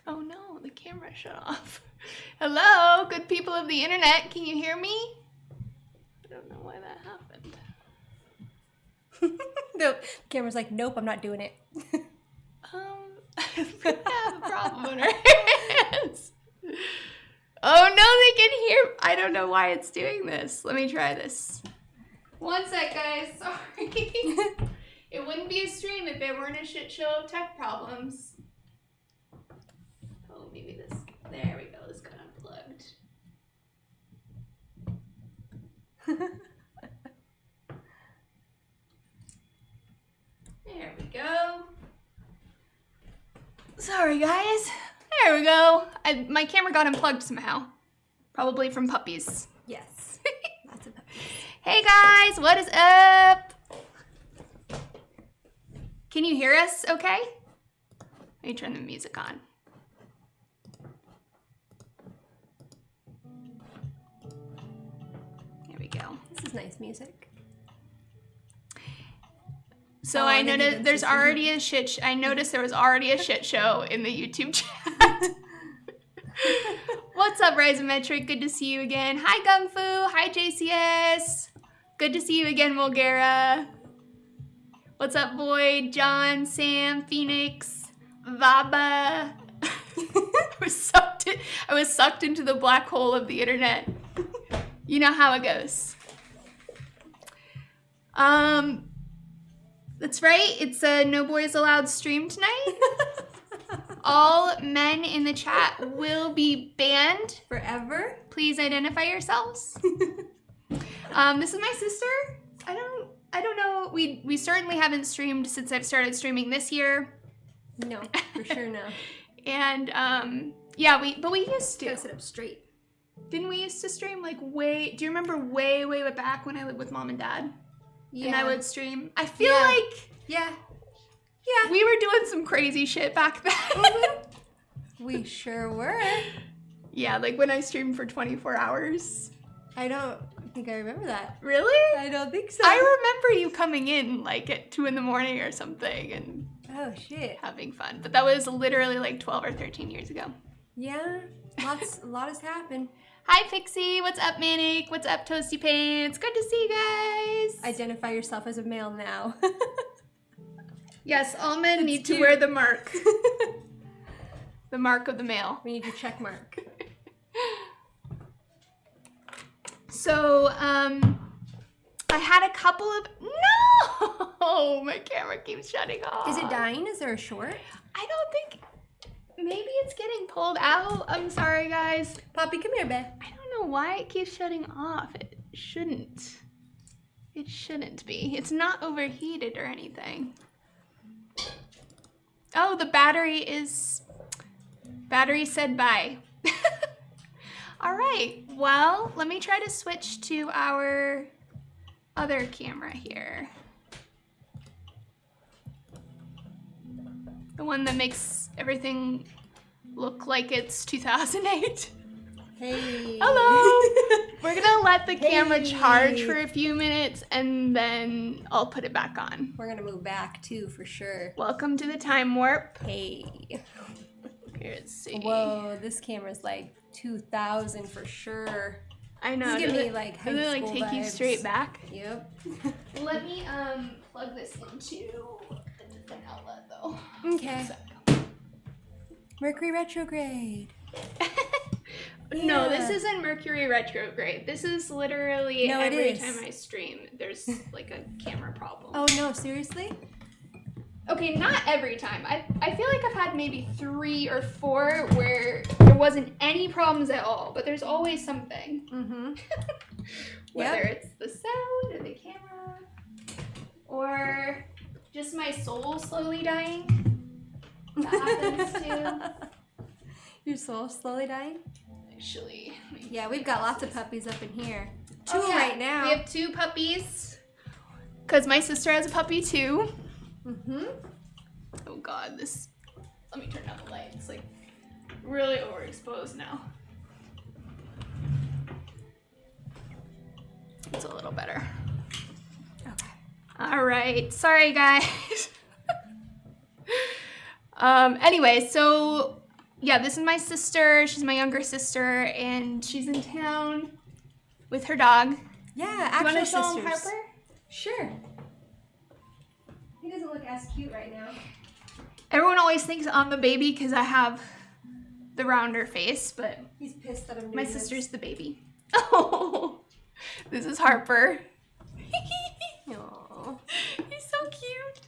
Oh no, the camera shut off. Hello, good people of the internet. Can you hear me? I don't know why that happened. The camera's like, nope, I'm not doing it. I have a problem on our hands. Oh no, they can hear. I don't know why it's doing this. Let me try this. One sec, guys. Sorry. It wouldn't be a stream if it weren't a shit show of tech problems. Oh, maybe this. There we go. This got unplugged. There we go. Sorry, guys. There we go. My camera got unplugged somehow. Probably from puppies. Yes. Lots of puppies. Hey, guys. What is up? Can you hear us okay? Let me turn the music on. There we go. This is nice music. So I noticed there's already a shit. I noticed there was already a shit show in the YouTube chat. What's up, Risometric? Good to see you again. Hi, Gung Fu. Hi, JCS. Good to see you again, Mulgara. What's up, Boyd, John, Sam, Phoenix, Vaba? I was sucked into the black hole of the internet. You know how it goes. That's right. It's a No Boys Allowed stream tonight. All men in the chat will be banned forever. Please identify yourselves. This is my sister. I don't know. We certainly haven't streamed since I've started streaming this year. No, for sure no. And yeah, we used to. Gotta sit up straight. Didn't we used to stream like way? Do you remember way back when I lived with mom and dad? Yeah. And I would stream. I feel like yeah, we were doing some crazy shit back then. Mm-hmm. We sure were. Yeah, like when I streamed for 24 hours. I don't think I remember that. Really? I don't think so. I remember you coming in like at 2 a.m. or something and oh shit, having fun. But that was literally like 12 or 13 years ago. Yeah, a lot has happened. Hi, Pixie. What's up, Manic? What's up, Toasty Pants? Good to see you guys. Identify yourself as a male now. Yes, all men need to wear the mark. The mark of the male. We need your check mark. So, I had a couple of, no, my camera keeps shutting off. Is it dying? Is there a short? I don't think, maybe it's getting pulled out. I'm sorry, guys. Poppy, come here, babe. I don't know why it keeps shutting off. It shouldn't. It shouldn't be. It's not overheated or anything. Oh, the battery said bye. All right, well, let me try to switch to our other camera here. The one that makes everything look like it's 2008. Hey. Hello. We're gonna let the camera charge for a few minutes and then I'll put it back on. We're gonna move back too, for sure. Welcome to the time warp. Hey. Here, let's see. Whoa, this camera's like 2000 for sure. I know. This is giving me like high does it like school take you vibes. straight back? Yep. Let me plug this into a different outlet though. Okay. Mercury retrograde. No, Yeah. this isn't Mercury retrograde. This is literally No, it every is. time I stream, there's like a camera problem. Oh no, seriously? Okay, not every time. I feel like I've had maybe 3 or 4 where there wasn't any problems at all, but there's always something. Mm-hmm. Whether it's the sound or the camera or just my soul slowly dying. That happens too. Your soul's slowly dying? Actually. Yeah, we've got lots of puppies up in here. 2 Oh, yeah. right now. We have 2 puppies. Because my sister has a puppy too. Mm-hmm. Oh god, this. Let me turn down the light. It's like really overexposed now. It's a little better. Okay. Alright, sorry guys. Anyway, so yeah, this is my sister. She's my younger sister, and she's in town with her dog. Yeah, Do you actual want to show sisters. him Harper? Sure. He doesn't look as cute right now. Everyone always thinks I'm the baby because I have the rounder face, but He's pissed that I'm doing my this. sister's the baby. Oh, this is Harper. Aw. He's so cute.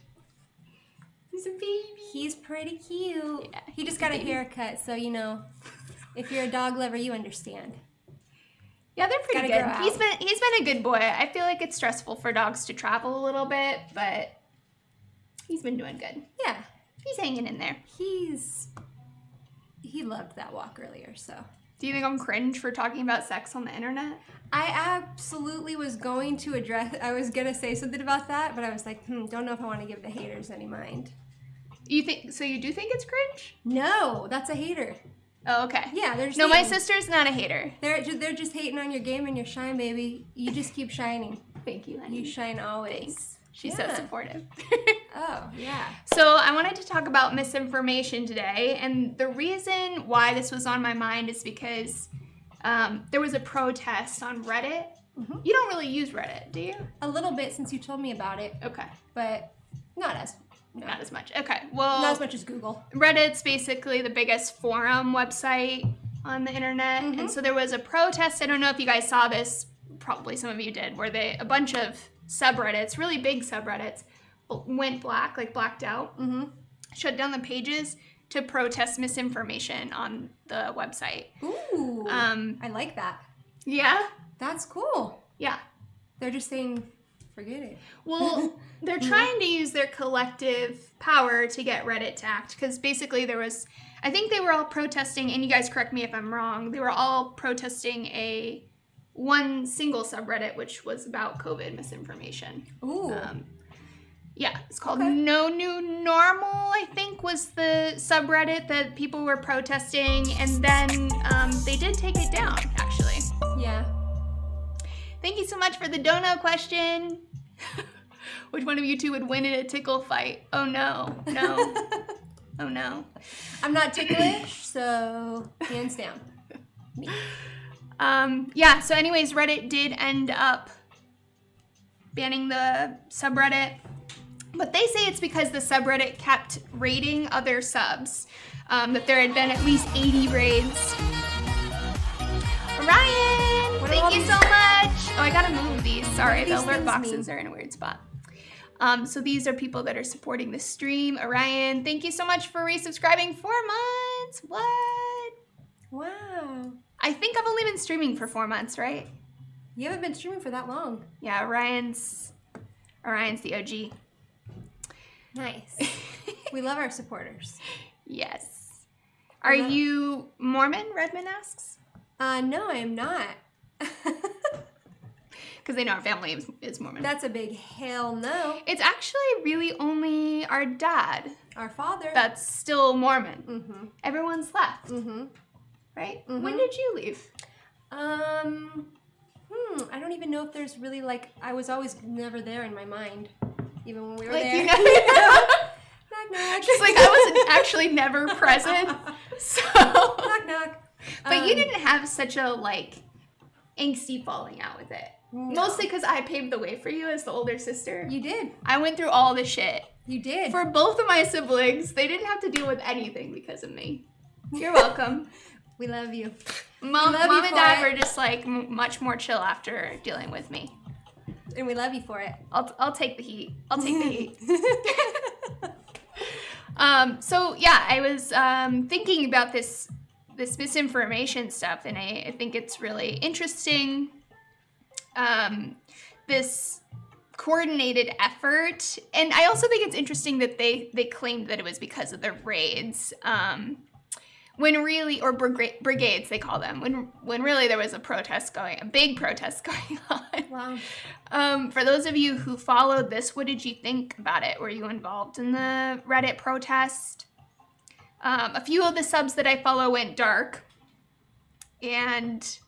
He's a baby. He's pretty cute. Yeah, he just got a baby. haircut, so you know, if you're a dog lover, you understand. Yeah, they're pretty Gotta good. grow He's out. been a good boy. I feel like it's stressful for dogs to travel a little bit, but he's been doing good. Yeah, He's hanging in there. he loved that walk earlier, so. Do you think I'm cringe for talking about sex on the internet? I absolutely was going to I was gonna say something about that, but I was like, don't know if I want to give the haters any mind. You think so? You do think it's cringe? No, that's a hater. Oh, okay. Yeah, they're just No, my hating. sister's not a hater. They're just hating on your game and your shine, baby. You just keep shining. Thank you, honey. You shine always. Thanks. She's so Yeah. supportive. Oh, yeah. So I wanted to talk about misinformation today, and the reason why this was on my mind is because there was a protest on Reddit. Mhm. You don't really use Reddit, do you? A little bit since you told me about it, Okay. but not as much. Okay. Well, not as much as Google. Reddit's basically the biggest forum website on the internet. Mhm. And so there was a protest. I don't know if you guys saw this. Probably some of you did, where a bunch of subreddits, really big subreddits, went black, like blacked out, Mm-hmm. shut down the pages to protest misinformation on the website. Ooh. Um, I like that. Yeah? That's cool. Yeah. They're just saying, forget it. Well, they're trying to use their collective power to get Reddit to act, because basically I think they were all protesting, and you guys correct me if I'm wrong, they were all protesting one single subreddit, which was about COVID misinformation. Ooh. Yeah, it's called Okay. No New Normal, I think, was the subreddit that people were protesting, and then they did take it down, actually. Yeah. Thank you so much for the dono question. Which one of you two would win in a tickle fight? Oh no, no, oh no. I'm not ticklish, so hands down. Me. Yeah, so anyways, Reddit did end up banning the subreddit. But they say it's because the subreddit kept raiding other subs. That there had been at least 80 raids. Ryan, thank you so much. Sorry, the these alert things boxes mean? are in a weird spot. So these are people that are supporting the stream. Orion, thank you so much for resubscribing 4 months. What? Wow. I think I've only been streaming for 4 months, right? You haven't been streaming for that long. Yeah, Orion's the OG. Nice. We love our supporters. Yes. Are you Mormon? Redmond asks. No, I am not. Because they know our family is Mormon. That's a big hell no. It's actually really only our dad Our father. that's still Mormon. Mm-hmm. Everyone's left, Mm-hmm. right? Mhm. When did you leave? I don't even know if there's really like, I was always never there in my mind, even when we were Like, there. you know, Knock, knock. she's like, I wasn't actually never present. So, Knock, knock. but you didn't have such a like angsty falling out with it. No. Mostly because I paved the way for you as the older sister. You did. I went through all the shit. You did. For both of my siblings, they didn't have to deal with anything because of me. You're welcome. We love you. Mom love you and for Dad it. were just like much more chill after dealing with me. And we love you for it. I'll take the heat. I'll take the heat. So yeah, I was thinking about this misinformation stuff, and I think it's really interesting. This coordinated effort, and I also think it's interesting that they claimed that it was because of the raids. When really, or brigades they call them, when really there was a big protest going on. Wow. For those of you who followed this, what did you think about it? Were you involved in the Reddit protest? A few of the subs that I follow went dark, and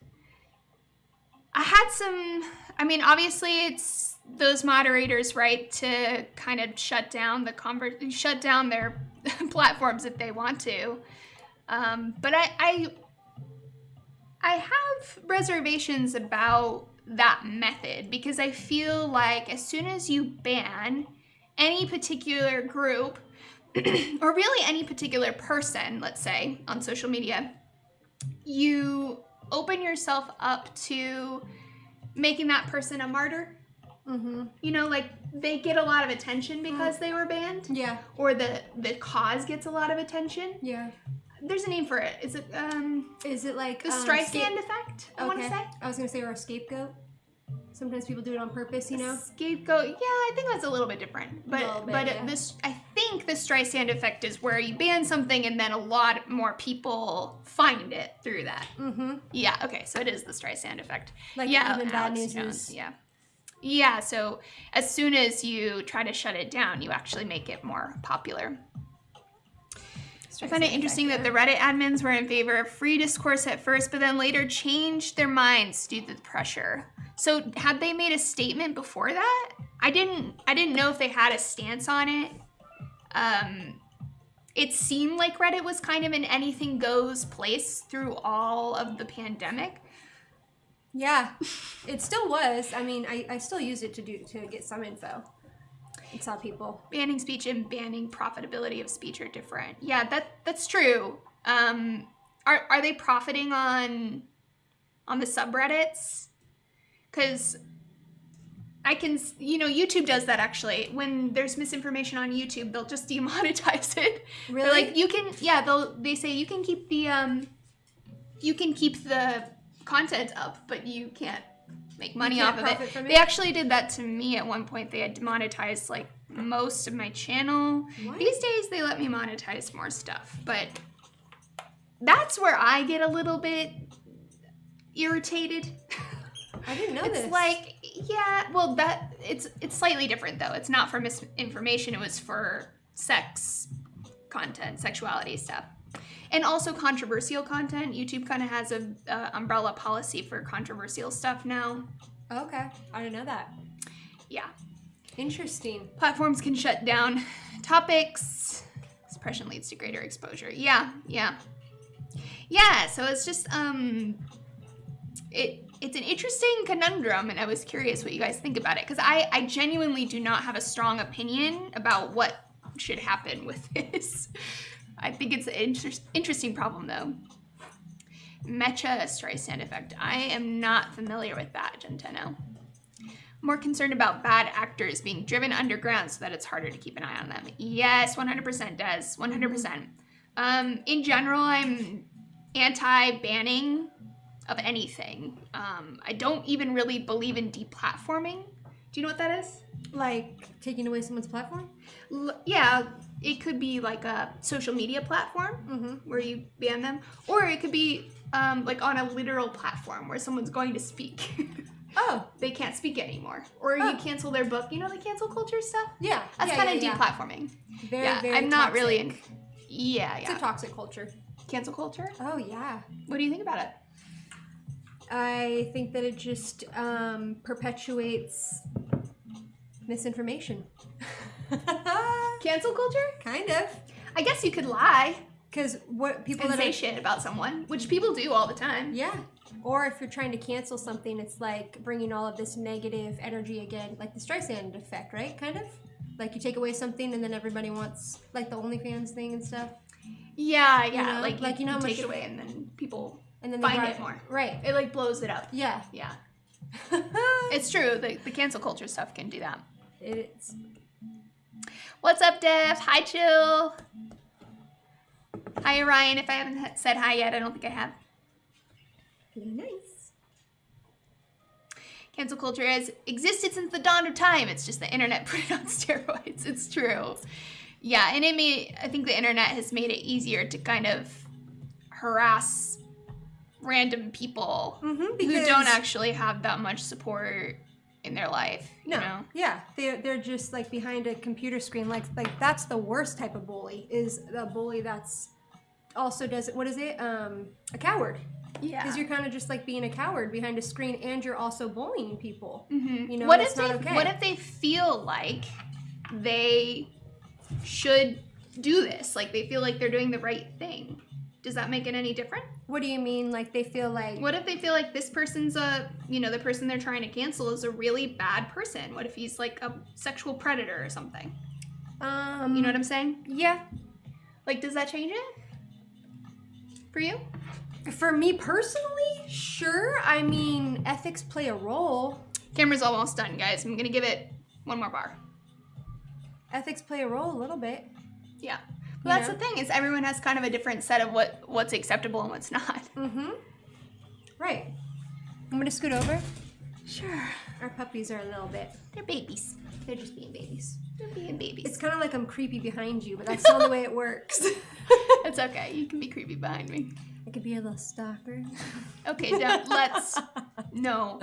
I had some, obviously it's those moderators' right to kind of shut down their platforms if they want to. But I have reservations about that method, because I feel like as soon as you ban any particular group or really any particular person, let's say, on social media, you open yourself up to making that person a martyr. Mm-hmm. You know, like they get a lot of attention because they were banned. Yeah. Or the cause gets a lot of attention. Yeah. There's a name for it. Is it like the Streisand effect? I want to say. I was gonna say, or a scapegoat. Sometimes people do it on purpose, you know. Scapegoat. Yeah, I think that's a little bit different. But Yeah. I think the Streisand effect is where you ban something and then a lot more people find it through that. Mm-hmm. Yeah. Okay. So it is the Streisand effect. Like yeah. even bad Alex news Jones, is. Yeah. Yeah. So as soon as you try to shut it down, you actually make it more popular. I find it interesting that the Reddit admins were in favor of free discourse at first, but then later changed their minds due to the pressure. So had they made a statement before that? I didn't know if they had a stance on it. It seemed like Reddit was kind of an anything goes place through all of the pandemic. Yeah, it still was. I still used it to get some info. It's how people Banning speech and banning profitability of speech are different. Yeah, that's true. Are they profiting on the subreddits? Because I can, YouTube does that actually. When there's misinformation on YouTube, they'll just demonetize it. Really? They're like, they say you can keep the content up, but you can't make money off of it. They actually did that to me at one point. They had demonetized like most of my channel. What? These days they let me monetize more stuff, but that's where I get a little bit irritated. I didn't know this. It's like, yeah, well, it's slightly different though. It's not for misinformation. It was for sex content, sexuality stuff. And also controversial content. YouTube kind of has a umbrella policy for controversial stuff now. Okay, I didn't know that. Yeah. Interesting. Platforms can shut down topics. Suppression leads to greater exposure. Yeah. So it's just it's an interesting conundrum, and I was curious what you guys think about it, because I genuinely do not have a strong opinion about what should happen with this. I think it's an interesting problem, though. Mecha Streisand effect. I am not familiar with that, Genteno. More concerned about bad actors being driven underground so that it's harder to keep an eye on them. Yes, 100% does. 100%. In general, I'm anti-banning of anything. I don't even really believe in deplatforming. Do you know what that is? Like taking away someone's platform? Yeah, it could be like a social media platform where you ban them, or it could be like on a literal platform where someone's going to speak. Oh. They can't speak anymore. Or you cancel their book. You know the cancel culture stuff? Yeah. That's kind of deplatforming. Very, yeah, very I'm not toxic. really in... Yeah. It's a toxic culture. Cancel culture? Oh, yeah. What do you think about it? I think that it just perpetuates misinformation. Cancel culture? Kind of. I guess you could lie. Because what people and that say shit about someone, which people do all the time. Yeah. Or if you're trying to cancel something, it's like bringing all of this negative energy again, like the Streisand effect, right? Kind of? Like you take away something and then everybody wants, like the OnlyFans thing and stuff. Yeah. You know? Like you know, take it away and then people and then find it more. Right. It like blows it up. Yeah. Yeah. It's true. The cancel culture stuff can do that. It's. What's up, Dev? Hi, Chill. Hi, Ryan. If I haven't said hi yet, I don't think I have. Nice. Cancel culture has existed since the dawn of time. It's just the internet put it on steroids. It's true. Yeah, and I think the internet has made it easier to kind of harass random people who don't actually have that much support in their life. You know? Yeah, they're just like behind a computer screen. Like that's the worst type of bully. Is the bully that's also does it? What is it? A coward. Yeah. Because you're kind of just like being a coward behind a screen, and you're also bullying people. You know, what it's not okay. What if they feel like they should do this? Like they feel like they're doing the right thing. Does that make it any different? What do you mean? Like they feel like... What if they feel like this person's the person they're trying to cancel is a really bad person? What if he's like a sexual predator or something? You know what I'm saying? Yeah. Like, does that change it? For you? For me personally, sure. I mean, ethics play a role. Camera's almost done, guys. I'm gonna give it one more bar. Ethics play a role a little bit. Yeah. Well, that's the thing, is everyone has kind of a different set of what's acceptable and what's not. Right. I'm gonna scoot over. Sure. Our puppies are a little bit... They're babies. They're just being babies. They're being babies. It's kind of like I'm creepy behind you, but that's the only way it works. It's okay. You can be creepy behind me. I could be a little stalker. Okay, let's... No.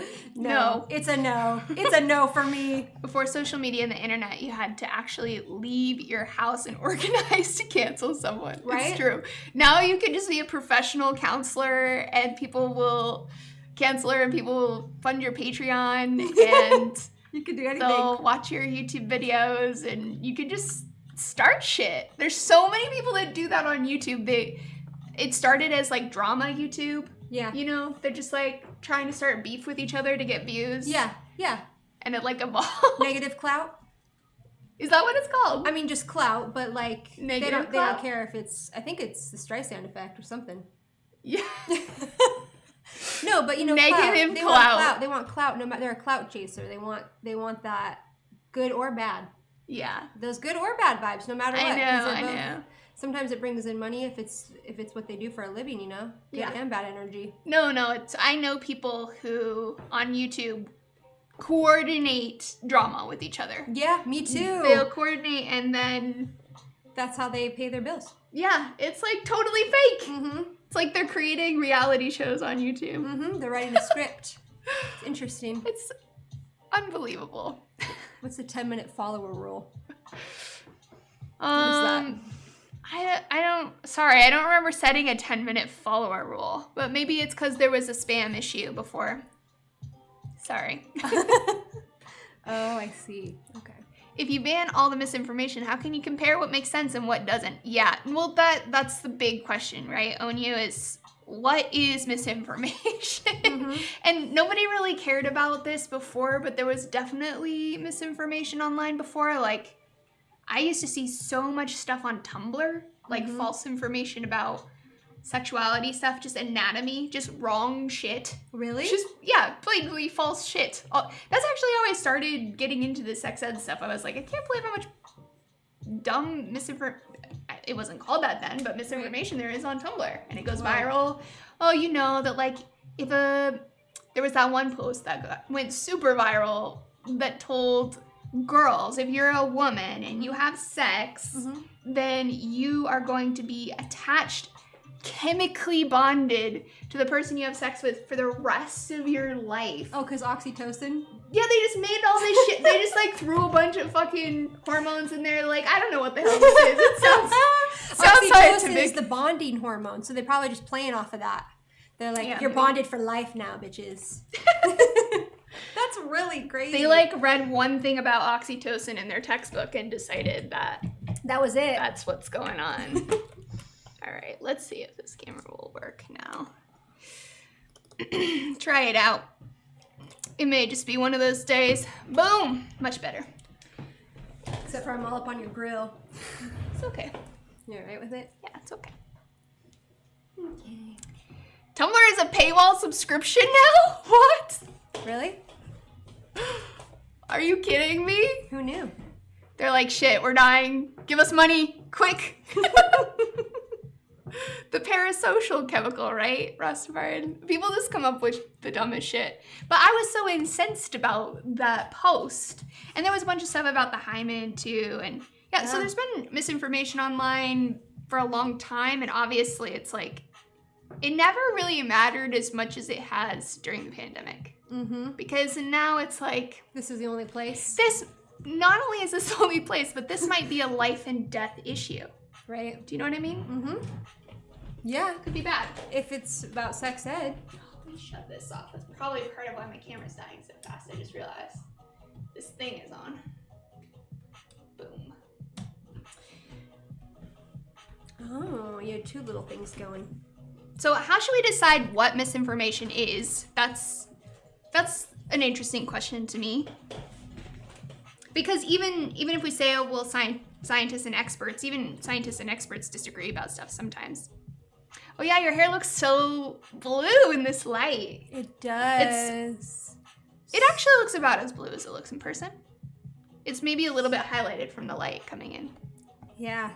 It's a no. It's a no for me. Before social media and the internet, you had to actually leave your house and organize to cancel someone. Right? It's true. Now you can just be a professional counselor and people will cancel her and people will fund your Patreon and you can do anything. they'll watch your YouTube videos and you can just start shit. There's so many people that do that on YouTube. It started as like drama YouTube. Yeah. You know, they're just like trying to start beef with each other to get views. Yeah. And it like evolved. Negative clout? Is that what it's called? I mean, just clout, but like they don't care if it's... I think it's the Streisand effect or something. Yeah. No, but you know, negative clout. clout. Want clout. They want clout. No matter, they're a clout chaser. They want that good or bad. Yeah. Those good or bad vibes, no matter what. I know. Sometimes it brings in money if it's what they do for a living, you know? Good and bad energy. No, I know people who on YouTube coordinate drama with each other. Yeah, me too. They'll coordinate and then that's how they pay their bills. Yeah, it's like totally fake. It's like they're creating reality shows on YouTube. They're writing a script. It's interesting. It's unbelievable. What's the 10-minute follower rule? What is that? I don't remember setting a 10-minute follower rule, but maybe it's because there was a spam issue before. Sorry. Oh, I see. Okay. If you ban all the misinformation, how can you compare what makes sense and what doesn't? Yeah, well, that's the big question, right? Onyu, is what is misinformation? And nobody really cared about this before, but there was definitely misinformation online before. Like, I used to see so much stuff on Tumblr, like false information about sexuality stuff, just anatomy, just wrong shit. Really? Just, yeah, blatantly false shit. That's actually how I started getting into the sex ed stuff. I was like, I can't believe how much dumb misinformation, it wasn't called that then, but misinformation there is on Tumblr. And it goes viral. Oh, you know, that like, if there was that one post that went super viral that told girls, if you're a woman and you have sex, then you are going to be attached, chemically bonded to the person you have sex with for the rest of your life. Oh, because oxytocin? Yeah, they just made all this shit. They just like threw a bunch of fucking hormones in there. Like, I don't know what the hell this is. It sounds Oxytocin scientific. is the bonding hormone, so they're probably just playing off of that. They're like, you're bonded for life now, bitches. That's really crazy. They like read one thing about oxytocin in their textbook and decided that was it. That's what's going on. All right, let's see if this camera will work now. Try it out. It may just be one of those days. Boom! Much better. Except for I'm all up on your grill. It's okay. You alright with it? Yeah, it's okay. Okay. Tumblr is a paywall subscription now? What? Really? Are you kidding me? Who knew? They're like, shit, we're dying. Give us money, quick. The parasocial chemical, right? Rastafarian. People just come up with the dumbest shit. But I was so incensed about that post. And there was a bunch of stuff about the hymen too. And yeah, so there's been misinformation online for a long time. And obviously it's like, it never really mattered as much as it has during the pandemic. Mm-hmm. Because now it's like, this is the only place. This, not only is this the only place, but this might be a life and death issue. Right. Do you know what I mean? Mm-hmm. Yeah. Could be bad. If it's about sex ed. Let me shut this off. That's probably part of why my camera's dying so fast. I just realized this thing is on. Boom. Oh, you had two little things going. So how should we decide what misinformation is? That's an interesting question to me. Because even if we say, oh, well, scientists and experts, even scientists and experts disagree about stuff sometimes. Oh yeah, your hair looks so blue in this light. It does. It actually looks about as blue as it looks in person. It's maybe a little bit highlighted from the light coming in. Yeah.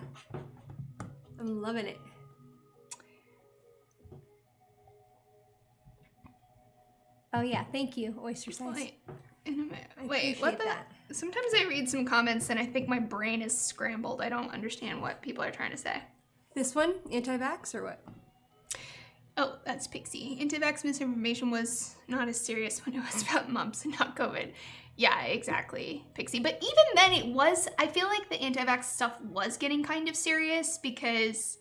I'm loving it. Oh yeah, thank you, Oyster Size. Wait, what the? That. Sometimes I read some comments and I think my brain is scrambled. I don't understand what people are trying to say. This one, anti-vax or what? Oh, that's Pixie. Anti-vax misinformation was not as serious when it was about mumps and not COVID. Yeah, exactly, Pixie. But even then it was, I feel like the anti-vax stuff was getting kind of serious because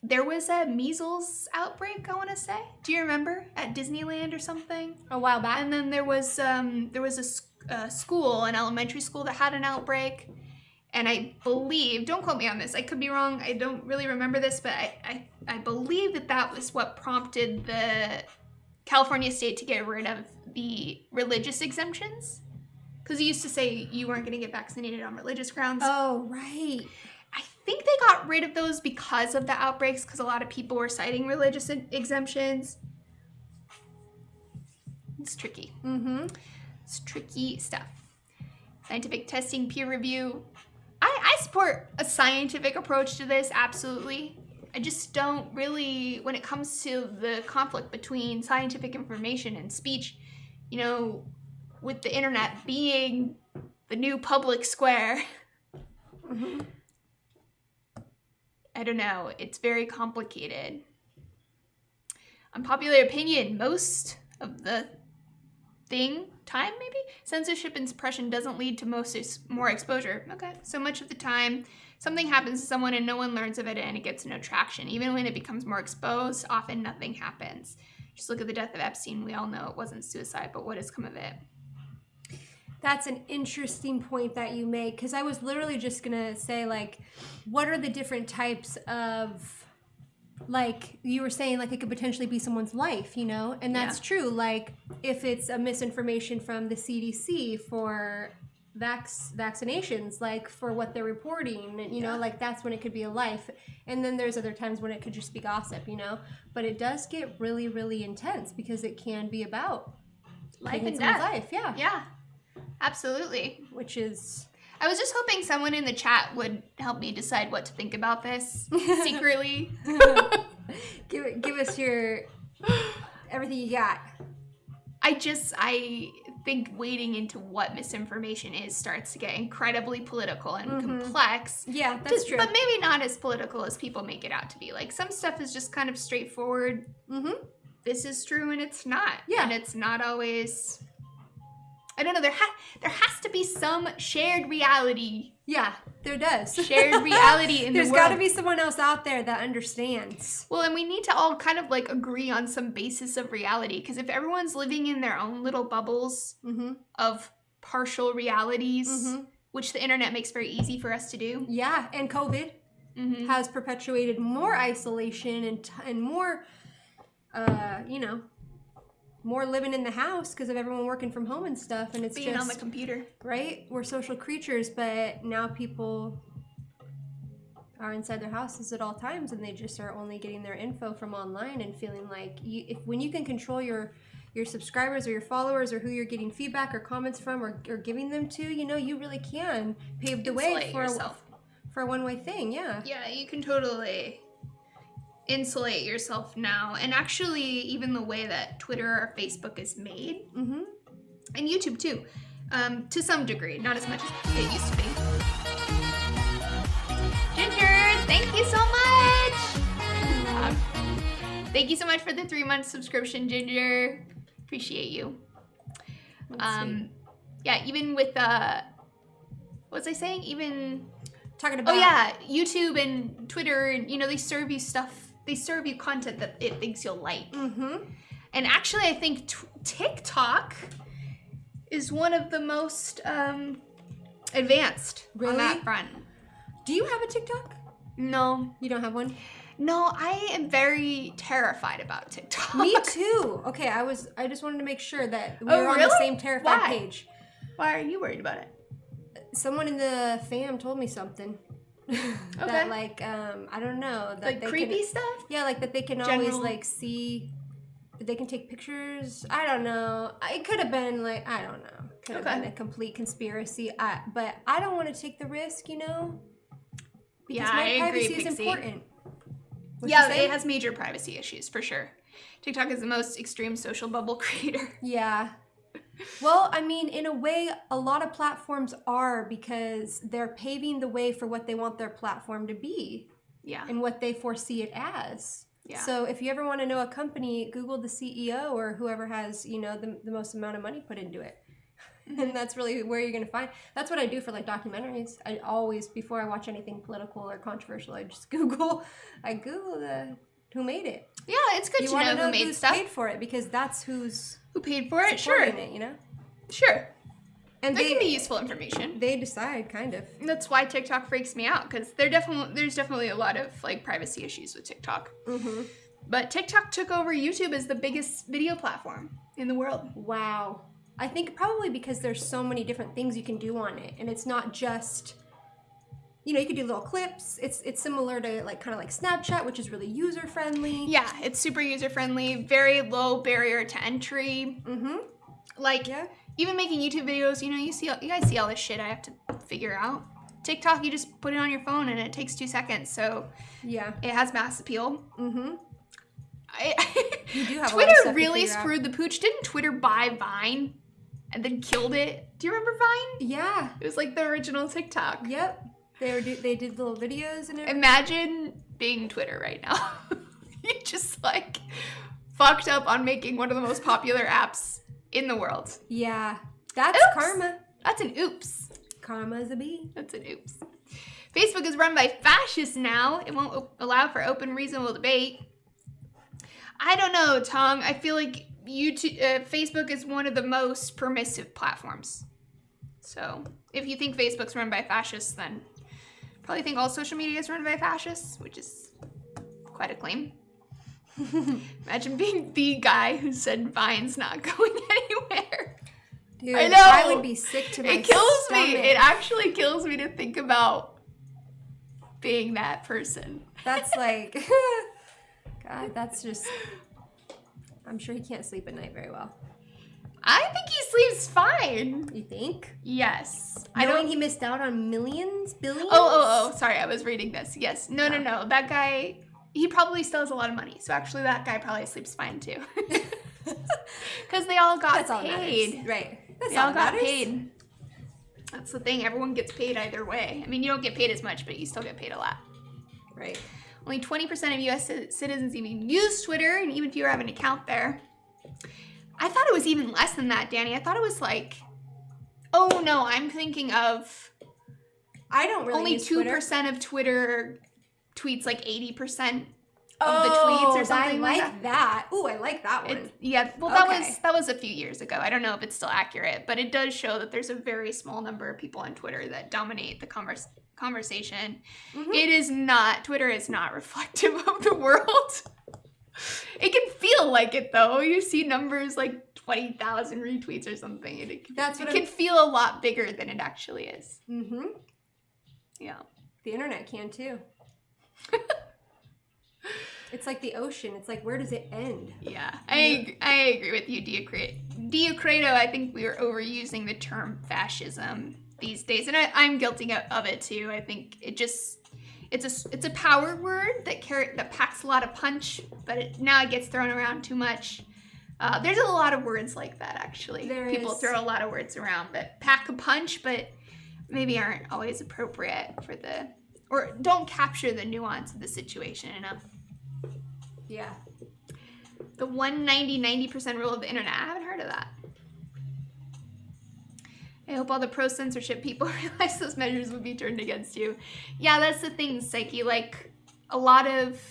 there was a measles outbreak, I want to say. Do you remember? At Disneyland or something? A while back. And then there was a school, an elementary school that had an outbreak. And I believe, don't quote me on this, I could be wrong, I don't really remember this, but I believe that was what prompted the California state to get rid of the religious exemptions. Because you used to say you weren't going to get vaccinated on religious grounds. Oh, right. I think they got rid of those because of the outbreaks, because a lot of people were citing religious exemptions. It's tricky. Mm-hmm. It's tricky stuff. Scientific testing, peer review. I support a scientific approach to this, absolutely. I just don't really, when it comes to the conflict between scientific information and speech, you know, with the internet being the new public square, I don't know, it's very complicated. Unpopular opinion, most of the time maybe? Censorship and suppression doesn't lead to more exposure. Okay, so much of the time, something happens to someone and no one learns of it and it gets no traction. Even when it becomes more exposed, often nothing happens. Just look at the death of Epstein. We all know it wasn't suicide, but what has come of it? That's an interesting point that you make, because I was literally just going to say, like, what are the different types of, like, you were saying, like, it could potentially be someone's life, you know? And that's true. Like, if it's a misinformation from the CDC for vaccinations, like for what they're reporting, and you know, like that's when it could be a life. And then there's other times when it could just be gossip, you know. But it does get really, really intense because it can be about life and death. Life, yeah. Yeah, absolutely. Which is, I was just hoping someone in the chat would help me decide what to think about this secretly. give us your everything you got. I think wading into what misinformation is starts to get incredibly political and complex. Yeah, that's true. But maybe not as political as people make it out to be. Like, some stuff is just kind of straightforward. This is true and it's not. Yeah. And it's not always... I don't know, there has to be some shared reality. Yeah, there does. Shared reality in the world. There's got to be someone else out there that understands. Well, and we need to all kind of like agree on some basis of reality, because if everyone's living in their own little bubbles of partial realities, which the internet makes very easy for us to do. Yeah, and COVID has perpetuated more isolation and more, you know, more living in the house because of everyone working from home and stuff, and it's being on the computer. Right? We're social creatures, but now people are inside their houses at all times, and they just are only getting their info from online and feeling like when you can control your subscribers or your followers or who you're getting feedback or comments from or giving them to, you know, you really can pave the way for a one-way thing. Yeah. Yeah, you can totally insulate yourself now. And actually, even the way that Twitter or Facebook is made, and YouTube too, to some degree, not as much as it used to be. Ginger, thank you so much. Thank you so much for the 3-month subscription, Ginger. Appreciate you. Yeah, even with what was I saying? Even talking about YouTube and Twitter, and you know, they serve you stuff. They serve you content that it thinks you'll like. And actually, I think TikTok is one of the most advanced on that front. Do you have a TikTok? No. You don't have one? No, I am very terrified about TikTok. Me too. Okay, I just wanted to make sure that we were on the same terrified page. Why are you worried about it? Someone in the fam told me something. That like I don't know, that like creepy stuff. Yeah, like that they can always like see, they can take pictures. I don't know. It could have been like, I don't know. Could have been a complete conspiracy. But I don't want to take the risk, you know. Because my privacy is important. Yeah, it has major privacy issues for sure. TikTok is the most extreme social bubble creator. Yeah. Well, I mean, in a way, a lot of platforms are, because they're paving the way for what they want their platform to be. Yeah. And what they foresee it as. Yeah. So if you ever want to know a company, Google the CEO or whoever has, you know, the most amount of money put into it. And that's really where you're going to find. That's what I do for like documentaries. I always, before I watch anything political or controversial, I just Google who made it. Yeah, it's good to know who made stuff. Paid for it, because that's who paid for it. Sure. It, you know. Sure. And that can be useful information. They decide, kind of. That's why TikTok freaks me out, because there's definitely a lot of like privacy issues with TikTok. But TikTok took over YouTube as the biggest video platform in the world. Wow. I think probably because there's so many different things you can do on it, and it's not just, you know, you could do little clips. It's similar to like kind of like Snapchat, which is really user friendly. Yeah, it's super user friendly, very low barrier to entry. Like even making YouTube videos, you know, you guys see all this shit I have to figure out. TikTok, you just put it on your phone and it takes 2 seconds, so yeah, it has mass appeal. You do have Twitter really screwed the pooch. Didn't Twitter buy Vine and then killed it? Do you remember Vine? Yeah, it was like the original TikTok. Yep, they did little videos and everything. Imagine being Twitter right now. You just like fucked up on making one of the most popular apps in the world. Yeah, that's karma. That's an oops. Karma's a bee. That's an oops. Facebook is run by fascists now. It won't allow for open, reasonable debate. I don't know, Tom. I feel like Facebook is one of the most permissive platforms. So if you think Facebook's run by fascists, then probably think all social media is run by fascists, which is quite a claim. Imagine being the guy who said Vine's not going anywhere. Dude, I know. I would be sick to my It kills stomach. me. It actually kills me to think about being that person. That's like, God, that's just, I'm sure he can't sleep at night very well. I think he sleeps fine. You think? Yes. Knowing he missed out on millions, billions? Oh, sorry, I was reading this. Yes. No. That guy, he probably still has a lot of money. So actually that guy probably sleeps fine too. Because they all got paid. Right. They all got paid. That's the thing. Everyone gets paid either way. I mean, you don't get paid as much, but you still get paid a lot. Right. Only 20% of U.S. citizens even use Twitter, and even fewer have an account there. I thought it was even less than that, Danny. I thought it was like, oh no, I'm thinking of I don't really only use 2% of Twitter tweets, like 80% of the tweets or something I like that. Ooh, I like that one. That was a few years ago. I don't know if it's still accurate, but it does show that there's a very small number of people on Twitter that dominate the conversation. Mm-hmm. Twitter is not reflective of the world. It can feel like it though. You see numbers like 20,000 retweets or something. It can feel a lot bigger than it actually is. Mm-hmm. Yeah. The internet can too. It's like the ocean. It's like, where does it end? Yeah, I agree with you, Diocreto. I think we are overusing the term fascism these days, and I'm guilty of it too. I think it's a power word that packs a lot of punch, but now it gets thrown around too much. There's a lot of words like that actually. People throw a lot of words around that pack a punch, but maybe aren't always appropriate or don't capture the nuance of the situation enough. Yeah. The 190-90% rule of the internet. I haven't heard of that. I hope all the pro-censorship people realize those measures would be turned against you. Yeah, that's the thing, Psyche. Like, a lot of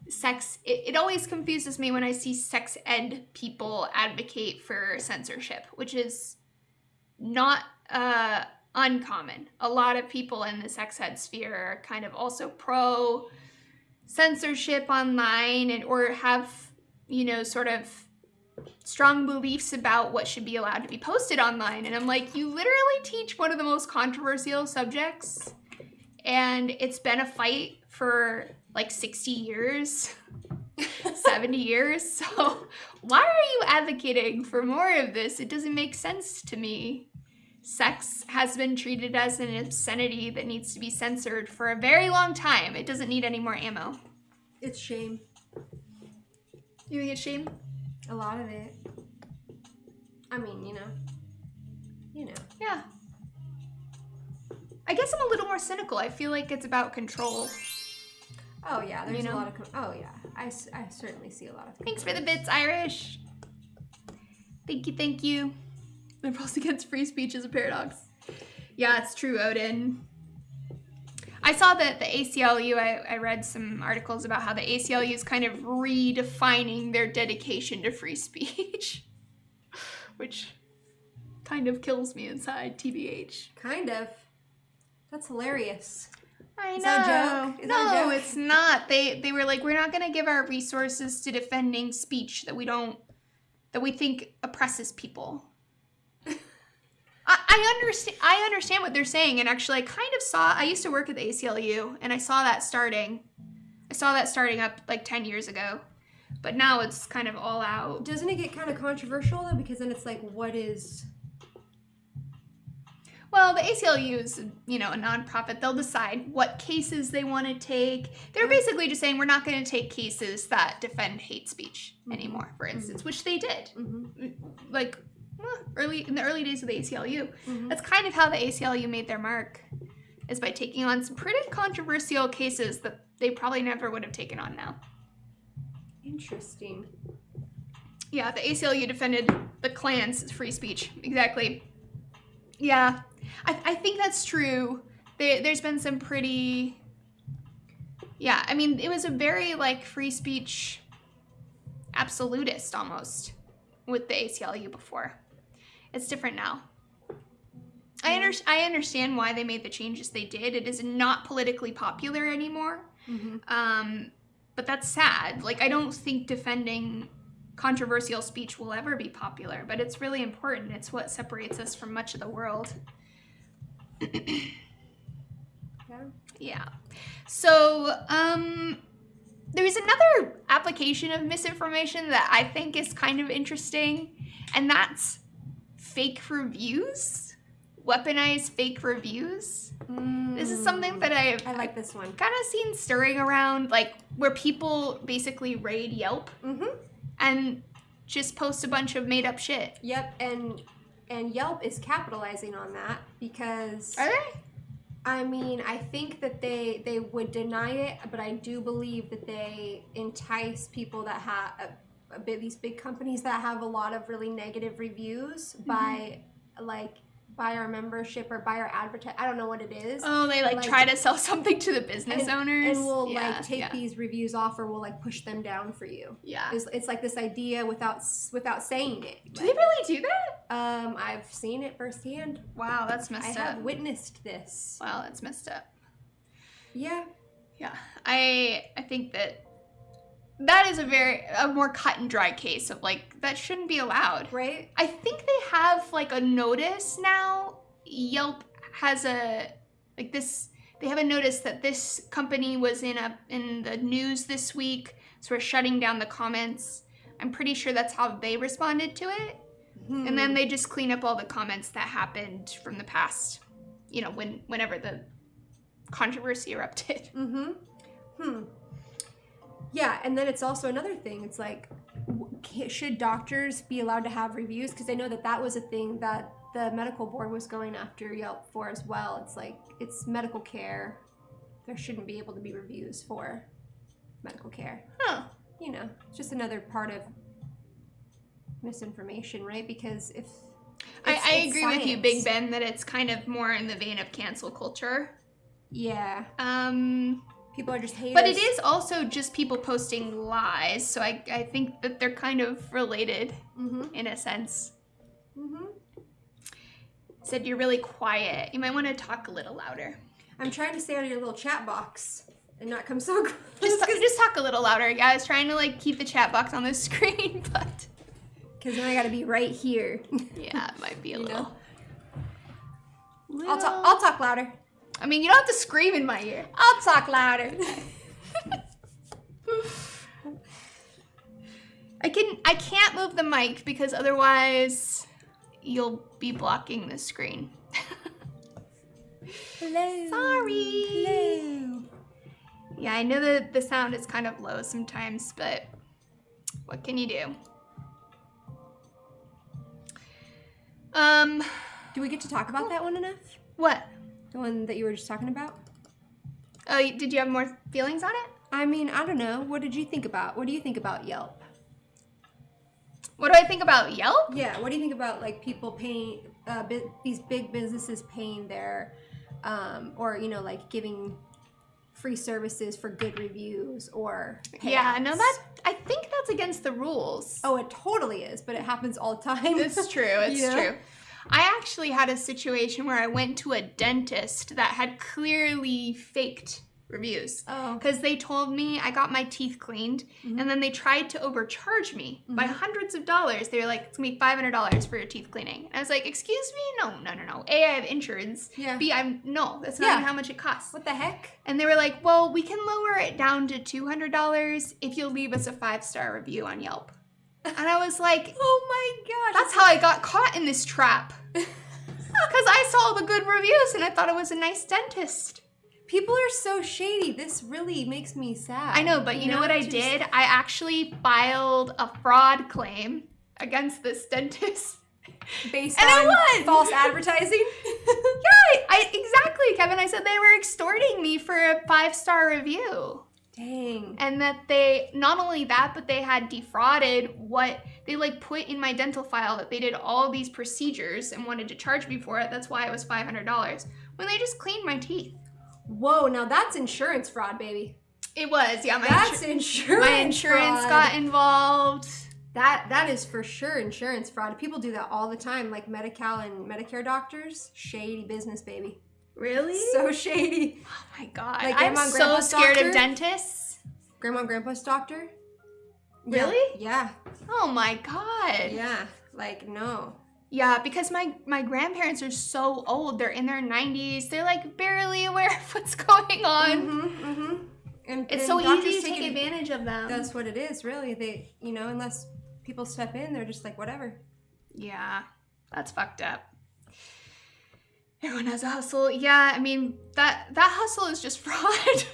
sex... It always confuses me when I see sex ed people advocate for censorship, which is not uncommon. A lot of people in the sex ed sphere are kind of also pro-censorship online or have, sort of strong beliefs about what should be allowed to be posted online. And I'm like, you literally teach one of the most controversial subjects, and it's been a fight for like 60 years, 70 years. So why are you advocating for more of this? It doesn't make sense to me. Sex has been treated as an obscenity that needs to be censored for a very long time. It doesn't need any more ammo. It's shame. You think it's shame? A lot of it. I mean, you know. Yeah. I guess I'm a little more cynical. I feel like it's about control. Oh, yeah. There's a lot of... oh, yeah. I certainly see a lot of... Thanks for the bits, Irish. Thank you. The pros against free speech is a paradox. Yeah, it's true, Odin. I saw that the ACLU, I read some articles about how the ACLU is kind of redefining their dedication to free speech, which kind of kills me inside, TBH. Kind of. That's hilarious. I know. Is that a joke? No, it's not. They were like, we're not going to give our resources to defending speech that we think oppresses people. I understand what they're saying, and actually I used to work at the ACLU, and I saw that starting up like 10 years ago, but now it's kind of all out. Doesn't it get kind of controversial though? Because then it's like, what is... Well, the ACLU is, a nonprofit. They'll decide what cases they want to take. They're basically just saying we're not going to take cases that defend hate speech anymore, for instance, which they did. Mm-hmm. Like, in the early days of the ACLU. Mm-hmm. That's kind of how the ACLU made their mark, is by taking on some pretty controversial cases that they probably never would have taken on now. Interesting. Yeah, the ACLU defended the Klan's free speech. Exactly. Yeah, I think that's true. There's been some pretty... Yeah, I mean, it was a very, free speech absolutist, almost, with the ACLU before. It's different now. I understand why they made the changes they did. It is not politically popular anymore. Mm-hmm. But that's sad. I don't think defending controversial speech will ever be popular, but it's really important. It's what separates us from much of the world. Yeah. So, there's another application of misinformation that I think is kind of interesting, and that's fake reviews. Weaponized fake reviews. This is something that I like this one. Kind of seen stirring around, like where people basically raid Yelp and just post a bunch of made up shit. Yep, and Yelp is capitalizing on that because... Are they? I mean, I think that they would deny it, but I do believe that they entice people that have these big companies that have a lot of really negative reviews by our membership or by our advertising. I don't know what it is. Oh, they try to sell something to the business owners. And we'll take these reviews off, or we'll push them down for you. Yeah. It's like this idea without saying it. Do they really do that? I've seen it firsthand. Wow, that's messed up. I have witnessed this. Wow, that's messed up. Yeah. Yeah. I think that is a more cut and dry case of that shouldn't be allowed. Right. I think they have a notice now. Yelp has they have a notice that this company was in the news this week, so we're shutting down the comments. I'm pretty sure that's how they responded to it. And then they just clean up all the comments that happened from the past, whenever the controversy erupted. Yeah, and then it's also another thing. It's should doctors be allowed to have reviews? Because I know that was a thing that the medical board was going after Yelp for as well. It's it's medical care. There shouldn't be able to be reviews for medical care. Huh. It's just another part of misinformation, right? Because if I agree with you, Big Ben, that it's kind of more in the vein of cancel culture. Yeah. People are just haters. But it is also just people posting lies, so I think that they're kind of related in a sense. Said you're really quiet. You might want to talk a little louder. I'm trying to stay out of your little chat box and not come so close. Just talk a little louder. Yeah, I was trying to keep the chat box on the screen, but... Because then I gotta be right here. Yeah, it might be a little. I'll talk louder. I mean, you don't have to scream in my ear. I'll talk louder. I can't move the mic because otherwise you'll be blocking the screen. Hello. Sorry. Hello. Yeah, I know that the sound is kind of low sometimes, but what can you do? Do we get to talk about that one enough? What? The one that you were just talking about? Oh, did you have more feelings on it? I mean, I don't know. What did you think about? What do you think about Yelp? What do I think about Yelp? Yeah, what do you think about people paying, these big businesses paying their, or, giving free services for good reviews or payouts? Yeah, no, I think that's against the rules. Oh, it totally is, but it happens all the time. It's true, it's true. I actually had a situation where I went to a dentist that had clearly faked reviews. Oh. Because they told me I got my teeth cleaned, and then they tried to overcharge me by hundreds of dollars. They were like, it's going to be $500 for your teeth cleaning. And I was like, excuse me? No. A, I have insurance. Yeah. B, that's not even how much it costs. What the heck? And they were like, well, we can lower it down to $200 if you'll leave us a 5-star review on Yelp. And I was like, oh my gosh. That's how I got caught in this trap. Because I saw the good reviews and I thought it was a nice dentist. People are so shady. This really makes me sad. I know, but you know what I did? I actually filed a fraud claim against this dentist. Based on false advertising? Yeah, exactly, Kevin. I said they were extorting me for a 5-star review. Dang. And that they, not only that, but they had defrauded what they put in my dental file, that they did all these procedures and wanted to charge me for it. That's why it was $500 when they just cleaned my teeth. Whoa, now that's insurance fraud, baby. It was, yeah. That's insurance. My insurance got involved. That is for sure insurance fraud. People do that all the time, like Medi-Cal and Medicare doctors. Shady business, baby. Really? So shady. Oh my God. I'm so scared of dentists. Grandma and Grandpa's doctor. Really? Yeah. Oh Oh my God. Yeah, like no. Yeah, because my grandparents are so old. They're in their 90s. They're like barely aware of what's going on. And it's so easy to take advantage of them. That's what it is, really. They, unless people step in, they're just like, whatever. Yeah, that's fucked up. Everyone has a hustle. Yeah, I mean, that hustle is just fraud.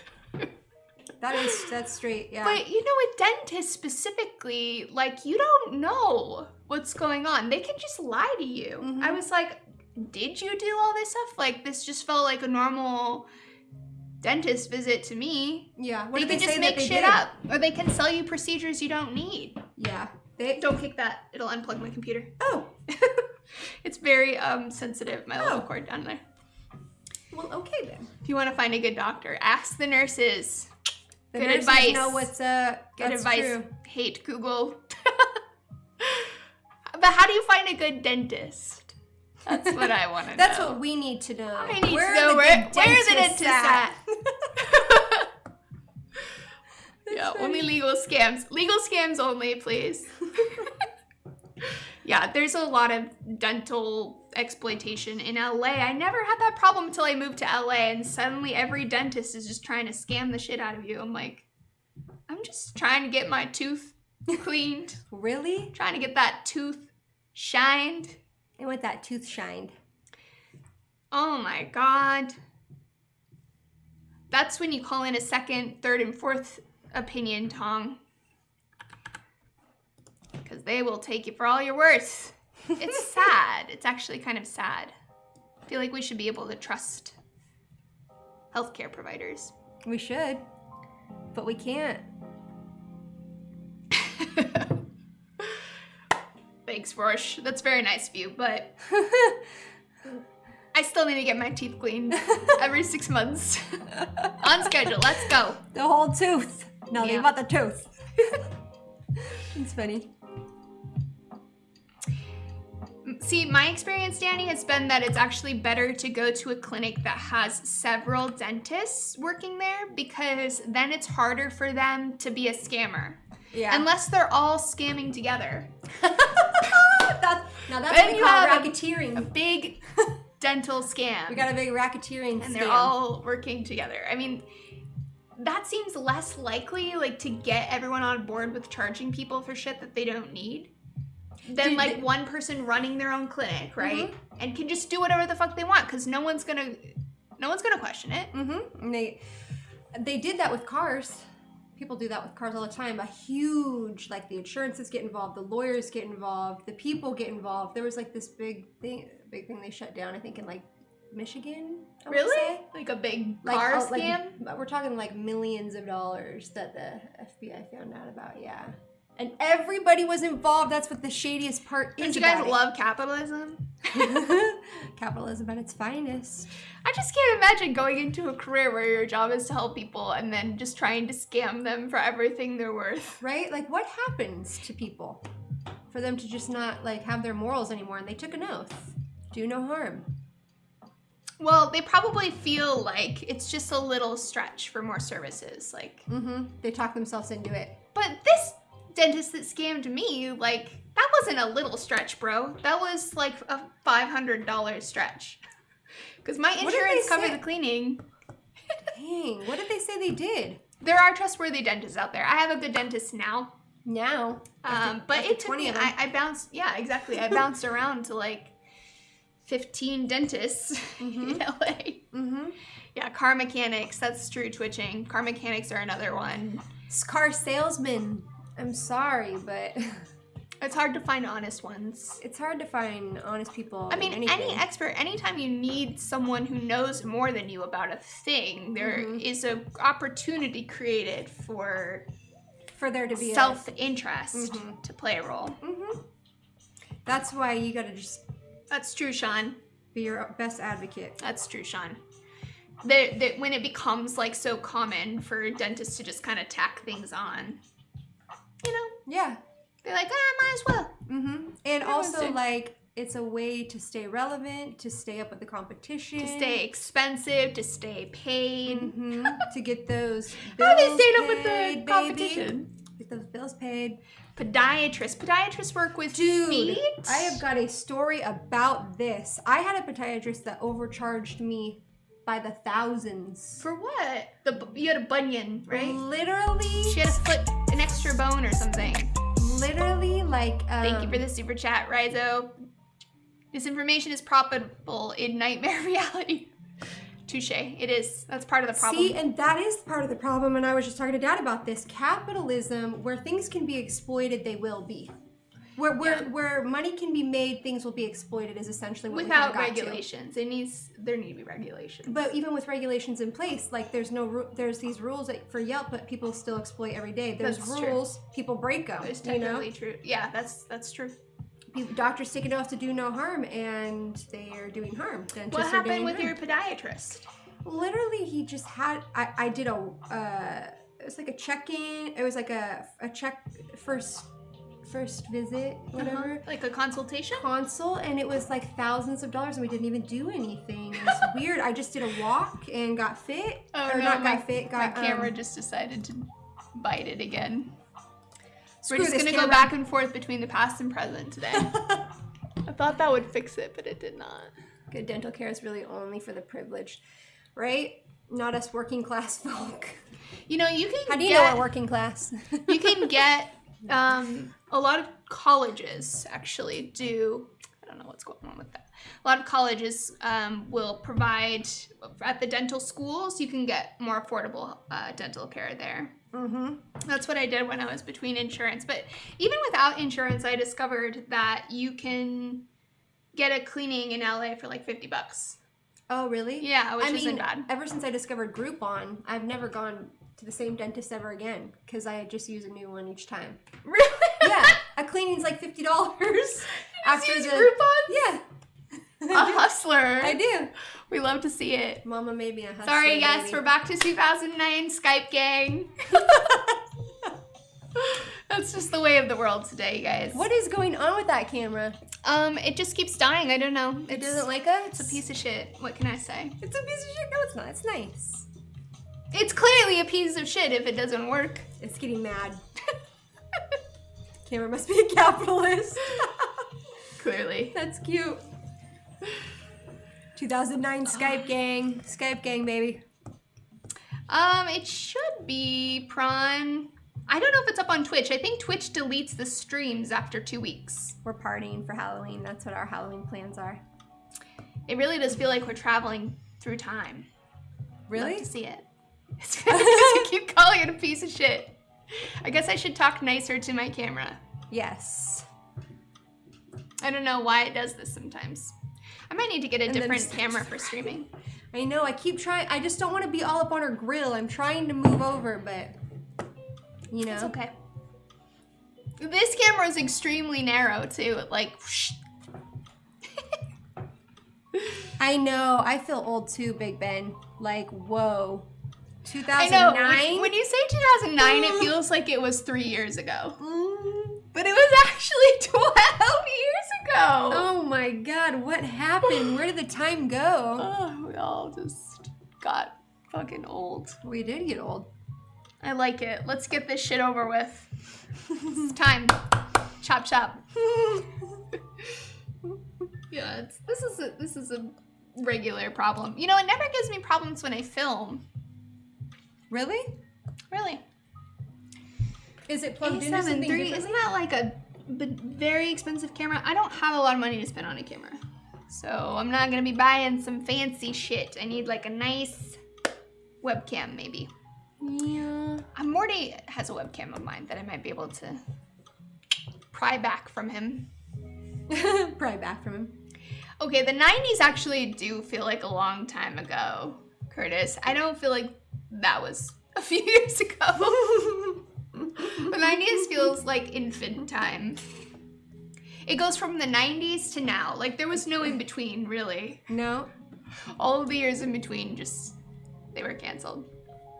That's straight, yeah. But, with dentists specifically, like, you don't know what's going on. They can just lie to you. I was like, did you do all this stuff? Like, this just felt like a normal dentist visit to me. Yeah. What they can just make shit up. Or they can sell you procedures you don't need. Yeah. Don't kick that. It'll unplug my computer. Oh. It's very sensitive, my little cord down there. Well, okay then. If you want to find a good doctor, ask the nurses. Good advice. Know what's good advice. True. Hate Google. But how do you find a good dentist? That's what I want to know. That's what we need to know. I need to know where the dentist at. Yeah, only legal scams. Legal scams only, please. Yeah, there's a lot of dental exploitation in LA. I never had that problem until I moved to LA, and suddenly every dentist is just trying to scam the shit out of you. I'm like, I'm just trying to get my tooth cleaned. Really? Trying to get that tooth shined. I want that tooth shined. Oh my God. That's when you call in a second, third, and fourth opinion, Tong. Because they will take you for all you're worth. It's sad. It's actually kind of sad. I feel like we should be able to trust healthcare providers. We should, but we can't. Thanks, Roche. That's very nice of you, but I still need to get my teeth cleaned every 6 months. On schedule. Let's go. The whole tooth. No, leave out the tooth. It's funny. See, my experience, Danny, has been that it's actually better to go to a clinic that has several dentists working there, because then it's harder for them to be a scammer. Yeah. Unless they're all scamming together. That's what we call racketeering. A big dental scam. We got a big racketeering and they're all working together. I mean, that seems less likely, like, to get everyone on board with charging people for shit that they don't need than one person running their own clinic, right? And can just do whatever the fuck they want, because no one's gonna question it. And they did that with cars. People do that with cars all the time. A huge, like, the insurances get involved, the lawyers get involved, the people get involved. There was like this big thing they shut down, I think, in like Michigan. Really? Like a big car scam? Like, we're talking like millions of dollars that the FBI found out about, yeah. And everybody was involved. That's what the shadiest part is. Don't you guys love capitalism? Capitalism at its finest. I just can't imagine going into a career where your job is to help people and then just trying to scam them for everything they're worth. Right? Like, what happens to people for them to just not, like, have their morals anymore? And they took an oath. Do no harm. Well, they probably feel like it's just a little stretch for more services. Like, they talk themselves into it. But this dentist that scammed me, like, that wasn't a little stretch, bro. That was like a $500 stretch. Because my insurance covered the cleaning. Dang, what did they say they did? There are trustworthy dentists out there. I have a good dentist now. But it took me, I bounced, yeah, exactly. I bounced around to like 15 dentists in LA. Yeah, car mechanics, that's true twitching. Car mechanics are another one. Car salesmen. I'm sorry, but it's hard to find honest ones. It's hard to find honest people. I mean, any expert, anytime you need someone who knows more than you about a thing, there is an opportunity created for there to be self-interest to play a role. That's why you gotta just... That's true, Sean. Be your best advocate. That's true, Sean. When it becomes like so common for dentists to just kind of tack things on, you know? Yeah. They're like, might as well. And also, like, it's a way to stay relevant, to stay up with the competition. To stay expensive, to stay paid. To get those bills. How they stayed up with the competition? Get those bills paid. Podiatrists work with feet. I have got a story about this. I had a podiatrist that overcharged me by the thousands. For what? You had a bunion, right? Literally. She had to flip an extra bone or something. Literally, like. Thank you for the super chat, Rizo. Misinformation is profitable in nightmare reality. Touche. It is. That's part of the problem. See, and that is part of the problem. And I was just talking to Dad about this. Capitalism, where things can be exploited, they will be. Where money can be made, things will be exploited is essentially what without regulations. There need to be regulations. But even with regulations in place, like there's these rules for Yelp, but people still exploit every day. There's rules, people break them. It's technically true. Yeah, that's true. Doctors take an oath to do no harm, and they are doing harm. Dentists what happened with your podiatrist? Literally, he just had. I did it was like a check-in. It was like a check first visit, whatever. Like a consultation? Consult, and it was like thousands of dollars, and we didn't even do anything. It was weird. I just did a walk and got fit. My camera just decided to bite it again. We're just going to camera. go back and forth between the past and present today. I thought that would fix it, but it did not. Good dental care is really only for the privileged, right? Not us working class folk. You know, you can How do you know we're working class? You can get, a lot of colleges actually do, I don't know what's going on with that. A lot of colleges will provide, at the dental schools, you can get more affordable dental care there. Mm-hmm. That's what I did when I was between insurance. But even without insurance, I discovered that you can get a cleaning in LA for like $50. Oh, really? Yeah, which isn't bad. Ever since I discovered Groupon, I've never gone to the same dentist ever again because I just use a new one each time. Really? Yeah, a cleaning's like $50 after use the Groupon? Yeah. A hustler. I do. We love to see it. Mama made me a hustler. Sorry, yes, baby. we're back to 2009 Skype gang. That's just the way of the world today, guys. What is going on with that camera? It just keeps dying. I don't know. It doesn't like us? It's a piece of shit. What can I say? It's a piece of shit. No, it's not. It's nice. It's clearly a piece of shit if it doesn't work. It's getting mad. Camera must be a capitalist. Clearly. That's cute. 2009 Skype gang. Skype gang, baby. It should be Prawn. I don't know if it's up on Twitch. I think Twitch deletes the streams after 2 weeks. We're partying for Halloween. That's what our Halloween plans are. It really does feel like we're traveling through time. Really? Love to see it. It's because you keep calling it a piece of shit. I guess I should talk nicer to my camera. Yes. I don't know why it does this sometimes. I might need to get a different camera for streaming. I know. I keep trying. I just don't want to be all up on her grill. I'm trying to move over, but you know. It's okay. This camera is extremely narrow too. Like. I know. I feel old too, Big Ben. Like, whoa. 2009? I know. When you say 2009, it feels like it was 3 years ago. But it was actually 12 years ago. Oh my God, what happened? Where did the time go? Oh, we all just got fucking old. We did get old. I like it. Let's get this shit over with. It's time. Chop chop. Yeah, this is a regular problem. You know, it never gives me problems when I film. Really? Really. Is it plugged into something different? Isn't that like a very expensive camera? I don't have a lot of money to spend on a camera. So I'm not going to be buying some fancy shit. I need like a nice webcam maybe. Yeah. Morty has a webcam of mine that I might be able to pry back from him. Pry back from him. Okay, the 90s actually do feel like a long time ago, Curtis. I don't feel like that was a few years ago. The 90s feels like infant time. It goes from the 90s to now. Like, there was no in between, really. No. All of the years in between, just, they were canceled.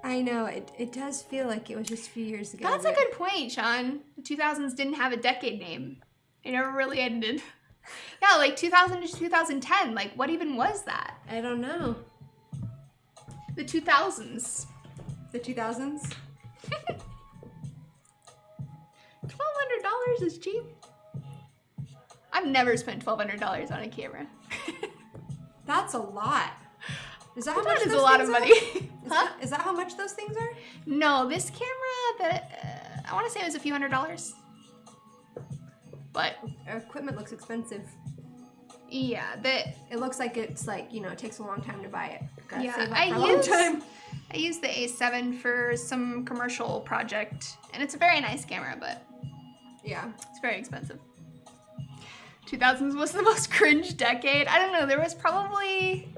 I know. It does feel like it was just a few years ago. That's a good point, Sean. The 2000s didn't have a decade name. It never really ended. Yeah, like 2000 to 2010. Like, what even was that? I don't know. The 2000s. The 2000s? $1,200 is cheap. I've never spent $1,200 on a camera. That's a lot. Is that how That much is those a lot things of are? money. Is that how much those things are? No, this camera that I want to say it was a few $100s. But Equipment looks expensive. yeah, It looks like it's like, it takes a long time to buy it. Gotta yeah, save up for a long time. I used the A7 for some commercial project, and it's a very nice camera, but Yeah. it's very expensive. 2000s was the most cringe decade. I don't know, there was probably...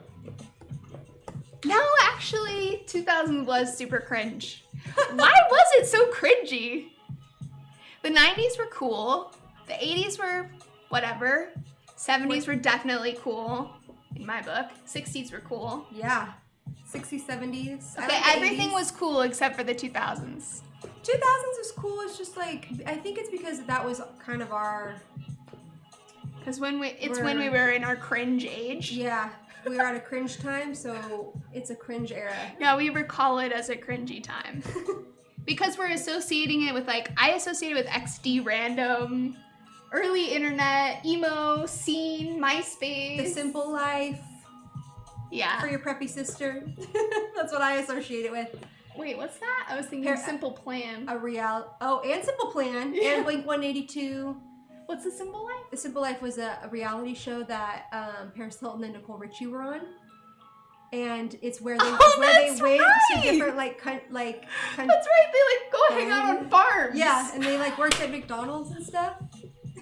No, actually, 2000 was super cringe. Why was it so cringy? The 90s were cool. The 80s were whatever. 70s were definitely cool, in my book. 60s were cool. Yeah. 60s, 70s. Okay, everything was cool except for the 2000s. 2000s was cool. It's just like, I think it's because that was kind of our... Because when we were in our cringe age. Yeah. We were at a cringe time, so it's a cringe era. Yeah, we recall it as a cringy time. Because we're associating it with, like, I associate it with XD random, early internet, emo, scene, MySpace. The Simple Life. Yeah. For your preppy sister. That's what I associate it with. Wait, what's that? I was thinking Simple Plan. And Simple Plan. Yeah. And Blink 182. What's The Simple Life? The Simple Life was a reality show that Paris Hilton and Nicole Richie were on. And it's where they went to different That's right. They like go hang out on farms. Yeah, and they like worked at McDonald's and stuff.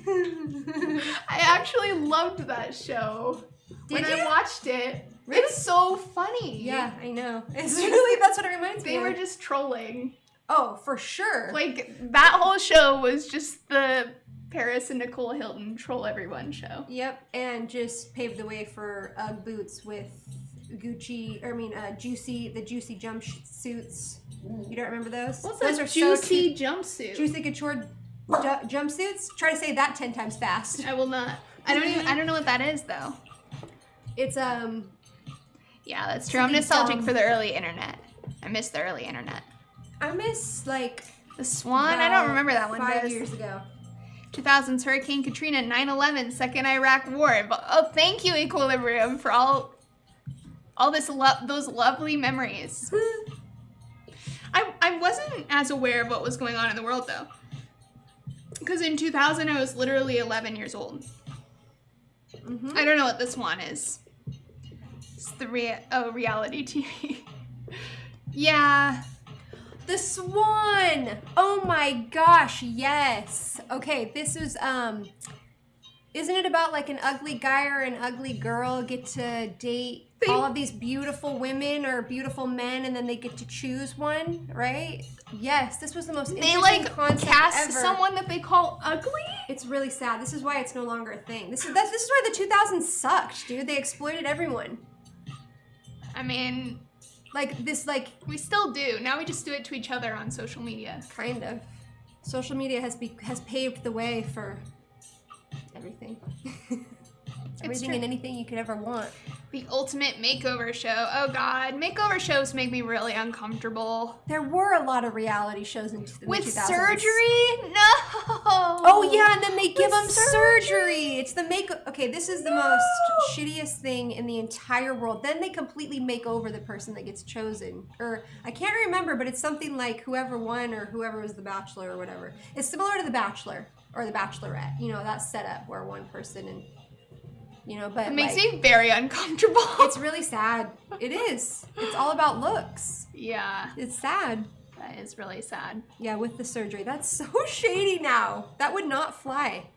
I actually loved that show. Did when you? I watched it. Really? It's so funny. Yeah, I know. It's really, that's what it reminds me They of. were just trolling. Oh, for sure. Like, that whole show was just the Paris and Nicole Hilton troll everyone show. Yep, and just paved the way for Ugg boots with juicy jumpsuits. You don't remember those? What's those a are juicy jumpsuit? Juicy couture jumpsuits? Try to say that 10 times fast. I will not. I don't know what that is though. It's yeah, that's true. I'm nostalgic for the early internet. I miss the early internet. I miss like the Swan. I don't remember that one. 5 years ago. 2000s Hurricane Katrina, 9/11, Second Iraq War. Oh, thank you, Equilibrium, for all those lovely memories. I wasn't as aware of what was going on in the world though, because in 2000 I was literally 11 years old. Mm-hmm. I don't know what the Swan is. It's the reality TV. Yeah. The Swan! Oh my gosh, yes. Okay, this was, isn't it about like an ugly guy or an ugly girl get to date all of these beautiful women or beautiful men and then they get to choose one, right? Yes, this was the most interesting concept cast ever. Someone that they call ugly? It's really sad. This is why it's no longer a thing. This is why the 2000s sucked, dude. They exploited everyone. I mean... we still do. Now we just do it to each other on social media. Kind of. Social media has paved the way for everything. Everything and anything you could ever want. The ultimate makeover show. Oh God, makeover shows make me really uncomfortable. There were a lot of reality shows in the 2000s. With surgery? No. Oh yeah, and then they give them surgery. It's the Okay, this is the most shittiest thing in the entire world. Then they completely make over the person that gets chosen. Or I can't remember, but it's something like whoever won or whoever was the Bachelor or whatever. It's similar to the Bachelor or the Bachelorette. You know, that setup where one person and but it makes me very uncomfortable. It's really sad. It is. It's all about looks. Yeah. It's sad. That is really sad. Yeah, with the surgery. That's so shady now. That would not fly.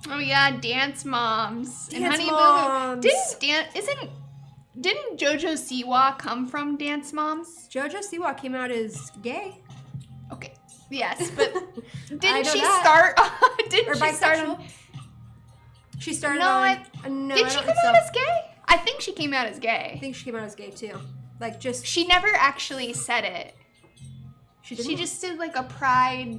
Oh yeah, Dance Moms. Dance and Honey Moms. Boo Boo. Didn't JoJo Siwa come from Dance Moms? JoJo Siwa came out as gay. Okay. Yes, but didn't she start on... She started Did she come out as gay? I think she came out as gay. I think she came out as gay too. She never actually said it. She just did like a pride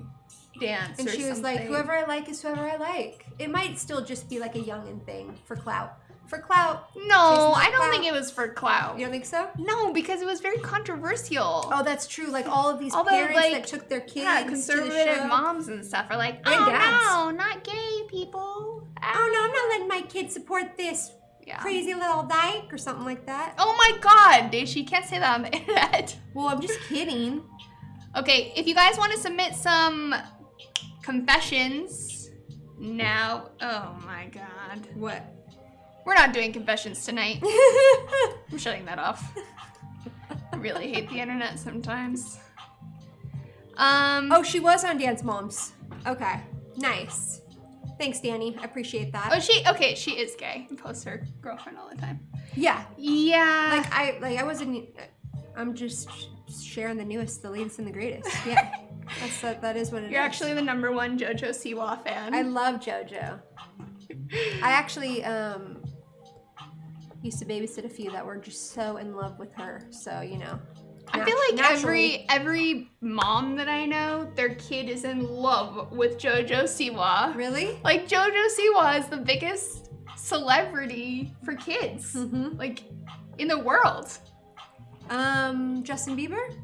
dance and she was like, whoever I like is whoever I like. It might still just be like a youngin' thing for clout. For clout. No, I don't think it was for clout. You don't think so? No, because it was very controversial. Oh, that's true. Like all of these parents that took their kids conservative to the show. moms and stuff are like, And dads. no, not gay people. Oh no, I'm not letting my kids support this crazy little dyke or something like that. Oh my God, Daisy, you can't say that on the internet. Well, I'm just kidding. Okay, if you guys want to submit some confessions now. Oh my God. What? We're not doing confessions tonight. I'm shutting that off. I really hate the internet sometimes. Oh, she was on Dance Moms. Okay, nice. Thanks, Danny. I appreciate that. Oh, she is gay and posts her girlfriend all the time. Yeah. Yeah. I wasn't. I'm just sharing the latest, and the greatest. Yeah. that is what it is. You're actually the #1 JoJo Siwa fan. I love JoJo. I actually used to babysit a few that were just so in love with her. So, you know. I feel like every mom that I know, their kid is in love with JoJo Siwa. Really? Like, JoJo Siwa is the biggest celebrity for kids, like, in the world. Justin Bieber?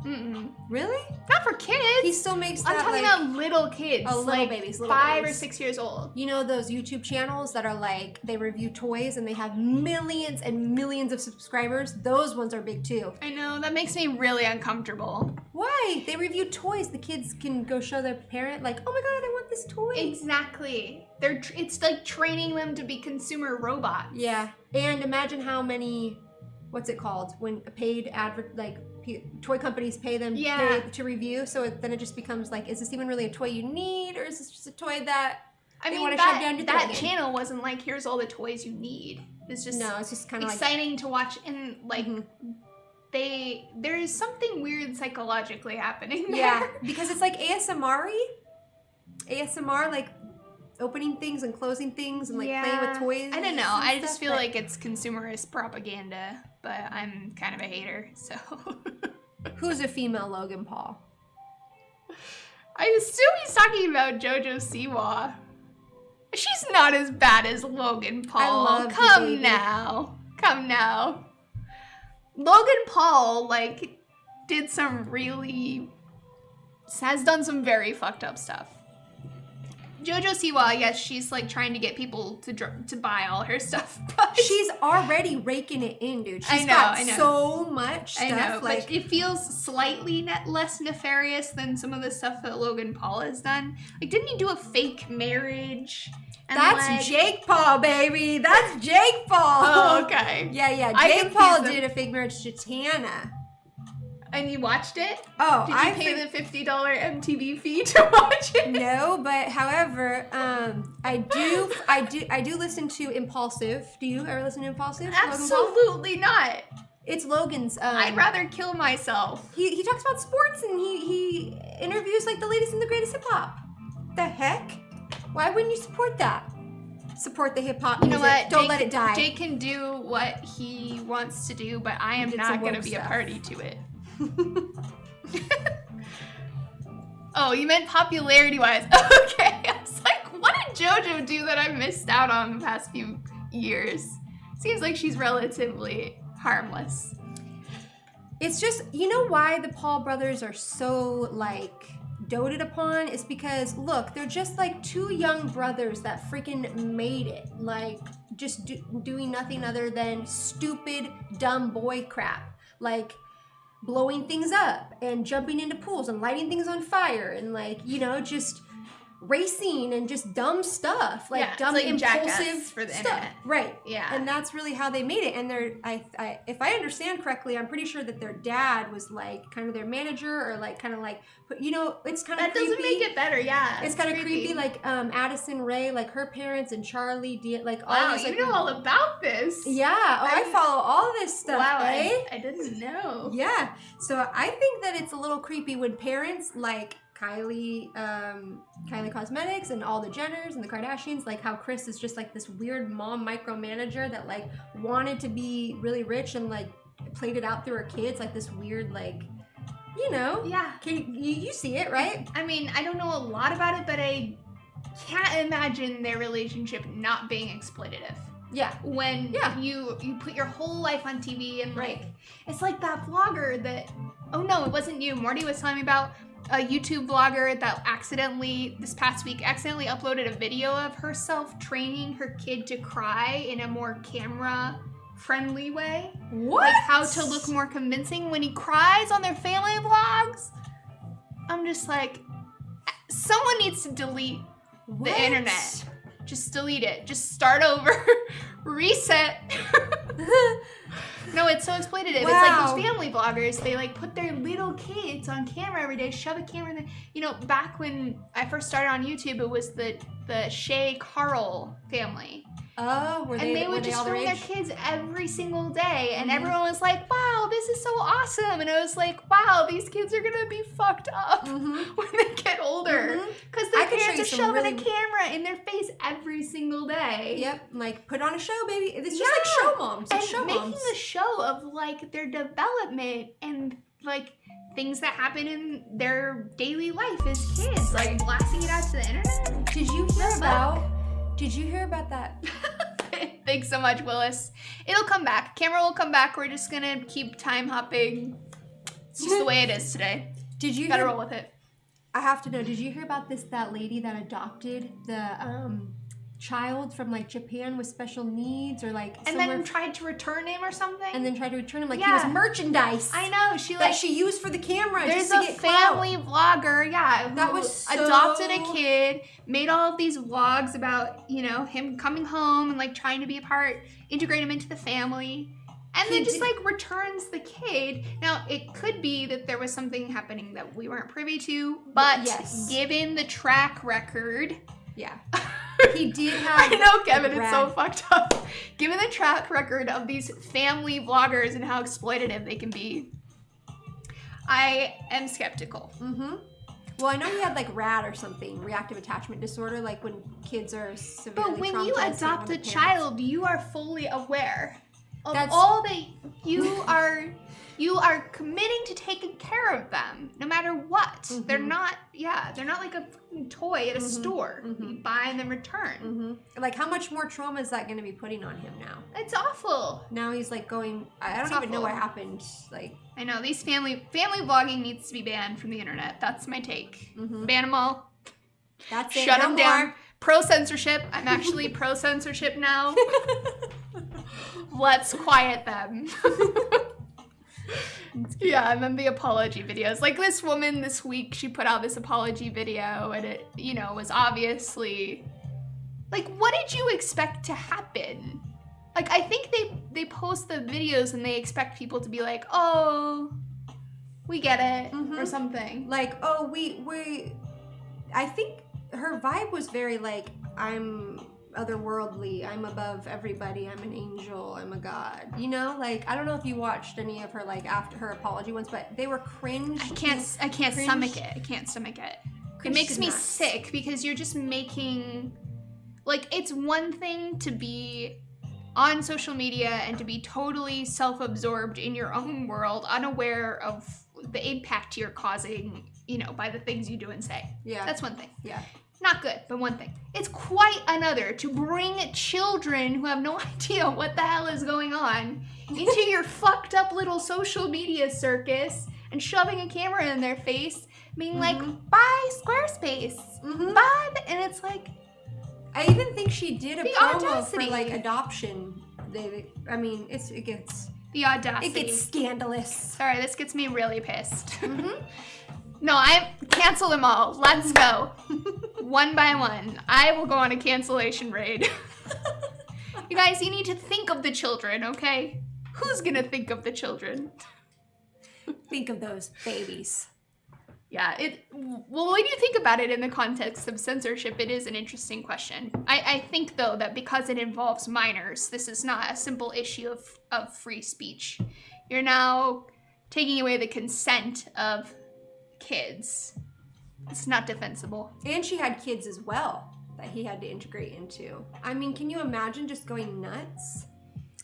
Mm-mm. Really? Not for kids. He still makes that, I'm talking about little kids. Oh, little babies. Little 5 babies. or 6 years old. You know those YouTube channels that are like, they review toys and they have millions and millions of subscribers? Those ones are big too. I know, that makes me really uncomfortable. Why? They review toys. The kids can go show their parent like, oh my God, I want this toy. Exactly. It's like training them to be consumer robots. Yeah. And imagine how many, what's it called? When a paid toy companies pay them to review, so then it just becomes like, is this even really a toy you need, or is this just a toy that they want to shove down your throat? That channel wasn't like, here's all the toys you need. It's just kind of exciting to watch, and like there is something weird psychologically happening there. Yeah, because it's like ASMR, like opening things and closing things and like playing with toys. I don't know. I just feel like it's consumerist propaganda, but I'm kind of a hater, so. Who's a female Logan Paul? I assume he's talking about JoJo Siwa. She's not as bad as Logan Paul. I love Come now. Logan Paul, like, has done some very fucked up stuff. JoJo Siwa, yes, she's like trying to get people to buy all her stuff, but she's already raking it in, dude. She's got so much stuff. I know, but it feels slightly less nefarious than some of the stuff that Logan Paul has done. Like, didn't he do a fake marriage? That's Jake Paul, baby. That's Jake Paul. Oh, okay. Yeah. Jake Paul did a fake marriage to Tana. And you watched it? Oh, did you pay the $50 MTV fee to watch it? No, but however, I do listen to Impulsive. Do you ever listen to Impulsive? Absolutely not. It's Logan's. I'd rather kill myself. He talks about sports and he interviews like the latest and the greatest hip hop. The heck? Why wouldn't you support that? Support the hip hop music. You know what? Don't let it die. Jake can do what he wants to do, but I am not going to be a party to it. Oh, you meant popularity-wise. Okay, I was like, what did JoJo do that I missed out on the past few years? Seems like she's relatively harmless. It's just, you know why the Paul brothers are so, like, doted upon? Is because, look, they're just like two young brothers that freaking made it. Like, just doing nothing other than stupid, dumb boy crap. Like, blowing things up and jumping into pools and lighting things on fire and, like, you know, just racing and just dumb stuff, like dumb, like impulsive for the stuff. internet. Right. Yeah. And that's really how they made it. And if I understand correctly, I'm pretty sure that their dad was like kind of their manager or like kind of like, you know, it's kind of creepy. That doesn't make it better. Yeah. It's kind of creepy. Like Addison Rae, like her parents and Charlie, like all wow, these. Like, you know all about this. Yeah. Oh, I follow all this stuff. Wow. Eh? I didn't know. Yeah. So I think that it's a little creepy when parents like Kylie Cosmetics and all the Jenners and the Kardashians, like how Kris is just like this weird mom micromanager that like wanted to be really rich and like played it out through her kids, like this weird, like, you know. Yeah. You see it, right? I mean, I don't know a lot about it, but I can't imagine their relationship not being exploitative. Yeah. When you put your whole life on TV and like, it's like that vlogger that, oh no, it wasn't you. Morty was telling me about a YouTube vlogger that this past week, accidentally uploaded a video of herself training her kid to cry in a more camera-friendly way. What? Like how to look more convincing when he cries on their family vlogs. I'm just like, someone needs to delete the internet. Just delete it. Just start over. Reset. No, it's so exploitative. Wow. It's like these family vloggers, they like put their little kids on camera every day, shove a camera in the, back when I first started on YouTube, it was the Shay Carl family. Oh, they would just film their kids every single day, and everyone was like, wow, this is so awesome. And I was like, wow, these kids are gonna be fucked up when they get older. Because their parents are shoving a camera in their face every single day. Yep, like, put on a show, baby. It's just like show moms. And making a show of like their development and like things that happen in their daily life as kids, like blasting it out to the internet. Did you hear about that? Thanks so much, Willis. It'll come back. Camera will come back. We're just gonna keep time hopping. It's just the way it is today. Gotta roll with it. I have to know. Did you hear about that lady that adopted the child from like Japan with special needs or like and then tried to return him or something? And then tried to return him like he was merchandise. I know. She used for the camera. There's just to a get family vlogger, that was adopted a kid, made all of these vlogs about, him coming home and like trying to be a part, integrate him into the family. And then just like returns the kid. Now, it could be that there was something happening that we weren't privy to, but given the track record. Yeah. He did have. I know, Kevin, it's so fucked up. Given the track record of these family vloggers and how exploitative they can be, I am skeptical. Well, I know he had like RAD or something, reactive attachment disorder, like when kids are severely traumatized. But when you adopt a child, you are fully aware of all that you are committing to taking care of them, no matter what. They're not like a fucking toy at a store. You buy and then return. Like, how much more trauma is that going to be putting on him now? It's awful. Now he's like going, I don't even know what happened. Like, I know, these family vlogging needs to be banned from the internet. That's my take. Ban them all. That's it. Shut them down. Pro-censorship. I'm actually pro-censorship now. Let's quiet them. Yeah, and then the apology videos. Like this woman this week, she put out this apology video and it, was obviously like, what did you expect to happen? Like, I think they post the videos and they expect people to be like, oh, we get it, or something. Like, oh, I think her vibe was very like, I'm otherworldly, I'm above everybody, I'm an angel, I'm a god. Like, I don't know if you watched any of her like after her apology ones, but they were cringe. I can't stomach it. I can't stomach it. It makes me sick because you're just making, like, it's one thing to be on social media and to be totally self-absorbed in your own world, unaware of the impact you're causing, by the things you do and say. Yeah. That's one thing. Yeah. Not good, but one thing. It's quite another to bring children who have no idea what the hell is going on into your fucked up little social media circus and shoving a camera in their face, being like, buy Squarespace, buy, and it's like, I even think she did a promo for like adoption. It gets the audacity. It gets scandalous. Sorry, this gets me really pissed. No, I cancel them all. Let's go. One by one. I will go on a cancellation raid. You guys, you need to think of the children, okay? Who's gonna think of the children? Think of those babies. Yeah, well, when you think about it in the context of censorship, it is an interesting question. I think, though, that because it involves minors, this is not a simple issue of free speech. You're now taking away the consent of kids. It's not defensible. And she had kids as well that he had to integrate into. I mean, can you imagine just going nuts?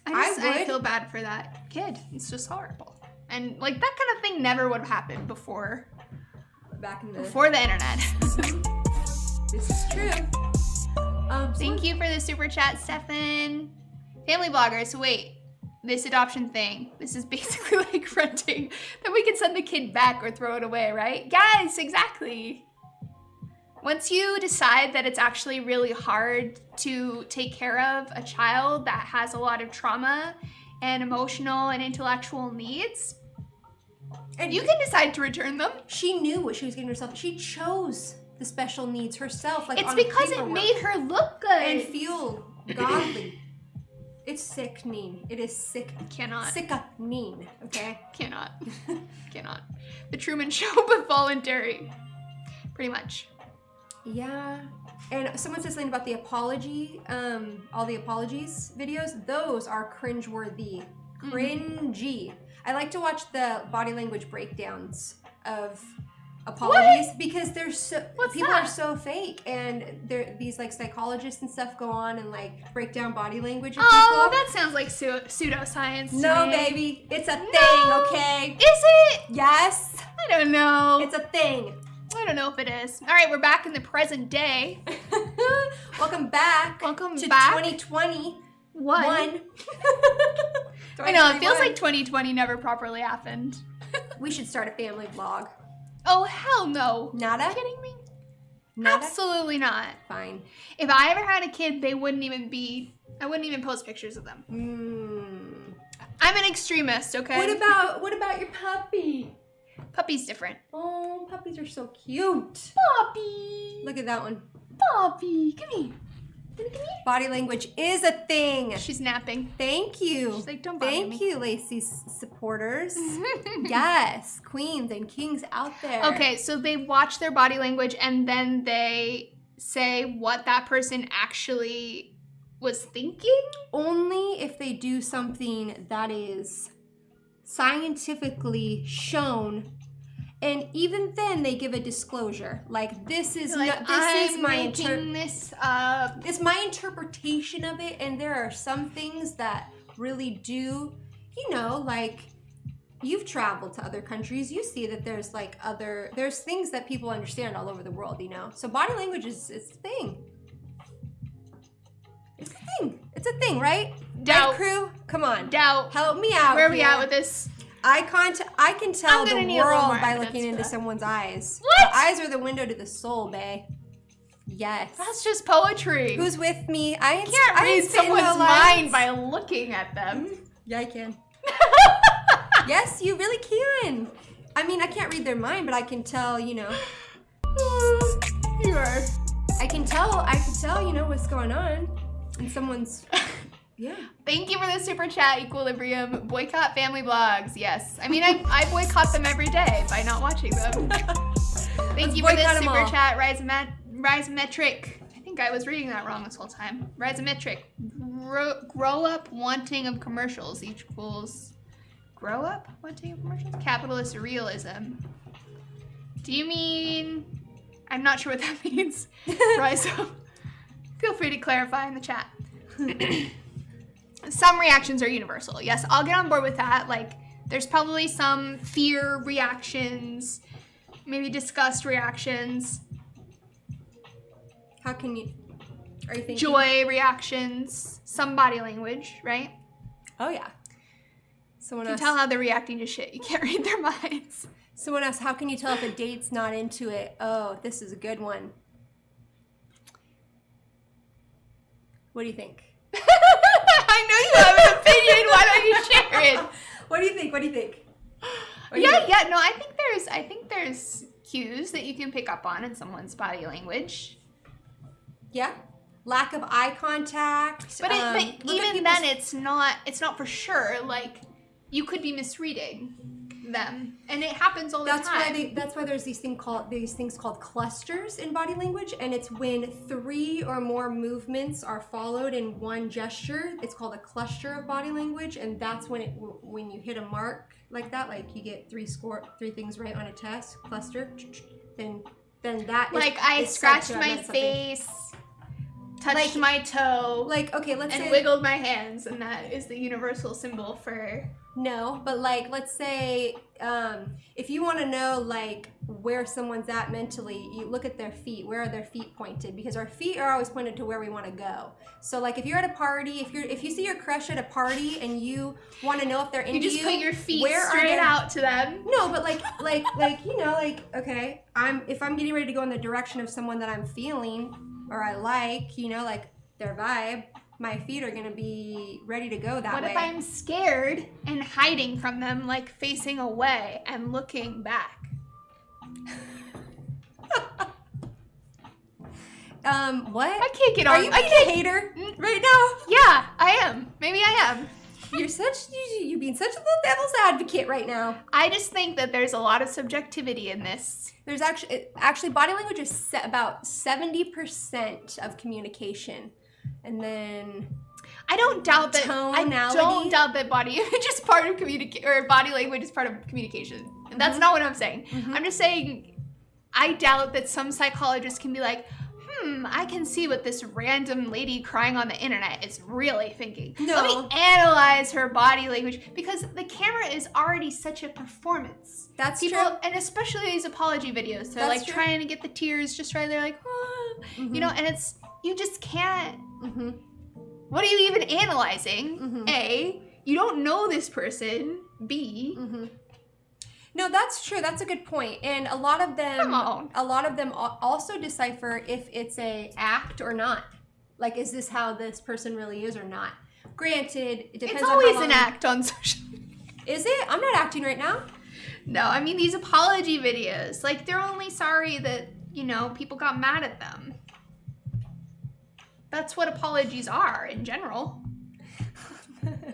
I feel bad for that kid. It's just horrible. And like that kind of thing never would have happened before the internet. This is true. Thank you for the super chat, Stefan. Family bloggers. So wait, this adoption thing, this is basically like renting. Then we can send the kid back or throw it away, right? Yes, exactly. Once you decide that it's actually really hard to take care of a child that has a lot of trauma and emotional and intellectual needs, and you can decide to return them. She knew what she was getting herself. She chose the special needs herself. Like, it's because it made her look good and feel godly. It's sickening. It is sick. Cannot. Sickening. Okay. Cannot. Cannot. The Truman Show, but voluntary. Pretty much. Yeah. And someone said something about the apology, all the apologies videos. Those are cringeworthy. Cringy. I like to watch the body language breakdowns of apologies because they're so people are so fake, and these like psychologists and stuff go on and like break down body language of people. Oh, that sounds like pseudoscience. No, baby, it's a thing. Okay. Is it? Yes. I don't know. It's a thing. I don't know if it is. All right, we're back in the present day. Welcome back. Welcome to back. 2021. I know, it feels like 2020 never properly happened. We should start a family vlog. Oh, hell no. Nada? Are you kidding me? Nada? Absolutely not. Fine. If I ever had a kid, I wouldn't even post pictures of them. I'm an extremist, okay? What about your puppy? Puppy's different. Oh, puppies are so cute. Puppy. Look at that one. Puppy. Come here. Body language is a thing. She's napping. Thank you. She's like, don't bother me. Thank you, Lacey's supporters. Yes, queens and kings out there. Okay, so they watch their body language and then they say what that person actually was thinking? Only if they do something that is scientifically shown. And even then, they give a disclosure. Like, this is like, this is my this up. It's my interpretation of it, and there are some things that really do, like, you've traveled to other countries. You see that there's there's things that people understand all over the world. So body language is a thing. It's a thing. It's a thing, right? Doubt. Right, crew, come on. Doubt. Help me out. Where are we at with this? I can tell the world by looking into someone's eyes. What? The eyes are the window to the soul, bae. Yes. That's just poetry. Who's with me? I can't read someone's mind by looking at them. Yeah, I can. Yes, you really can. I mean, I can't read their mind, but I can tell, You are. I can tell, what's going on in someone's... Yeah. Thank you for the super chat, Equilibrium. Boycott family blogs. Yes. I mean, I boycott them every day by not watching them. Thank you for this super chat, Risemetric. I think I was reading that wrong this whole time. Risemetric. Grow up wanting of commercials equals grow up wanting of commercials? Capitalist realism. Do you mean... I'm not sure what that means. Riso. Feel free to clarify in the chat. Some reactions are universal. Yes, I'll get on board with that. Like, there's probably some fear reactions, maybe disgust reactions. Are you thinking? Joy reactions, some body language, right? Oh, yeah. Someone you can tell how they're reacting to shit. You can't read their minds. Someone asked, how can you tell if a date's not into it? Oh, this is a good one. What do you think? I know you have an opinion. Why don't you share it? What do you think? No, I think there's cues that you can pick up on in someone's body language. Yeah. Lack of eye contact. But even then, it's not for sure. Like, you could be misreading them, and it happens all the time. That's why there's these things called clusters in body language, and it's when 3 or more movements are followed in one gesture. It's called a cluster of body language, and that's when you hit a mark like that, like you get 3 things right on a test cluster. Then that like I scratched my face, touched my toe, like okay, let's and say, wiggled my hands, and that is the universal symbol for No, but like, let's say, if you want to know like where someone's at mentally, you look at their feet. Where are their feet pointed? Because our feet are always pointed to where we want to go. So like, if you're at a party, if you see your crush at a party and you want to know if they're into you, just put your feet straight out to them. No, but like you know, like, okay, if I'm getting ready to go in the direction of someone that I'm feeling or I like, you know, like their vibe, my feet are gonna be ready to go that way. What if I'm scared and hiding from them, like facing away and looking back? What? I can't get on. Are you being a hater right now? Yeah, I am. Maybe I am. You're being such a little devil's advocate right now. I just think that there's a lot of subjectivity in this. There's actually body language is about 70% of communication. And then I don't doubt that tonality. I don't doubt that body image is part of or body language is part of communication. That's not what I'm saying. I'm just saying I doubt that some psychologists can be like, I can see what this random lady crying on the internet is really thinking. No. Let me analyze her body language, because the camera is already such a performance. That's true. And especially these apology videos, they're like trying to get the tears just right. They're like, you know, and you just can't. What are you even analyzing? A, you don't know this person. B. No, that's true. That's a good point. And a lot of them also decipher if it's a act or not. Like, is this how this person really is or not? Granted, it depends. It's always an act on social media. Is it? I'm not acting right now. No, I mean these apology videos. Like, they're only sorry that, you know, people got mad at them. That's what apologies are in general.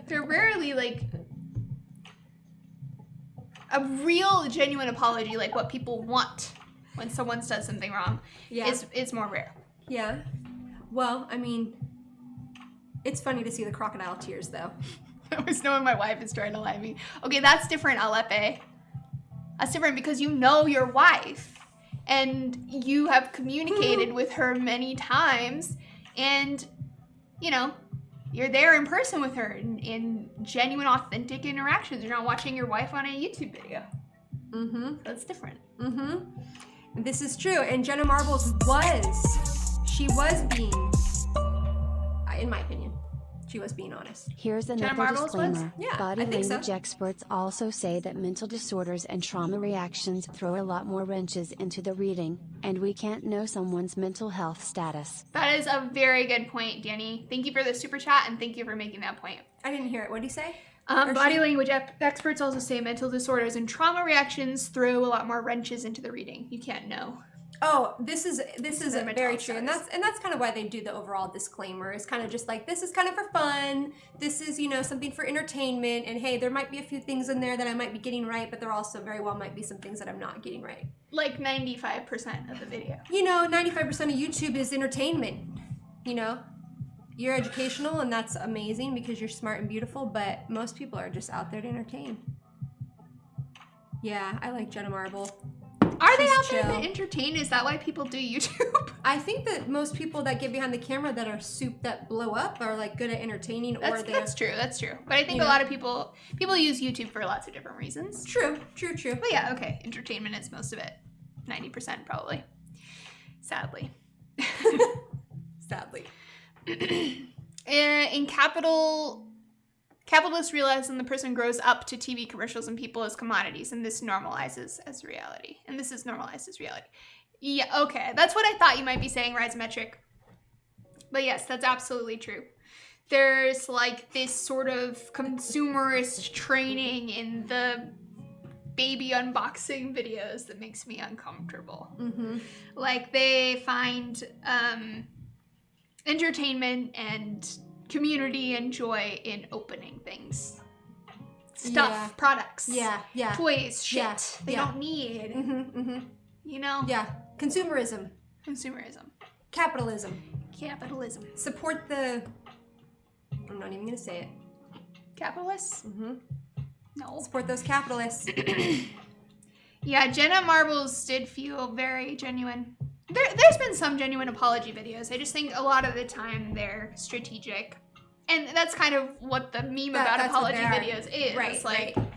They're rarely like a real genuine apology, like what people want when someone does something wrong. Is more rare. Yeah. Well, I mean, it's funny to see the crocodile tears though. I always know when my wife is trying to lie to me. Okay, that's different, Alepe. That's different because you know your wife and you have communicated with her many times. And, you know, you're there in person with her in genuine, authentic interactions. You're not watching your wife on a YouTube video. That's different. This is true. And Jenna Marbles was being, in my opinion, she was being honest. Here's another disclaimer. Yeah, Body I think language so. experts also say that mental disorders and trauma reactions throw a lot more wrenches into the reading, and we can't know someone's mental health status. That is a very good point, Danny. Thank you for the super chat, and thank you for making that point. I didn't hear it. What did you say? Body language experts also say mental disorders and trauma reactions throw a lot more wrenches into the reading. You can't know. Oh, this is very true, and that's kind of why they do the overall disclaimer. It's kind of just like, this is kind of for fun. This is, you know, something for entertainment, and hey, there might be a few things in there that I might be getting right, but there also very well might be some things that I'm not getting right. Like 95% of the video. You know, 95% of YouTube is entertainment. You know, you're educational, and that's amazing because you're smart and beautiful, but most people are just out there to entertain. Yeah, I like Jenna Marble. Are they out there to entertain? Is that why people do YouTube? I think that most people that get behind the camera that are that blow up are like good at entertaining. That's true. But I think a lot of people use YouTube for lots of different reasons. True. But yeah, okay. Entertainment is most of it. 90% probably. Sadly. In capitalists realize when the person grows up to TV commercials and people as commodities, and this normalizes as reality. And this is normalized as reality. Yeah, okay. That's what I thought you might be saying, Rise Metric. But yes, that's absolutely true. There's like this sort of consumerist training in the baby unboxing videos that makes me uncomfortable. Like, they find entertainment and community and joy in opening things. Stuff, products, toys, shit they don't need. You know? Yeah. Consumerism. Capitalism. Support the... I'm not even going to say it. Capitalists? No. Support those capitalists. Yeah, Jenna Marbles did feel very genuine. There's been some genuine apology videos. I just think a lot of the time they're strategic And that's kind of what the meme about apology videos is. Right, It's like, right.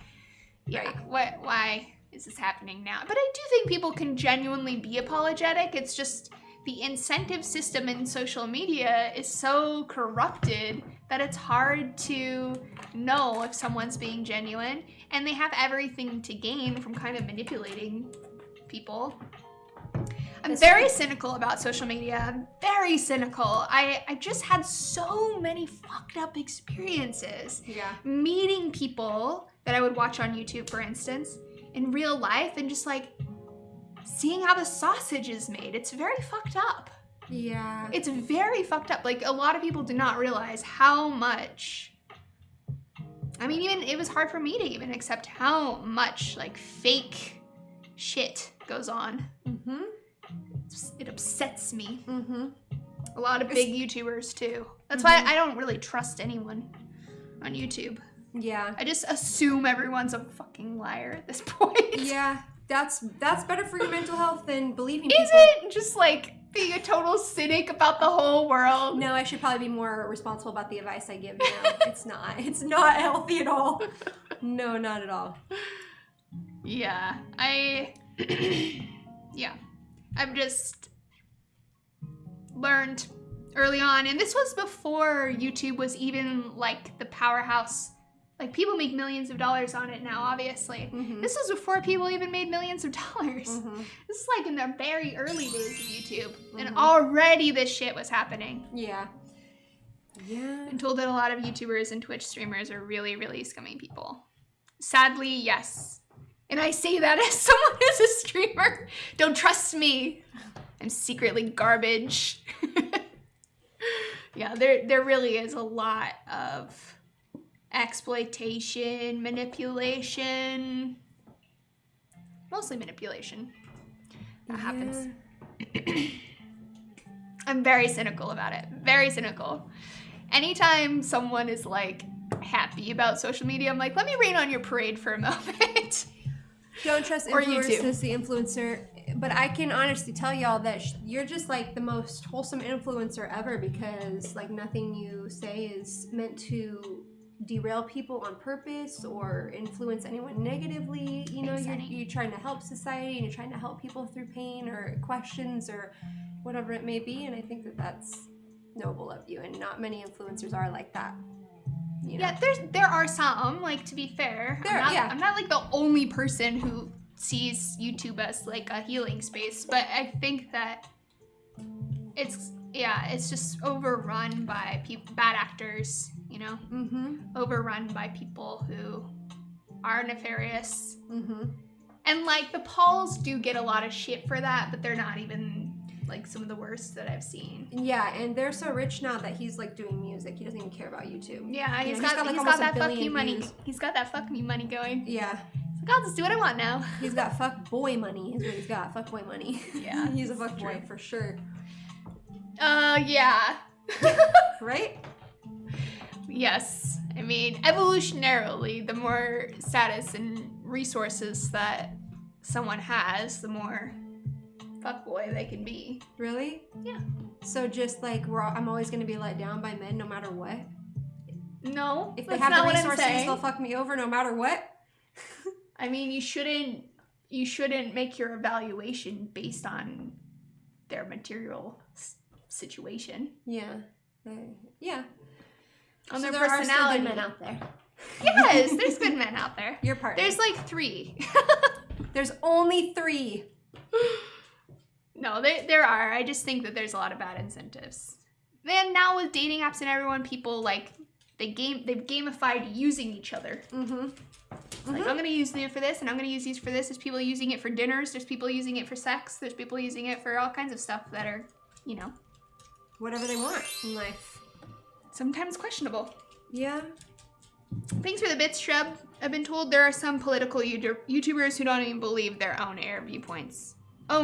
yeah, why is this happening now? But I do think people can genuinely be apologetic. It's just the incentive system in social media is so corrupted that it's hard to know if someone's being genuine, and they have everything to gain from kind of manipulating people. I'm very cynical about social media. I'm very cynical. I just had so many fucked up experiences. Yeah. Meeting people that I would watch on YouTube, for instance, in real life, and just like seeing how the sausage is made. It's very fucked up. Yeah. It's very fucked up. Like, a lot of people do not realize how much, I mean, even it was hard for me to even accept how much like fake shit goes on. Mm-hmm. It upsets me. Mm-hmm. A lot of big YouTubers too. That's why I don't really trust anyone on YouTube. Yeah. I just assume everyone's a fucking liar at this point. Yeah. That's better for your mental health than believing people. Is it? Just like being a total cynic about the whole world. No, I should probably be more responsible about the advice I give now. It's not. It's not healthy at all. No, not at all. Yeah. Yeah. I've just learned early on, and this was before YouTube was even like the powerhouse. Like, people make millions of dollars on it now, obviously. Mm-hmm. This was before people even made millions of dollars. Mm-hmm. This is like in the very early days of YouTube. And already this shit was happening. Yeah. Yeah. I'm told that a lot of YouTubers and Twitch streamers are really, really scummy people. Sadly, yes. And I say that as someone who's a streamer. Don't trust me. I'm secretly garbage. Yeah, there really is a lot of exploitation, manipulation, mostly manipulation that happens. I'm very cynical about it. Very cynical. Anytime someone is like happy about social media, I'm like, let me rain on your parade for a moment. Don't trust Or you influencers, too. says the influencer. But I can honestly tell y'all that you're just like the most wholesome influencer ever, because like nothing you say is meant to derail people on purpose or influence anyone negatively. You know, you're trying to help society, and you're trying to help people through pain or questions or whatever it may be. And I think that that's noble of you, and not many influencers are like that. You know? Yeah, there are some, like, to be fair. I'm not like the only person who sees YouTube as like a healing space, but I think that it's just overrun by bad actors, you know? Mm-hmm. Overrun by people who are nefarious. Mm-hmm. And like, the Pauls do get a lot of shit for that, but they're not even like some of the worst that I've seen. Yeah, and they're so rich now that he's like doing music. He doesn't even care about YouTube. Yeah, he's got like that fuck you money. views. He's got that fuck me money going. Yeah. He's like, I'll just do what I want now. He's got fuck boy money is what he's got. Fuck boy money. Yeah. He's a fuck boy for sure. Yeah. Right? Yes. I mean, evolutionarily, the more status and resources that someone has, the more fuckboy they can be. Really? Yeah. So just like I'm always going to be let down by men no matter what? No, If they that's have not the what I'm resources, saying. they'll fuck me over no matter what? I mean, you shouldn't make your evaluation based on their material situation. Yeah. Yeah. On So their there are still personality. good men out there. Yes, there's good men out there. Your part. There's like 3. There's only 3. No, there are. I just think that there's a lot of bad incentives. And now with dating apps and everyone, people like they've gamified using each other. Mm-hmm. Like, I'm gonna use you for this, and I'm gonna use these for this. There's people using it for dinners. There's people using it for sex. There's people using it for all kinds of stuff that are, you know, Whatever they want in life. sometimes questionable. Yeah. Thanks for the bits, Shrub. I've been told there are some political YouTubers who don't even believe their own on-air viewpoints. I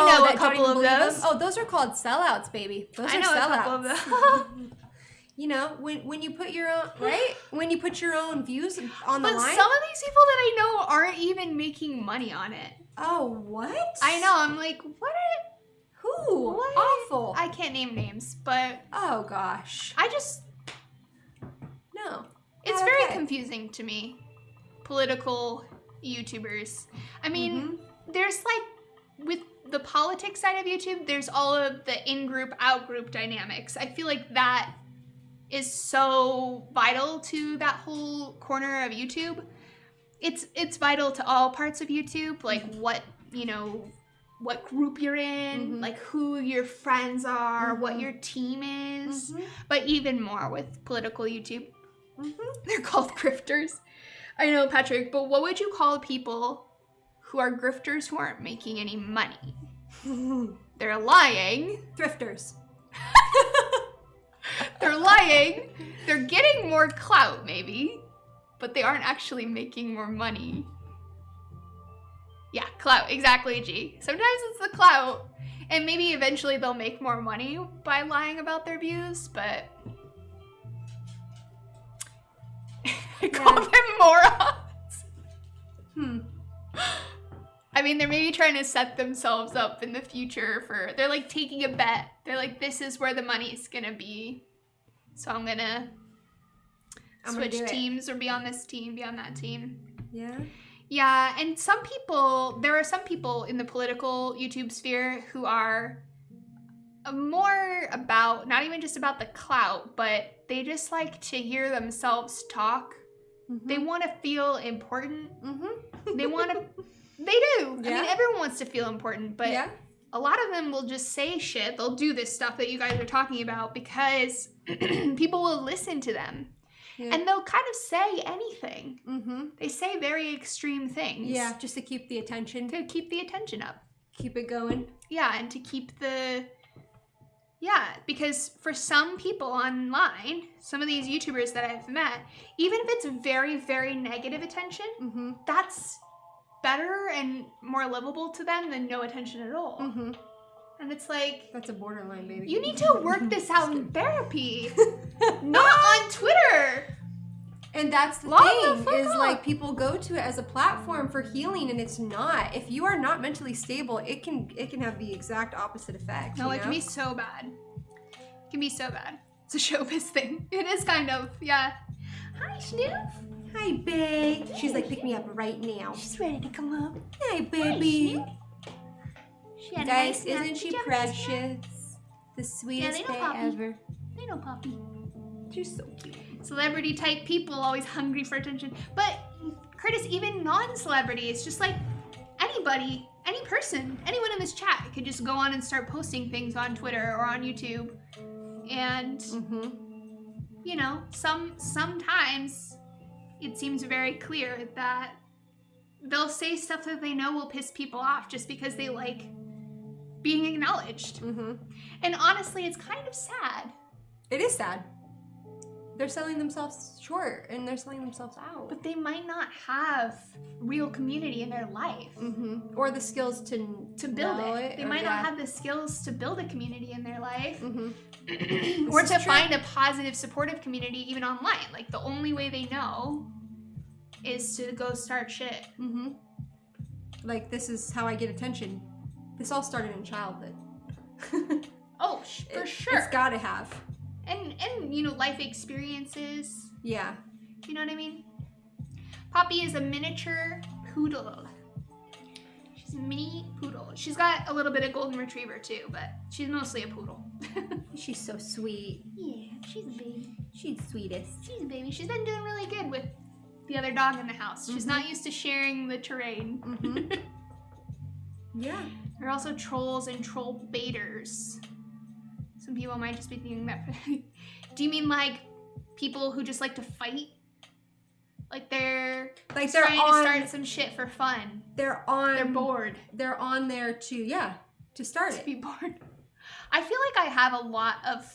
know a couple of those. Oh, those are called sellouts, baby. Those I are know sellouts. a couple of them. You know, when you put your own when you put your own views on the But line. some of these people that I know aren't even making money on it. Oh, what? I know. I'm like, what? Who? What? Awful. I can't can't name names, but oh gosh, no, it's not very okay. confusing to me. Political YouTubers. I mean, there's like with the politics side of YouTube, there's all of the in-group, out-group dynamics. I feel like that is so vital to that whole corner of YouTube. It's vital to all parts of YouTube, like what, you know, what group you're in, like who your friends are, what your team is, but even more with political YouTube. They're called grifters. I know, Patrick, but what would you call people who are grifters who aren't making any money? They're lying. Thrifters. They're lying. They're getting more clout, maybe, but they aren't actually making more money. Yeah, clout, exactly, G. Sometimes it's the clout, and maybe eventually they'll make more money by lying about their views, but I call them morons. I mean, they're maybe trying to set themselves up in the future for, they're like taking a bet. They're like, this is where the money's gonna be. So I'm gonna switch teams or be on this team, be on that team. Yeah. Yeah, and there are some people in the political YouTube sphere who are more about, not even just about the clout, but they just like to hear themselves talk. They want to feel important. They want to, they do. Yeah. I mean, everyone wants to feel important, but a lot of them will just say shit. They'll do this stuff that you guys are talking about because people will listen to them. Yeah. And they'll kind of say anything. They say very extreme things. Yeah, just to keep the attention. To keep the attention up. Keep it going. Yeah, and to keep the... Yeah, because for some people online, some of these YouTubers that I've met, even if it's very, very negative attention, that's better and more livable to them than no attention at all. And it's like... That's a borderline, baby. You need to work this out in therapy. Not on Twitter. And that's the thing, is like people go to it as a platform for healing, and it's not. If you are not mentally stable, it can have the exact opposite effect. No, it can be so bad. It can be so bad. It's a showbiz thing. It is kind of, yeah. Hi, Snoop. Hi, babe. She's like, pick me up right now. She's ready to come up. Hi, baby. Hi, Snoop. Guys, isn't she precious? The sweetest thing ever. They know Poppy. She's so cute. Celebrity type people always hungry for attention. But Curtis, even non-celebrities, just like anybody, any person, anyone in this chat could just go on and start posting things on Twitter or on YouTube. And you know, sometimes it seems very clear that they'll say stuff that they know will piss people off just because they like being acknowledged. And honestly, it's kind of sad. It is sad. They're selling themselves short and they're selling themselves out. But they might not have real community in their life. Or the skills to build it. They might not have the skills to build a community in their life. Or to find a positive, supportive community even online. Like the only way they know is to go start shit. Like, this is how I get attention. This all started in childhood. Oh, for sure. It's gotta have. And you know, life experiences. Yeah. You know what I mean? Poppy is a miniature poodle. She's a mini poodle. She's got a little bit of golden retriever too, but she's mostly a poodle. She's so sweet. Yeah, she's a baby. She's the sweetest. She's a baby. She's been doing really good with the other dog in the house. She's not used to sharing the terrain. Yeah. There are also trolls and troll baiters. Some people might just be thinking that. Do you mean like people who just like to fight? Like they're trying to start some shit for fun. They're bored. They're on there to start it. Be bored. I feel like I have a lot of,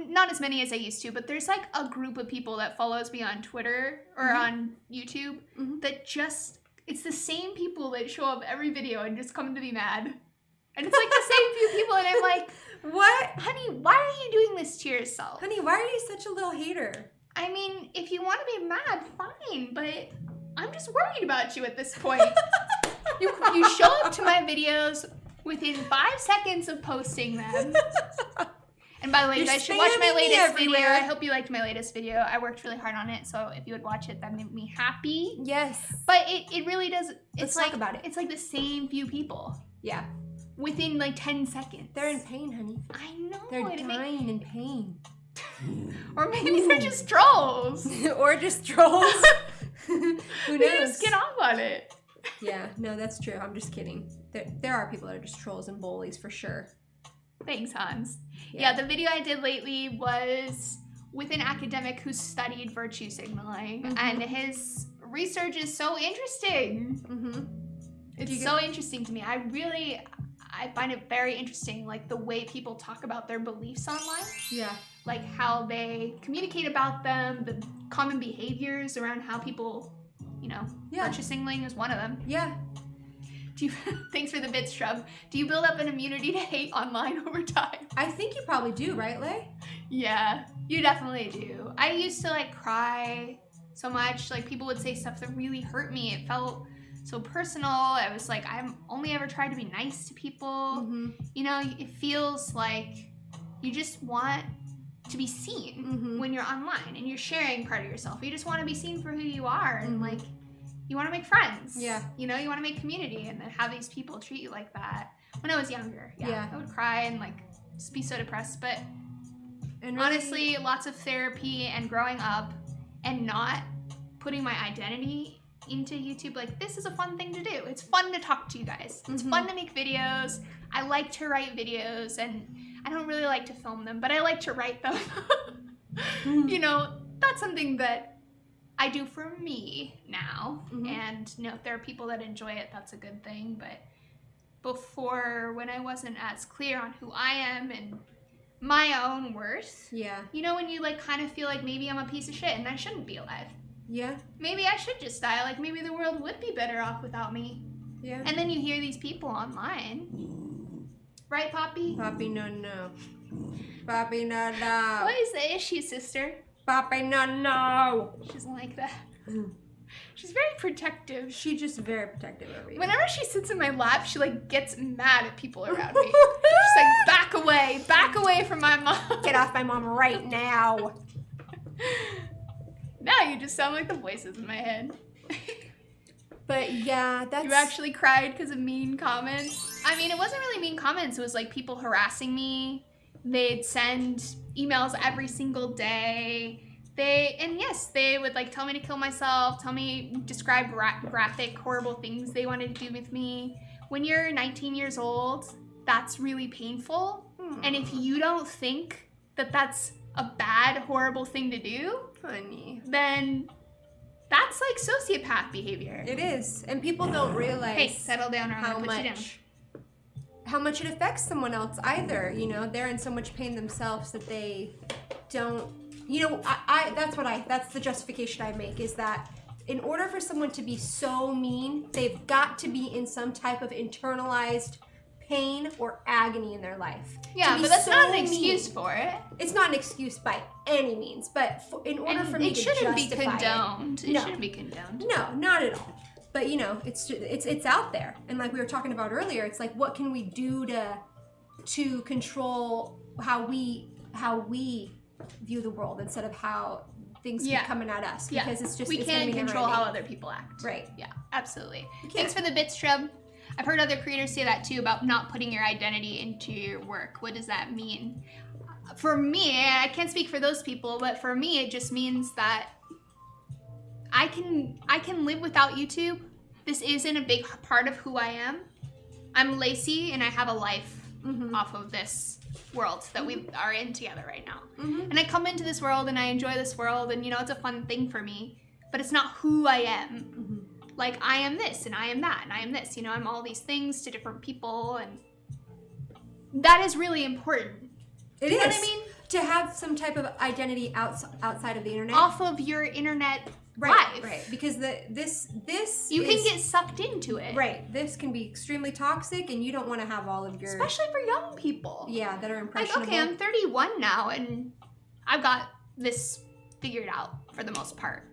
not as many as I used to, but there's like a group of people that follows me on Twitter or on YouTube that just, it's the same people that show up every video and just come to be mad. And it's like the same few people, and I'm like, what? Honey, why are you doing this to yourself? Honey, why are you such a little hater? I mean, if you want to be mad, fine, but I'm just worried about you at this point. You show up to my videos within 5 seconds of posting them. And by the way, you You're guys should watch my spamming me latest video. everywhere. I hope you liked my latest video. I worked really hard on it, so if you would watch it, that made me happy. Yes. But it really does. Let's It's like talk about it. It's like the same few people Yeah. within like 10 seconds. They're in pain, honey. I know. They're and dying in pain. Or maybe they're just trolls. Or just trolls. Who They knows? just get off on it. Yeah, no, that's true. I'm just kidding. There are people that are just trolls and bullies for sure. Thanks, Hans. Yeah. Yeah, the video I did lately was with an academic who studied virtue signaling, and his research is so interesting. Mm-hmm. It's so interesting to me. I find it very interesting, like the way people talk about their beliefs online. Yeah. Like how they communicate about them, the common behaviors around how people, virtue signaling is one of them. Yeah. Thanks for the bits, Shrub. Do you build up an immunity to hate online over time? I think you probably do, right, Lay? Yeah, you definitely do. I used to cry so much. Like people would say stuff that really hurt me. It felt so personal. I was like, I've only ever tried to be nice to people. It feels like you just want to be seen when you're online and you're sharing part of yourself. You just want to be seen for who you are and you want to make friends. Yeah. You want to make community and then have these people treat you like that. When I was younger, I would cry and just be so depressed. But honestly, lots of therapy and growing up and not putting my identity into YouTube, this is a fun thing to do. It's fun to talk to you guys. It's fun to make videos. I like to write videos, and I don't really like to film them, but I like to write them. That's something that I do for me now. And if there are people that enjoy it, that's a good thing. But before, when I wasn't as clear on who I am and my own worth, when you kind of feel like maybe I'm a piece of shit and I shouldn't be alive. Yeah. Maybe I should just die. Maybe the world would be better off without me. Yeah. And then you hear these people online. Right, Poppy? Poppy, no. Poppy, no. What is the issue, sister? Poppy, no. She doesn't like that. She's very protective. She's just very protective over you. Whenever she sits in my lap, she gets mad at people around me. She's like, back away from my mom. Get off my mom right now. Now you just sound like the voices in my head. But yeah, that's... You actually cried because of mean comments? I mean, it wasn't really mean comments. It was people harassing me. They'd send emails every single day. They would tell me to kill myself, describe graphic, horrible things they wanted to do with me. When you're 19 years old, that's really painful. And if you don't think that that's a bad, horrible thing to do, honey, then that's sociopath behavior. It is. And people don't realize... Hey, settle down or I'm gonna put you down. How much it affects someone else either. They're in so much pain themselves that they don't... that's the justification I make, is that in order for someone to be so mean, they've got to be in some type of internalized pain or agony in their life. Yeah, but that's not an excuse for it. It's not an excuse by any means, but in order for me to justify it shouldn't be condoned. It shouldn't be condoned. No, not at all. But it's out there, and like we were talking about earlier, it's what can we do to control how we view the world instead of how things keep coming at us, because we can't control how other people act. Right. Yeah, absolutely. Thanks for the bits, Shrub. I've heard other creators say that too, about not putting your identity into your work. What does that mean? For me, I can't speak for those people, but for me, it just means that I can live without YouTube. This isn't a big part of who I am. I'm Lacey, and I have a life off of this world that we are in together right now. And I come into this world, and I enjoy this world, and it's a fun thing for me, but it's not who I am. I am this, and I am that, and I am this. I'm all these things to different people, and that is really important. It is. You know what I mean? To have some type of identity outside of the internet. Off of your internet life. Right. Because this you can get sucked into it. Right. This can be extremely toxic, and you don't want to have all of your... Especially for young people. Yeah, that are impressionable. Okay, I'm 31 now, and I've got this figured out for the most part.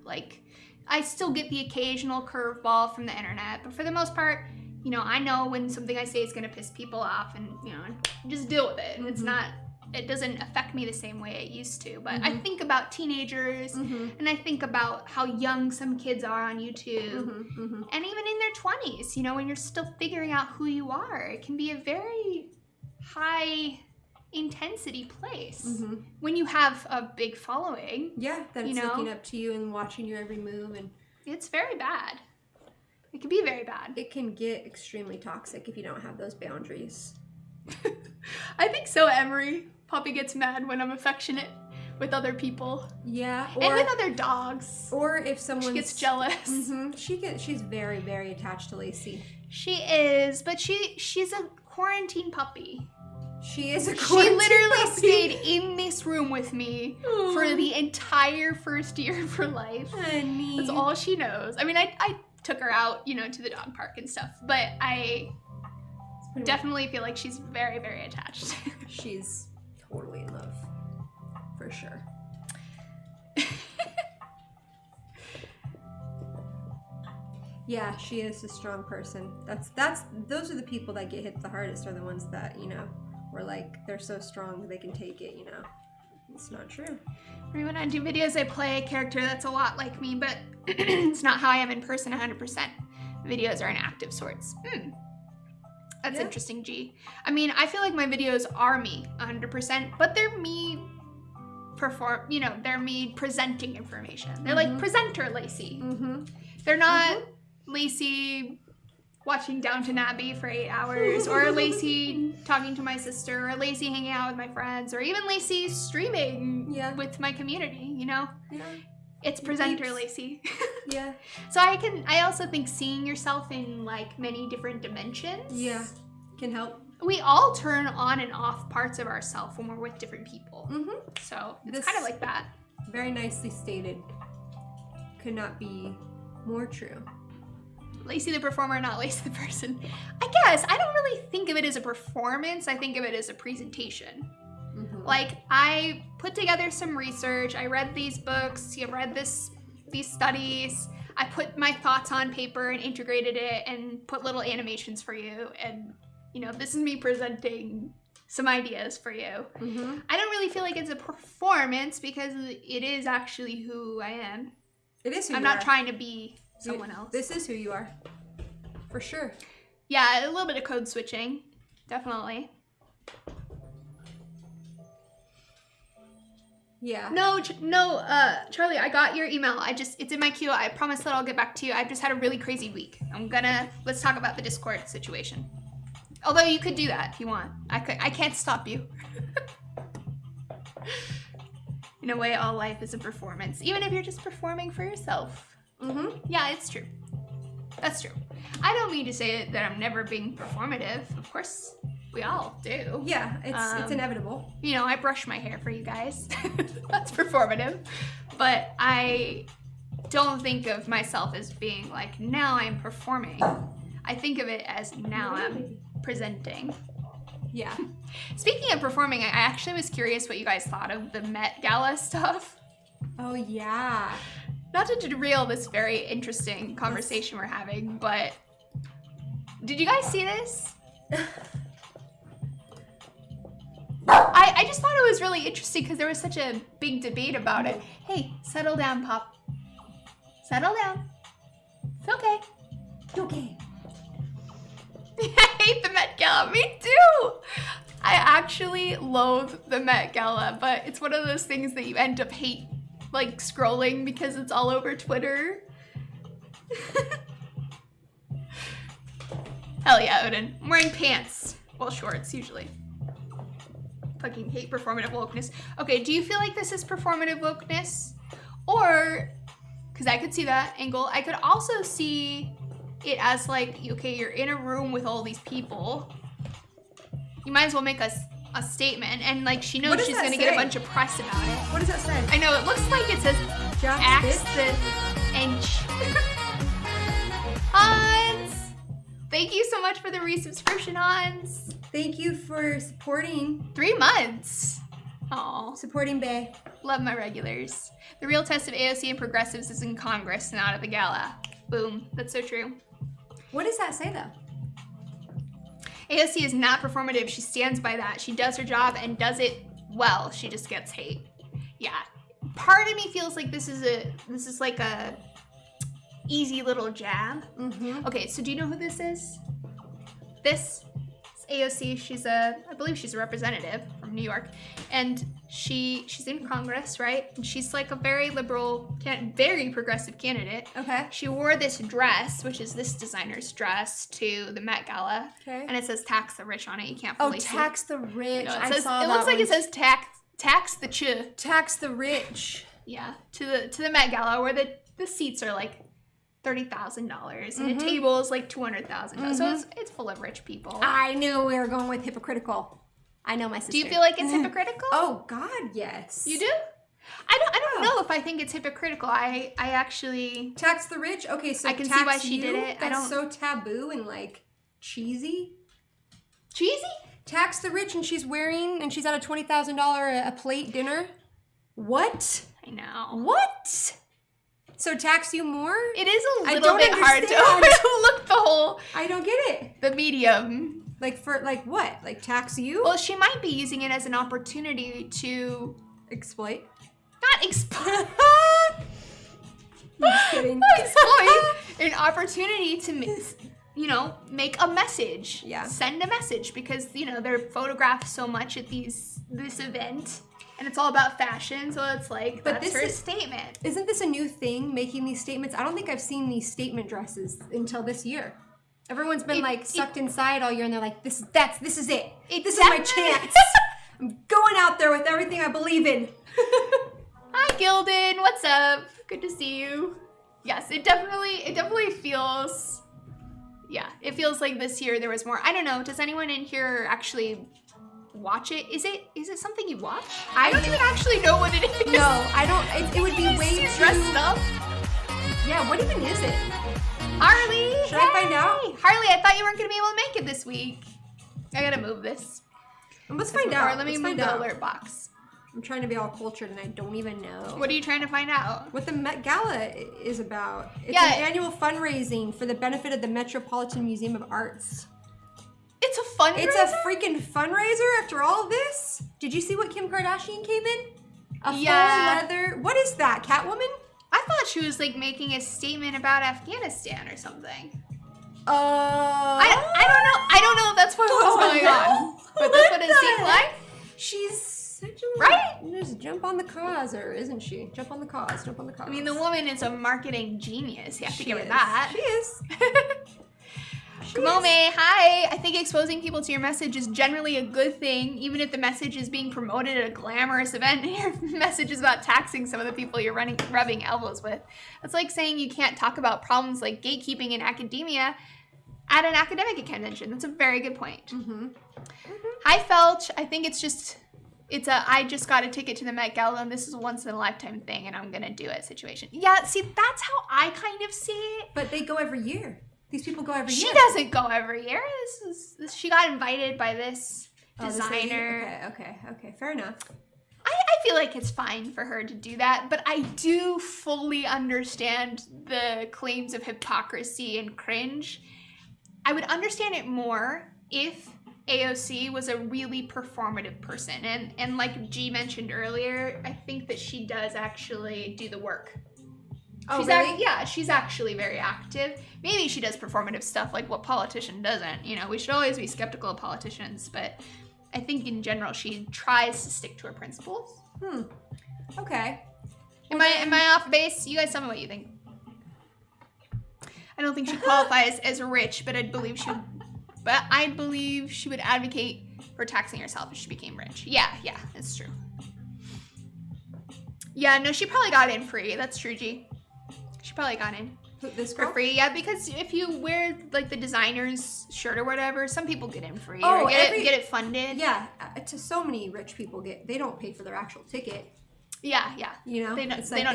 I still get the occasional curveball from the internet, but for the most part, I know when something I say is going to piss people off, and, just deal with it. It's not it doesn't affect me the same way it used to. But I think about teenagers, and I think about how young some kids are on YouTube, and even in their 20s, you know, when you're still figuring out who you are, it can be a very high intensity place when you have a big following. Yeah, that it's looking up to you and watching your every move, and it's very bad. It can be very bad. It can get extremely toxic if you don't have those boundaries. I think so, Emery. Poppy gets mad when I'm affectionate with other people. Yeah, and with other dogs. Or if someone gets jealous. She's very, very attached to Lacey. She is, but she's a quarantine puppy. She is a quarantine She literally puppy. stayed in this room with me for the entire first year of her life. Honey. That's all she knows. I mean, I took her out, you know, to the dog park and stuff, but I definitely feel like she's very, very attached. She's totally in love, for sure. Yeah, she is a strong person. Those are the people that get hit the hardest, are the ones that, you know, were like, they're so strong they can take it, you know. It's not true. When I do videos, I play a character that's a lot like me, but it's not how I am in person 100%. Videos are an act of sorts. That's interesting, G. I mean, I feel like my videos are me 100%, but they're me they're me presenting information. They're like presenter Lacey. They're not Lacey watching Downton Abbey for 8 hours, or Lacey talking to my sister, or Lacey hanging out with my friends, or even Lacey streaming with my community, you know? Yeah. It's presenter Lacey. Yeah. So I also think seeing yourself in like many different dimensions. Yeah. Can help. We all turn on and off parts of ourselves when we're with different people. So it's kind of like that. Very nicely stated. Could not be more true. Lacey the performer, not Lacey the person. I guess I don't really think of it as a performance. I think of it as a presentation. Like, I put together some research. I read these books. You read these studies. I put my thoughts on paper and integrated it and put little animations for you. And, you know, this is me presenting some ideas for you. I don't really feel like it's a performance because it is actually who I am. It is who you are. I'm not trying to be someone else. This is who you are. For sure. Yeah, a little bit of code switching. Definitely. Yeah. No, Charlie, I got your email. It's in my queue. I promise that I'll get back to you. I've just had a really crazy week. Let's talk about the Discord situation. Although you could do that if you want. I can't stop you. In a way, all life is a performance. Even if you're just performing for yourself. Yeah, it's true. That's true. I don't mean to say that I'm never being performative. Of course, we all do. Yeah, it's inevitable. You know, I brush my hair for you guys. That's performative. But I don't think of myself as being like, now I'm performing. I think of it as now I'm presenting. Yeah. Speaking of performing, I actually was curious what you guys thought of the Met Gala stuff. Oh, yeah. Not to derail this very interesting conversation we're having, but did you guys see this? I just thought it was really interesting because there was such a big debate about it. Hey, settle down, Pop. Settle down. It's okay. It's okay. I hate the Met Gala. Me too. I actually loathe the Met Gala, but it's one of those things that you end up like scrolling because it's all over Twitter. Hell yeah, Odin. I'm wearing pants. Well, shorts usually. Fucking hate performative wokeness. Okay, do you feel like this is performative wokeness? Or, because I could see that angle, I could also see it as like, okay, you're in a room with all these people. You might as well make a statement, and like she knows she's gonna get a bunch of press about it. What does that say? I know, it looks like it says axe the inch. Hans! Thank you so much for the resubscription, Hans. Thank you for supporting. 3 months. Aw. Supporting Bae. Love my regulars. The real test of AOC and progressives is in Congress, not at the gala. Boom. That's so true. What does that say, though? AOC is not performative. She stands by that. She does her job and does it well, she just gets hate. Yeah. Part of me feels like this is like a easy little jab. Mm-hmm. Okay, so do you know who this is? This is AOC. I believe she's a representative from New York, and she's in Congress, right? And she's like a very liberal, very progressive candidate. Okay. She wore this dress, which is this designer's dress, to the Met Gala. Okay. And it says "tax the rich" on it. You can't fully see. Tax the rich. No, I looks like it says tax the ch. Tax the rich. Yeah, to the Met Gala, where the seats are like $30,000 and a table is like $200,000. So it's full of rich people. I knew we were going with hypocritical. I know my sister. Do you feel like it's hypocritical? Oh God, yes. You do? I don't know if I think it's hypocritical. I actually tax the rich. Okay, so I can see why she did it. That's so taboo and like cheesy. Cheesy? Tax the rich, and she's at a $20,000 a plate dinner. What? I know. What? So tax you more? It is a little bit hard to overlook the whole. I don't get it. The medium. Like for what? Like tax you? Well, she might be using it as an opportunity to exploit. Not exploit. Just kidding. Not exploit. An opportunity to make a message. Yeah. Send a message because they're photographed so much at this event. And it's all about fashion, so it's like, but that's her statement. Isn't this a new thing, making these statements? I don't think I've seen these statement dresses until this year. Everyone's been sucked inside all year, and they're like, this is it. This is my chance. I'm going out there with everything I believe in. Hi, Gildan. What's up? Good to see you. Yes, it definitely feels, it feels like this year there was more. I don't know. Does anyone in here actually watch it? Is it something you watch? I don't even actually know what it is. No, I don't. It would be way too dressed up. Yeah, what even is it? Harley, should I find out? Harley, I thought you weren't gonna be able to make it this week. I gotta move this. Let's find out. Or let me move the alert box. I'm trying to be all cultured and I don't even know. What are you trying to find out? What the Met Gala is about. It's an annual fundraising for the benefit of the Metropolitan Museum of Arts. It's a fundraiser? It's a freaking fundraiser after all of this? Did you see what Kim Kardashian came in? A full leather... What is that, Catwoman? I thought she was like making a statement about Afghanistan or something. I don't know if that's what was going on. But that's what it seemed like. She's such a... Right? Just jump on the cause, or isn't she? Jump on the cause, jump on the cause. I mean, the woman is a marketing genius. You have to give her that. She is. Kamome, hi! I think exposing people to your message is generally a good thing, even if the message is being promoted at a glamorous event and your message is about taxing some of the people you're rubbing elbows with. That's like saying you can't talk about problems like gatekeeping in academia at an academic convention. That's a very good point. Mm-hmm. Hi, Felch. I think it's I just got a ticket to the Met Gala and this is a once-in-a-lifetime thing and I'm gonna do it situation. Yeah, see, that's how I kind of see it. But they go every year. These people go every year. She doesn't go every year. She got invited by this designer. Okay. Fair enough. I feel like it's fine for her to do that, but I do fully understand the claims of hypocrisy and cringe. I would understand it more if AOC was a really performative person. And like G mentioned earlier, I think that she does actually do the work. Oh, really? She's actually very active. Maybe she does performative stuff like what politician doesn't. We should always be skeptical of politicians, but I think in general she tries to stick to her principles. Okay. Am I off base? You guys tell me what you think. I don't think she qualifies as rich, but I believe she would advocate for taxing herself if she became rich. Yeah, that's true. Yeah, no, she probably got in free. That's true, G. She probably got in for free. Yeah, because if you wear like the designer's shirt or whatever, some people get in free or get it funded. Yeah, to so many rich people they don't pay for their actual ticket. Yeah. They don't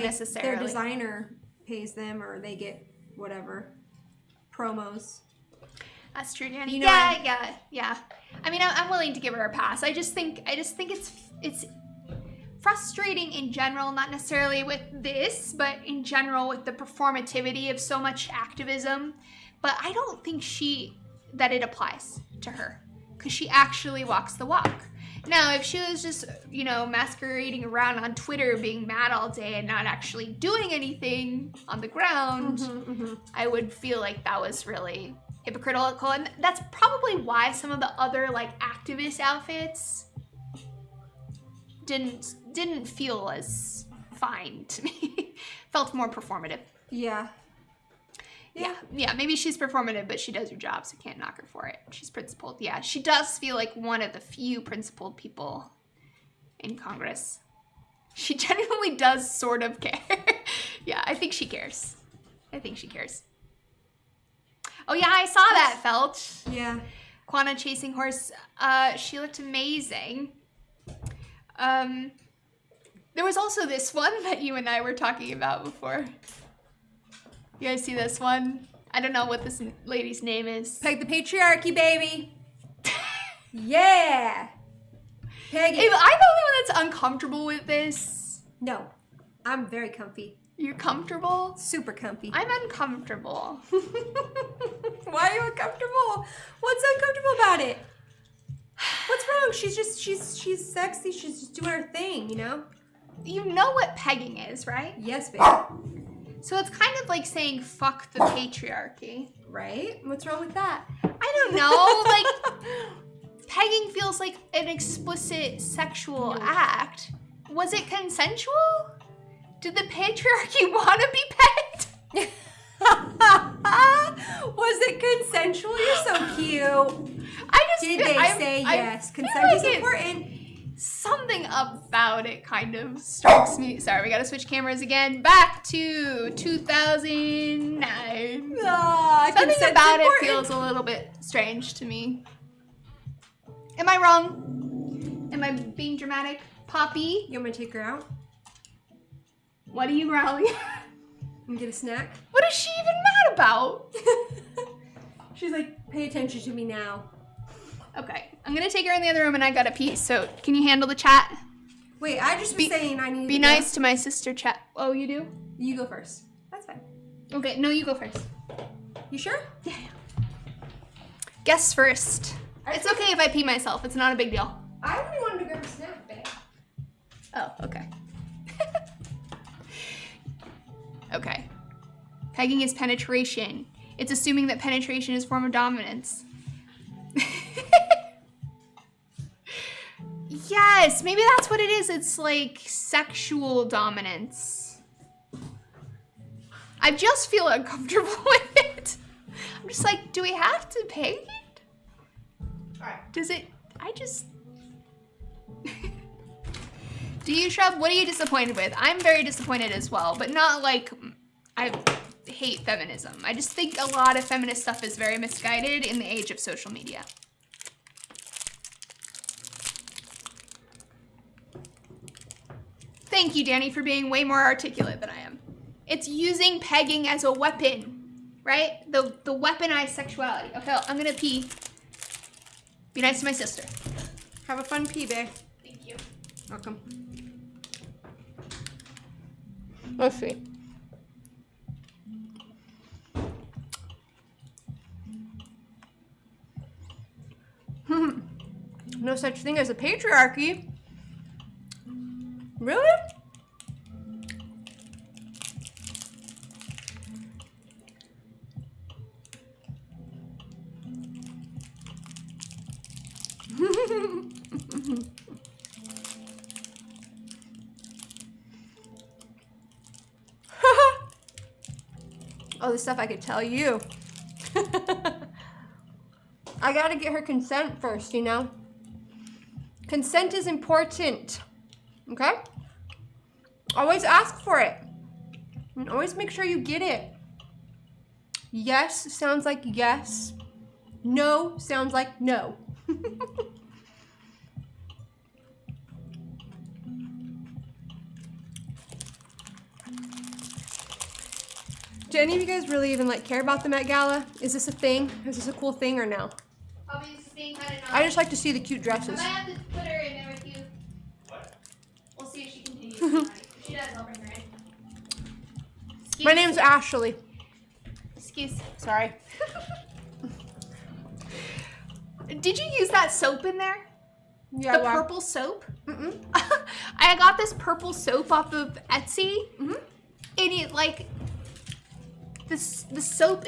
necessarily. Their designer pays them, or they get whatever promos. That's true, Danny. Yeah. I mean, I'm willing to give her a pass. I just think it's frustrating in general, not necessarily with this, but in general with the performativity of so much activism. But I don't think that it applies to her, because she actually walks the walk. Now, if she was just, you know, masquerading around on Twitter being mad all day and not actually doing anything on the ground, I would feel like that was really hypocritical. And that's probably why some of the other, like, activist outfits didn't feel as fine to me. Felt more performative. Yeah. Yeah, maybe she's performative, but she does her job, so can't knock her for it. She's principled. Yeah, she does feel like one of the few principled people in Congress. She genuinely does sort of care. Yeah, I think she cares. Oh yeah, I saw that, Felch. Yeah. Quanah chasing horse. She looked amazing. There was also this one that you and I were talking about before. You guys see this one? I don't know what this lady's name is. Peg the patriarchy, baby. Yeah. Peg it. Am I the only one that's uncomfortable with this? No, I'm very comfy. You're comfortable? Super comfy. I'm uncomfortable. Why are you uncomfortable? What's uncomfortable about it? What's wrong? She's sexy. She's just doing her thing, you know? You know what pegging is, right? Yes, babe. So it's kind of like saying fuck the patriarchy. Right? What's wrong with that? I don't know. Like, pegging feels like an explicit sexual act. Was it consensual? Did the patriarchy want to be pegged? Was it consensual? You're so cute. Did they say yes? Consent is important. Something about it kind of strikes me. Sorry, we gotta switch cameras again. Back to 2009. Something about it feels a little bit strange to me. Am I wrong? Am I being dramatic? Poppy? You want me to take her out? What are you growling? And get a snack? What is she even mad about? She's like, pay attention to me now. Okay, I'm gonna take her in the other room and I gotta pee, so can you handle the chat? Wait, I just was saying I need to be nice to my sister chat. Oh, you do? You go first. That's fine. Okay, no, you go first. You sure? Yeah. Guess first. It's okay if I pee myself. It's not a big deal. I really wanted to grab a snack, babe. Oh, okay. Okay. Pegging is penetration. It's assuming that penetration is a form of dominance. Yes, maybe that's what it is. It's like sexual dominance. I just feel uncomfortable with it. I'm just like, do we have to peg it? Alright. Does it? I just... Do you, Shrub? What are you disappointed with? I'm very disappointed as well, but not like I hate feminism. I just think a lot of feminist stuff is very misguided in the age of social media. Thank you, Danny, for being way more articulate than I am. It's using pegging as a weapon, right? The weaponized sexuality. Okay, I'm gonna pee. Be nice to my sister. Have a fun pee, babe. Thank you. Welcome. Let's see. No such thing as a patriarchy. Really? Oh, this stuff I could tell you. I gotta get her consent first, you know? Consent is important. Okay? Always ask for it. And always make sure you get it. Yes sounds like yes. No sounds like no. Do any of you guys really even like care about the Met Gala? Is this a thing? Is this a cool thing or no? Probably just being kind of I just like to see the cute dresses. I might have to put her in there with you. What? We'll see if she continues. If she does, I'll bring her in. My name's Ashley. Excuse. Sorry. Did you use that soap in there? Yeah, the purple soap. I got this purple soap off of Etsy. And it like the soap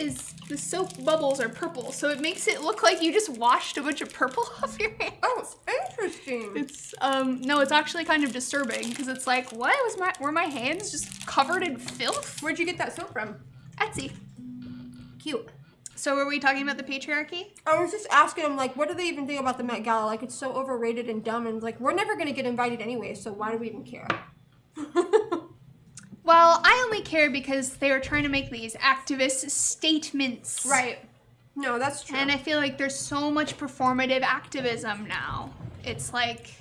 bubbles are purple, so it makes it look like you just washed a bunch of purple off your hands. Oh, interesting. It's no, it's actually kind of disturbing because it's like, what were my hands just covered in filth? Where'd you get that soap from? Etsy. Cute. So were we talking about the patriarchy? I was just asking them, like, what do they even think about the Met Gala? Like, it's so overrated and dumb, and like, we're never gonna get invited anyway, so why do we even care? Well, I only care because they were trying to make these activist statements. Right. No, that's true. And I feel like there's so much performative activism now. It's like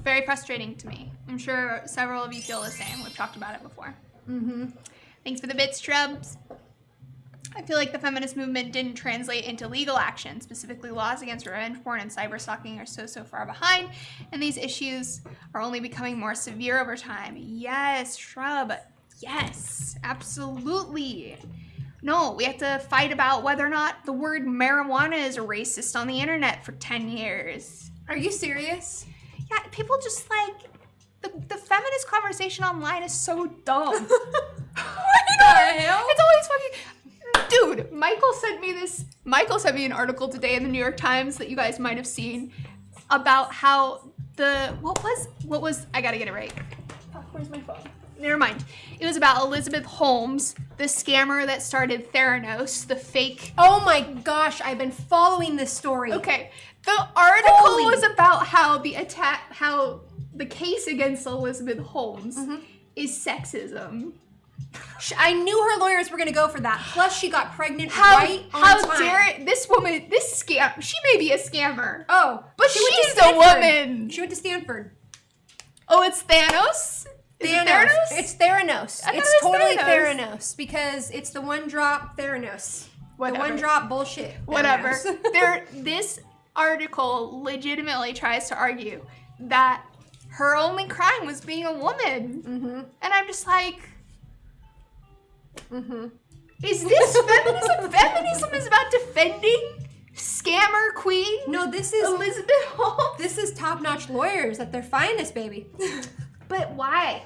very frustrating to me. I'm sure several of you feel the same. We've talked about it before. Thanks for the bits, Trubs. I feel like the feminist movement didn't translate into legal action. Specifically, laws against revenge porn and cyberstalking are so far behind, and these issues are only becoming more severe over time. Yes, Shrub. Yes, absolutely. No, we have to fight about whether or not the word marijuana is racist on the internet for 10 years. Are you serious? Yeah, people just like, the feminist conversation online is so dumb. What the hell? It's always fucking... Dude, Michael sent me an article today in the New York Times that you guys might have seen about how what was, I gotta get it right. Fuck, where's my phone? Never mind. It was about Elizabeth Holmes, the scammer that started Theranos, the fake... Oh my gosh, I've been following this story. Okay, the article was about how the case against Elizabeth Holmes is sexism. I knew her lawyers were going to go for that. Plus, she got pregnant right on time. How dare this woman, this scam, she may be a scammer. Oh. But she's a woman. She went to Stanford. Oh, it's Thanos? Theranos. It's Theranos. It's totally Theranos because it's the one drop Theranos. Whatever. The one drop bullshit. Whatever. Theranos. This article legitimately tries to argue that her only crime was being a woman. And I'm just like... Is this feminism? Feminism is about defending scammer queen? No, this is Elizabeth Holmes. This is top-notch lawyers at their finest, baby. But why?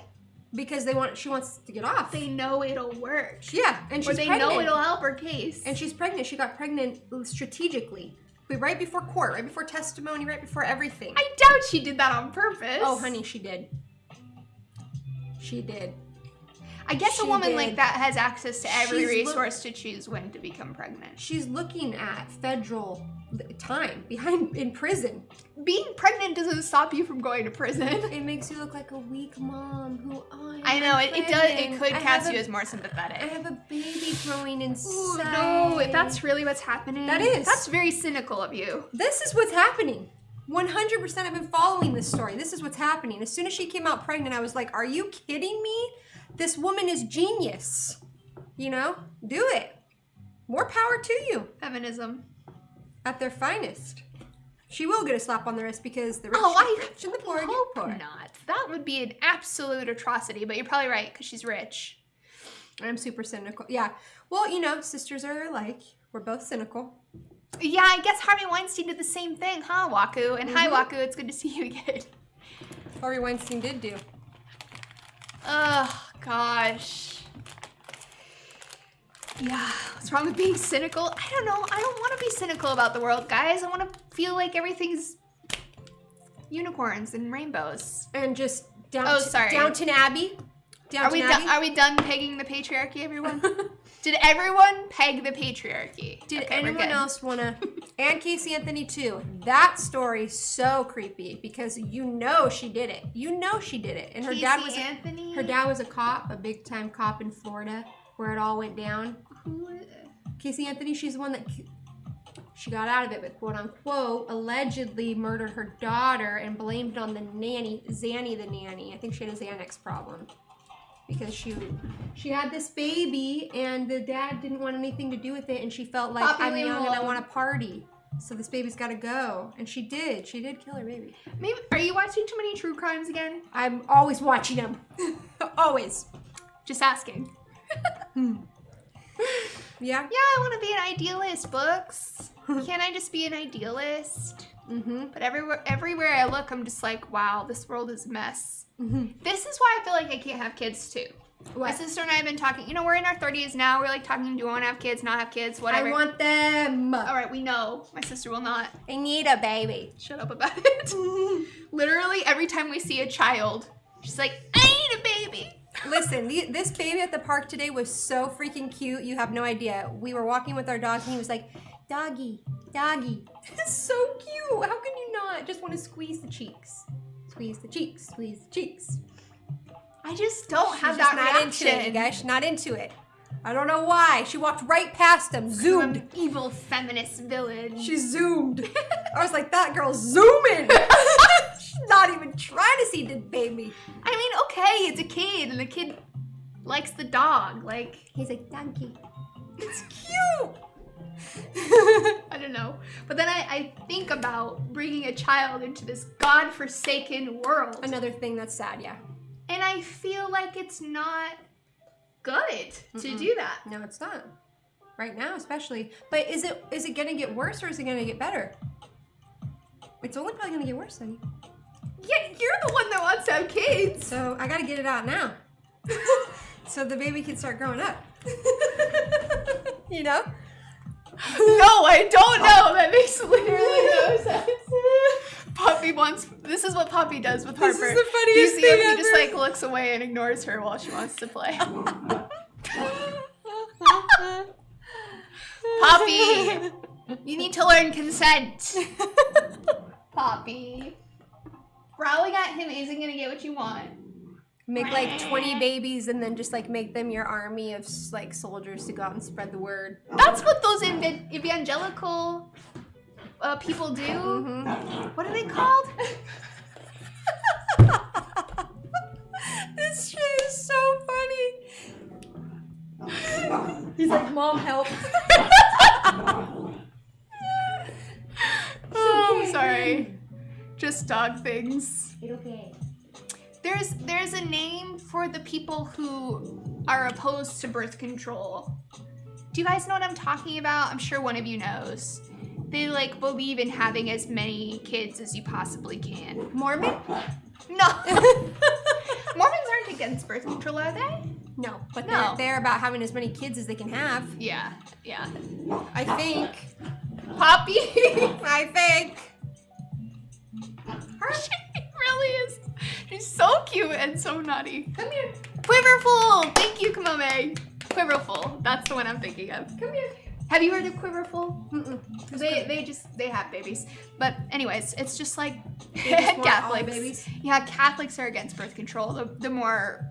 Because she wants to get off. They know it'll work. Yeah, and she's pregnant. Or they know it'll help her case. And she's pregnant. She got pregnant strategically. Right before court, right before testimony, right before everything. I doubt she did that on purpose. Oh, honey, she did. She did. I guess a woman like that has access to every resource to choose when to become pregnant. She's looking at federal time in prison. Being pregnant doesn't stop you from going to prison. It makes you look like a weak mom who I know it does. It could cast you as more sympathetic. I have a baby growing inside. Ooh, no, that's really what's happening. That is. That's very cynical of you. This is what's happening. 100% I've been following this story. This is what's happening. As soon as she came out pregnant, I was like, are you kidding me? This woman is genius. You know? Do it. More power to you. Feminism. At their finest. She will get a slap on the wrist because the rich, rich and the poor hope get poor. Not. That would be an absolute atrocity, but you're probably right because she's rich. I'm super cynical. Yeah. Well, you know, sisters are alike. We're both cynical. Yeah, I guess Harvey Weinstein did the same thing, huh, Waku? And hi, Waku. It's good to see you again. Harvey Weinstein did do. Oh, gosh. Yeah, what's wrong with being cynical? I don't know. I don't want to be cynical about the world, guys. I want to feel like everything's unicorns and rainbows. And just Downton Abbey. Are we done pegging the patriarchy, everyone? Did everyone peg the patriarchy? Did anyone else want to? And Casey Anthony too. That story's so creepy because you know she did it. You know she did it. And her dad was a cop, a big time cop in Florida, where it all went down. Casey Anthony, she's the one that she got out of it, but quote unquote allegedly murdered her daughter and blamed it on the nanny, Zanny the nanny. I think she had a Xanax problem. Because she had this baby and the dad didn't want anything to do with it and she felt like I'm young and I want to party. So this baby's got to go. And she did. She did kill her baby. Maybe. Are you watching too many true crimes again? I'm always watching them. Always. Just asking. Yeah? Yeah, I want to be an idealist, Books. Can't I just be an idealist? But everywhere I look, I'm just like, wow, this world is a mess. This is why I feel like I can't have kids too. What? My sister and I have been talking. You know, we're in our 30s now. We're like talking, do you want to have kids, not have kids, whatever. I want them. All right, we know. My sister will not. I need a baby. Shut up about it. Literally, every time we see a child, she's like, I need a baby. Listen, this baby at the park today was so freaking cute. You have no idea. We were walking with our dog and he was like, doggy, doggy. It's so cute. How can you not just want to squeeze the cheeks? Squeeze the cheeks, squeeze the cheeks. I just don't have She's that not reaction. into it, you guys. She's not into it. I don't know why. She walked right past him, zoomed. From evil feminist village. She zoomed. I was like, that girl's zooming. She's not even trying to see the baby. I mean, okay, it's a kid, and the kid likes the dog. Like, He's like, donkey. it's cute. I don't know. But then I think about bringing a child into this godforsaken world. Another thing that's sad, yeah. And I feel like it's not good to do that. No, it's not. Right now, especially. But is it gonna get worse or is it gonna get better? It's only probably gonna get worse, honey. Yeah, you're the one that wants to have kids. So I gotta get it out now. So the baby can start growing up. You know? No, I don't know. That makes literally no sense. Poppy wants. This is what Poppy does with Harper. This is the funniest you see him, thing he just ever. like looks away and ignores her while she wants to play. Poppy, you need to learn consent. Poppy, growling at him isn't gonna get what you want. Make like 20 babies and then just like make them your army of like soldiers to go out and spread the word. That's what those evangelical people do. What are they called? This shit is so funny. He's like, Mom, help. Oh, I'm sorry. Just dog things. It's okay. There's a name for the people who are opposed to birth control. Do you guys know what I'm talking about? I'm sure one of you knows. They like believe in having as many kids as you possibly can. Mormon? No. Mormons aren't against birth control, are they? No, but No. they're about having as many kids as they can have. Yeah. I think. Poppy. I think. She really is. She's so cute and so naughty. Come here. Quiverful. Thank you, Kamome. Quiverful. That's the one I'm thinking of. Come here. Have you heard of Quiverful? They have babies. But anyways, it's just like just want all Catholics. babies? Yeah, Catholics are against birth control. The more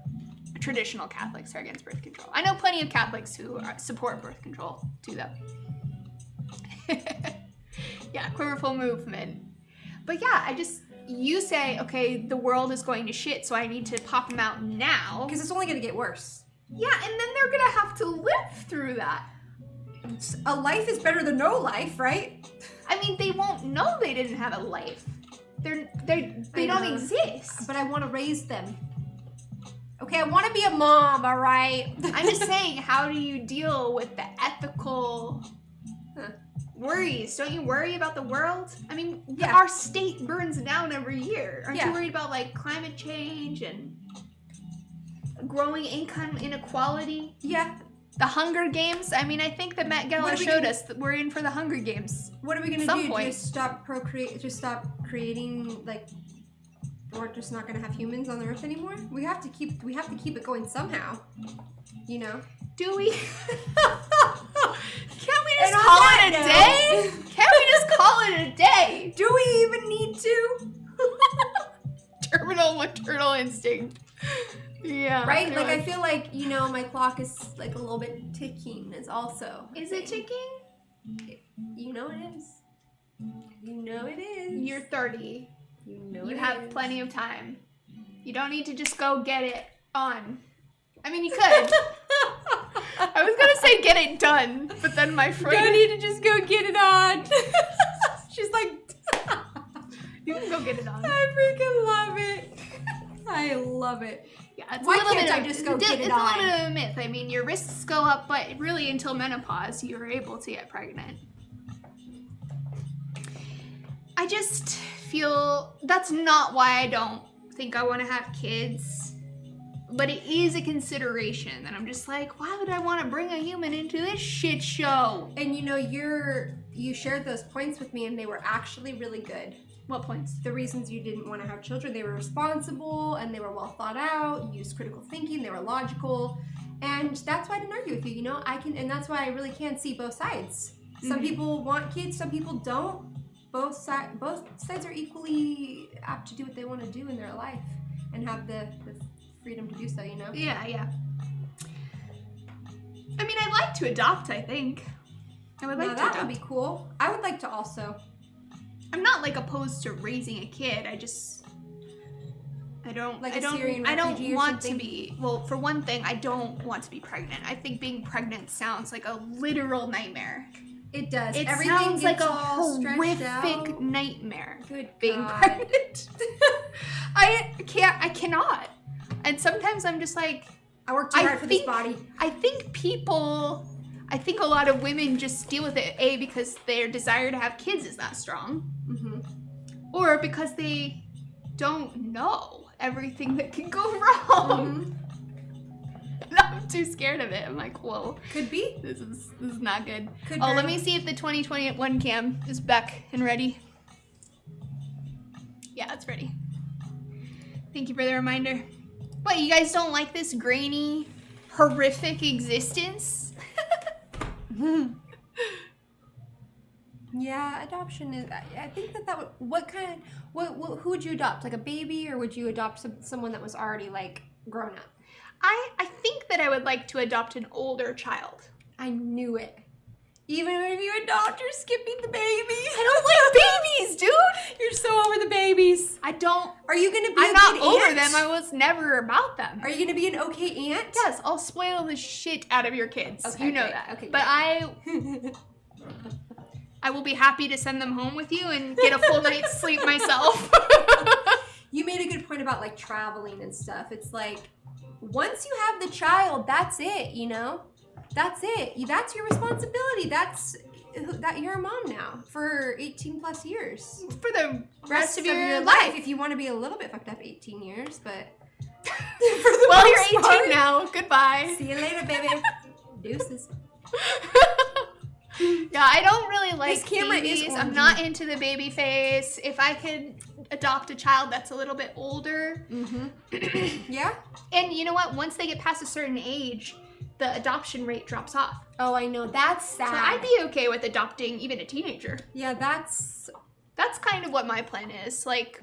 traditional Catholics are against birth control. I know plenty of Catholics who support birth control too, though. Yeah, Quiverful movement. But yeah, you say, okay, the world is going to shit, so I need to pop them out now. Because it's only going to get worse. Yeah, and then they're going to have to live through that. A life is better than no life, right? I mean, they won't know they didn't have a life. They don't exist. But I want to raise them. Okay, I want to be a mom, all right? I'm just saying, how do you deal with the ethical worries? Don't you worry about the world? I mean, Yeah. our state burns down every year. Aren't Yeah. you worried about like climate change and growing income inequality? Yeah. The Hunger Games? I mean, I think the Met Gala showed us that we're in for the Hunger Games. What are we going to Some do? point. Just stop creating, like, we're just not going to have humans on the earth anymore? We have to keep it going somehow. You know? Do we? Can't we just And on call that it a day? Can't we just call it a day? Do we even need to? Terminal maternal instinct. Yeah. Right? Like, I feel like, you know, my clock is, like, a little bit ticking. It's also. Is it ticking? You know it is. You know it is. You're 30. You know You it have is. plenty of time. You don't need to just go get it on. I mean, you could. I was gonna say get it done, but then my friend. You don't need to just go get it on. She's like, You can go get it on. I freaking love it. I love it. Yeah, it's Why a little can't bit I of, just go it's get it a little on? bit of a myth. I mean, your risks go up, but really until menopause, you're able to get pregnant. I just feel that's not why I don't think I want to have kids. But it is a consideration that I'm just like, why would I want to bring a human into this shit show? And you shared those points with me, and they were actually really good. What points? The reasons you didn't want to have children, they were responsible, and they were well thought out, used critical thinking, they were logical. And that's why I didn't argue with you, and that's why I really can see both sides. Some people want kids, some people don't. Both sides are equally apt to do what they want to do in their life and have the freedom to do so, Yeah. I mean, I'd like to adopt, I think. I would like to adopt. That would be cool. I would like to also. I'm not like opposed to raising a kid. I don't want to be. Well, for one thing, I don't want to be pregnant. I think being pregnant sounds like a literal nightmare. It does. It Everything sounds like a horrific nightmare. Good being God. pregnant. I cannot. And sometimes I'm just like, I work too hard for this body. I think a lot of women just deal with it, because their desire to have kids is not strong. Or because they don't know everything that can go wrong. And I'm too scared of it. I'm like, whoa. Could be. This is not good. Let me see if the 2021 cam is back and ready. Yeah, it's ready. Thank you for the reminder. What, you guys don't like this grainy, horrific existence? Yeah, adoption is. I think that would. Who would you adopt? Like a baby, or would you adopt someone that was already like grown up? I think that I would like to adopt an older child. I knew it. Even if you adopt, you're skipping the babies. I don't like babies, dude. You're so over the babies. I don't. Are you gonna be? I'm not over them. I was never about them. Are you gonna be an okay aunt? Yes, I'll spoil the shit out of your kids. Okay, you know great. that. Okay, but I will be happy to send them home with you and get a full night's sleep myself. You made a good point about like traveling and stuff. It's like once you have the child, that's it. That's it. That's your responsibility. That you're a mom now for 18 plus years. For the rest of your life. If you want to be a little bit fucked up, 18 years, but well, you're 18 now. Goodbye. See you later, baby. Deuces. Yeah, I don't really like this camera babies. I'm not into the baby face. If I could adopt a child that's a little bit older. Yeah. And you know what? Once they get past a certain age, the adoption rate drops off. Oh, I know. That's sad. So I'd be okay with adopting even a teenager. Yeah, that's kind of what my plan is. Like,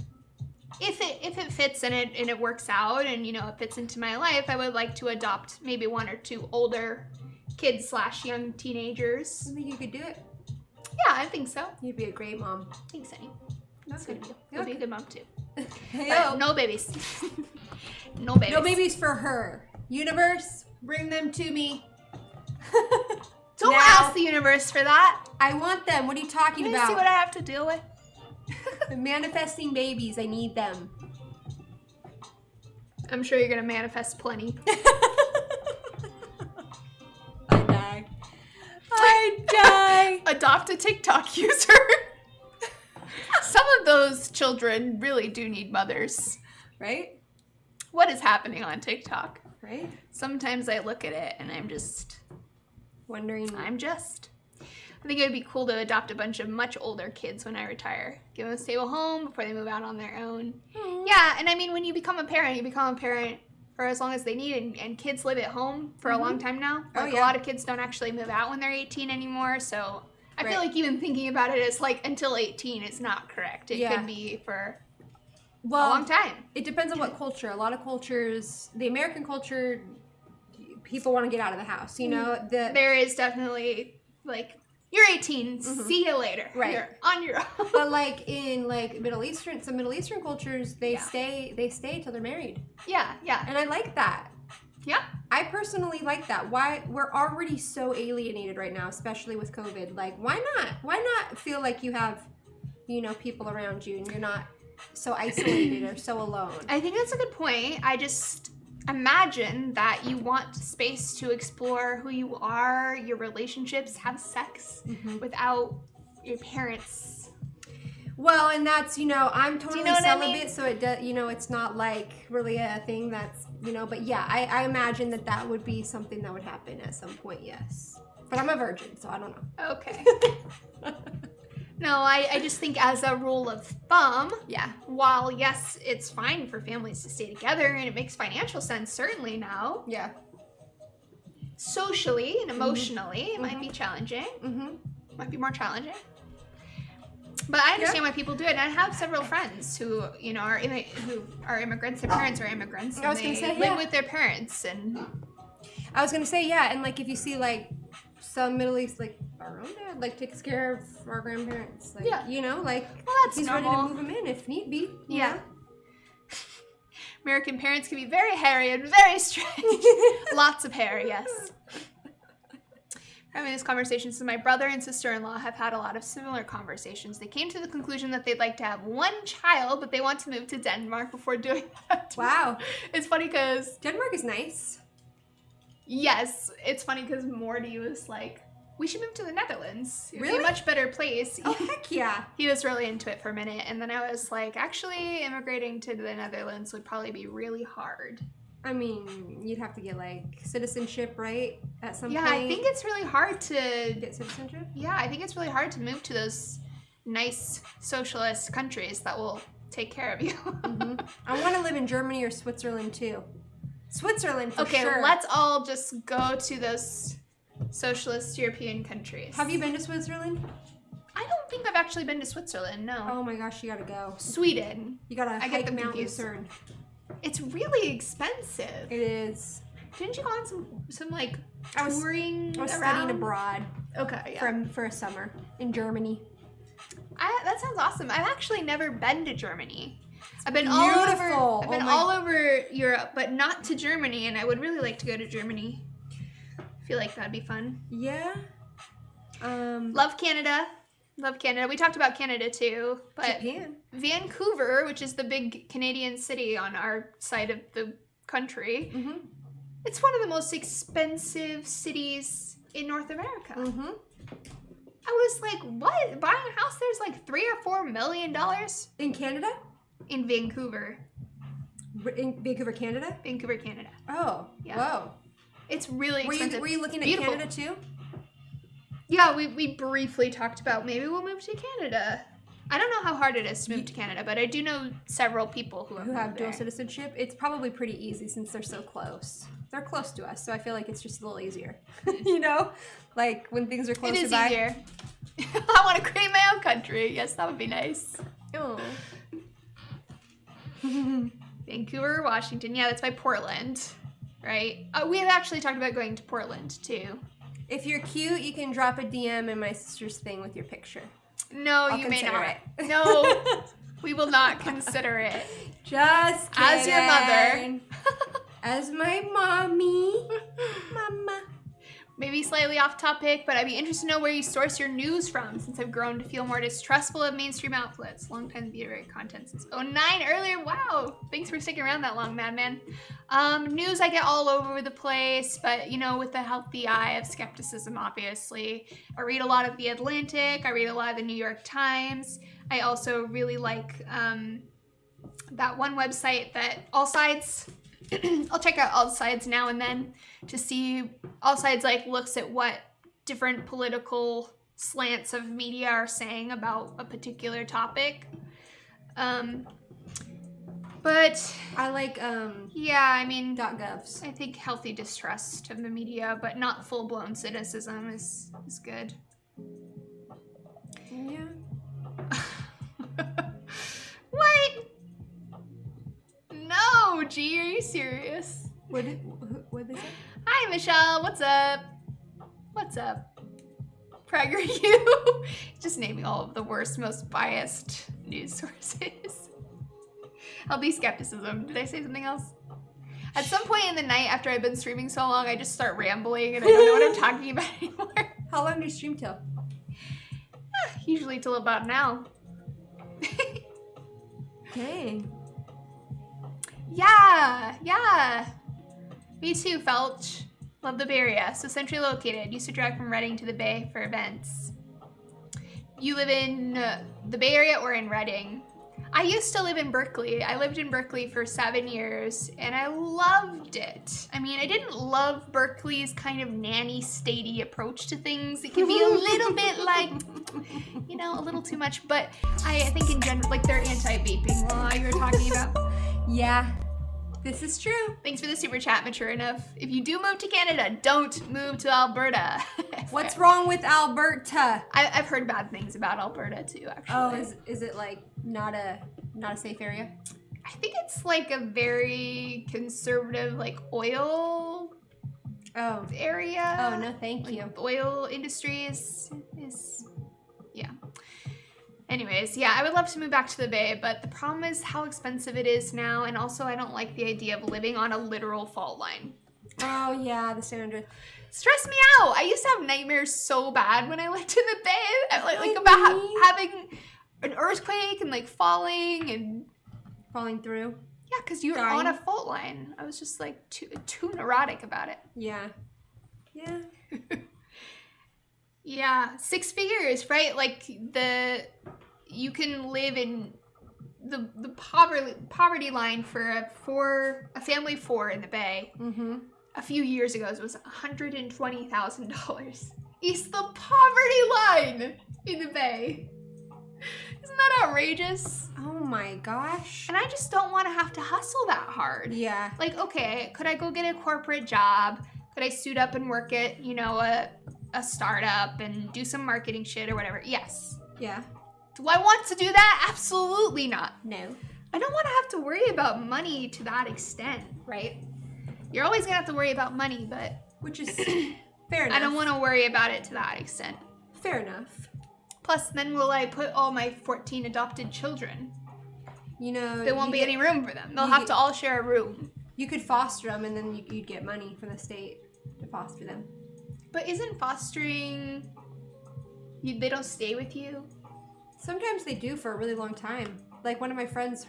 if it fits and it works out and it fits into my life, I would like to adopt maybe one or two older kids / young teenagers. I think you could do it. Yeah, I think so. You'd be a great mom. Thanks, honey. That's good of you. You'll be a good mom too. Hey, no babies. No babies. No babies for her. Universe, bring them to me. Don't ask the universe for that. I want them. What are you talking about? See what I have to deal with. Manifesting babies. I need them. I'm sure you're gonna manifest plenty. I die. Adopt a TikTok user. Some of those children really do need mothers. Right? What is happening on TikTok? Right? Sometimes I look at it and I'm just wondering. I think it would be cool to adopt a bunch of much older kids when I retire. Give them a stable home before they move out on their own. Aww. Yeah, and I mean, when you become a parent for as long as they need, and kids live at home for a long time now. Like, a lot of kids don't actually move out when they're 18 anymore, so I feel like even thinking about it as like until 18 is not correct. It could be for a long time. It depends on what culture. A lot of cultures, the American culture, people want to get out of the house, There is definitely, like, you're 18, see you later. Right. You're on your own. But like in some Middle Eastern cultures, they stay till they're married. Yeah. And I like that. Yeah. I personally like that. Why? We're already so alienated right now, especially with COVID. Like, why not? Why not feel like you have, people around you and you're not so isolated or so alone? I think that's a good point. I just imagine that you want space to explore who you are, your relationships, have sex without your parents. Well, and that's, I'm totally know what I celibate, mean? so it does, it's not like really a thing that's, but yeah, I imagine that would be something that would happen at some point, yes. But I'm a virgin, so I don't know. Okay. No, I just think as a rule of thumb, Yeah. while yes, it's fine for families to stay together and it makes financial sense certainly now, Yeah. socially and emotionally, it might be challenging. Mm-hmm. Might be more challenging. But I understand why people do it. And I have several friends who, are immigrants. Their parents are immigrants. And I was gonna say, live with their parents. And I was gonna say, yeah, and like if you see like some Middle East, like our own dad, like takes care of our grandparents, like well, that's he's normal. ready to move them in if need be. you know? American parents can be very hairy and very strange. Lots of hair, yes. Having these conversations with my brother and sister-in-law have had a lot of similar conversations. They came to the conclusion that they'd like to have one child, but they want to move to Denmark before doing that. Wow. It's funny because... Denmark is nice. Yes, it's funny because Morty was like, we should move to the Netherlands. It'd be Really? a much better place. Oh, heck yeah. He was really into it for a minute, and then I was like, actually, immigrating to the Netherlands would probably be really hard. I mean, you'd have to get like citizenship, right? At some point. Yeah, I think it's really hard to get citizenship. Yeah, I think it's really hard to move to those nice socialist countries that will take care of you. Mm-hmm. I want to live in Germany or Switzerland too. Switzerland for sure. Okay, let's all just go to those socialist European countries. Have you been to Switzerland? I don't think I've actually been to Switzerland, no. Oh my gosh, you gotta go. Sweden. You gotta I get hike them Mount confused. Lucerne. It's really expensive. It is. Didn't you go on some like touring I was around? studying abroad. Okay, yeah. For a summer in Germany. That sounds awesome. I've actually never been to Germany. I've been beautiful. all over Europe, but not to Germany, and I would really like to go to Germany. I feel like that'd be fun. Yeah. Love Canada. Love Canada. We talked about Canada too, but Japan. Vancouver, which is the big Canadian city on our side of the country, Mm-hmm. it's one of the most expensive cities in North America. Mm-hmm. I was like, what? Buying a house there's like $3 or $4 million In Canada? in Vancouver. In Vancouver, Canada? Vancouver, Canada. Oh. Yeah. Whoa. It's really expensive. Were you looking at Beautiful. Canada too? Yeah, we briefly talked about maybe we'll move to Canada. I don't know how hard it is to move to Canada, but I do know several people who have moved dual there. citizenship. It's probably pretty easy since they're so close. They're close to us, so I feel like it's just a little easier. Like when things are close It is by. easier. I want to create my own country. Yes, that would be nice. Oh. Vancouver, Washington. Yeah, that's by Portland, right? We have actually talked about going to Portland too. If you're cute, you can drop a DM in my sister's thing with your picture. No, I'll you may consider not. it. No, we will not consider it. Just kidding. As your mother. As my mommy. Mama. Maybe slightly off topic, but I'd be interested to know where you source your news from, since I've grown to feel more distrustful of mainstream outlets. Long-time viewer content since 2009 earlier. Wow. Thanks for sticking around that long, Madman. News I get all over the place, but, with a healthy eye of skepticism, obviously. I read a lot of The Atlantic. I read a lot of the New York Times. I also really like that one website that All Sides... I'll check out All Sides now and then to see. All Sides looks at what different political slants of media are saying about a particular topic. But I like yeah, I mean, .govs. I think healthy distrust of the media, but not full-blown cynicism is good. Yeah. What? No, G, are you serious? What did they say? Hi, Michelle. What's up? What's up? Prager you. Just naming all of the worst, most biased news sources. Healthy skepticism. Did I say something else? At some point in the night after I've been streaming so long, I just start rambling and I don't know what I'm talking about anymore. How long do you stream till? Usually till about now. Dang. Yeah. Me too, Felch. Love the Bay Area. So centrally located. Used to drive from Reading to the Bay for events. you live in the Bay Area or in Redding. I used to live in Berkeley. I lived in Berkeley for 7 years, and I loved it. I mean, I didn't love Berkeley's kind of nanny statey approach to things. It can be a little bit like, you know, a little too much, but I think in general, like their anti-vaping law you were talking about. Yeah, this is true. Thanks for the super chat, mature enough. If you do move to Canada, don't move to Alberta. What's wrong with Alberta? I've heard bad things about Alberta too, actually. Oh, is it like not a safe area? I think it's like a very conservative, like oil area. Oh no, thank like you. The oil industry is yeah. Anyways, yeah, I would love to move back to the Bay, but the problem is how expensive it is now, and also I don't like the idea of living on a literal fault line. Oh yeah, the San Andreas. Stress me out. I used to have nightmares so bad when I lived in the Bay, like about having an earthquake and like falling through. Yeah, because you were on a fault line. I was just like too neurotic about it. Yeah. Yeah. Yeah, 6 figures, right? Like you can live in the poverty line for a family of 4 in the Bay. Mm-hmm. A few years ago, it was $120,000. It's the poverty line in the Bay. Isn't that outrageous? Oh my gosh. And I just don't want to have to hustle that hard. Yeah. Like, okay, could I go get a corporate job? Could I suit up and work at, you know, a startup and do some marketing shit or whatever? Yes. Yeah. Do I want to do that? Absolutely not. No. I don't want to have to worry about money to that extent, right? You're always going to have to worry about money, but... Which is fair enough. I don't want to worry about it to that extent. Fair enough. Plus, then will I put all my 14 adopted children? You know... There won't be any room for them. They'll have to all share a room. You could foster them, and then you'd get money from the state to foster them. But isn't fostering... They don't stay with you? Sometimes they do for a really long time. Like one of my friends,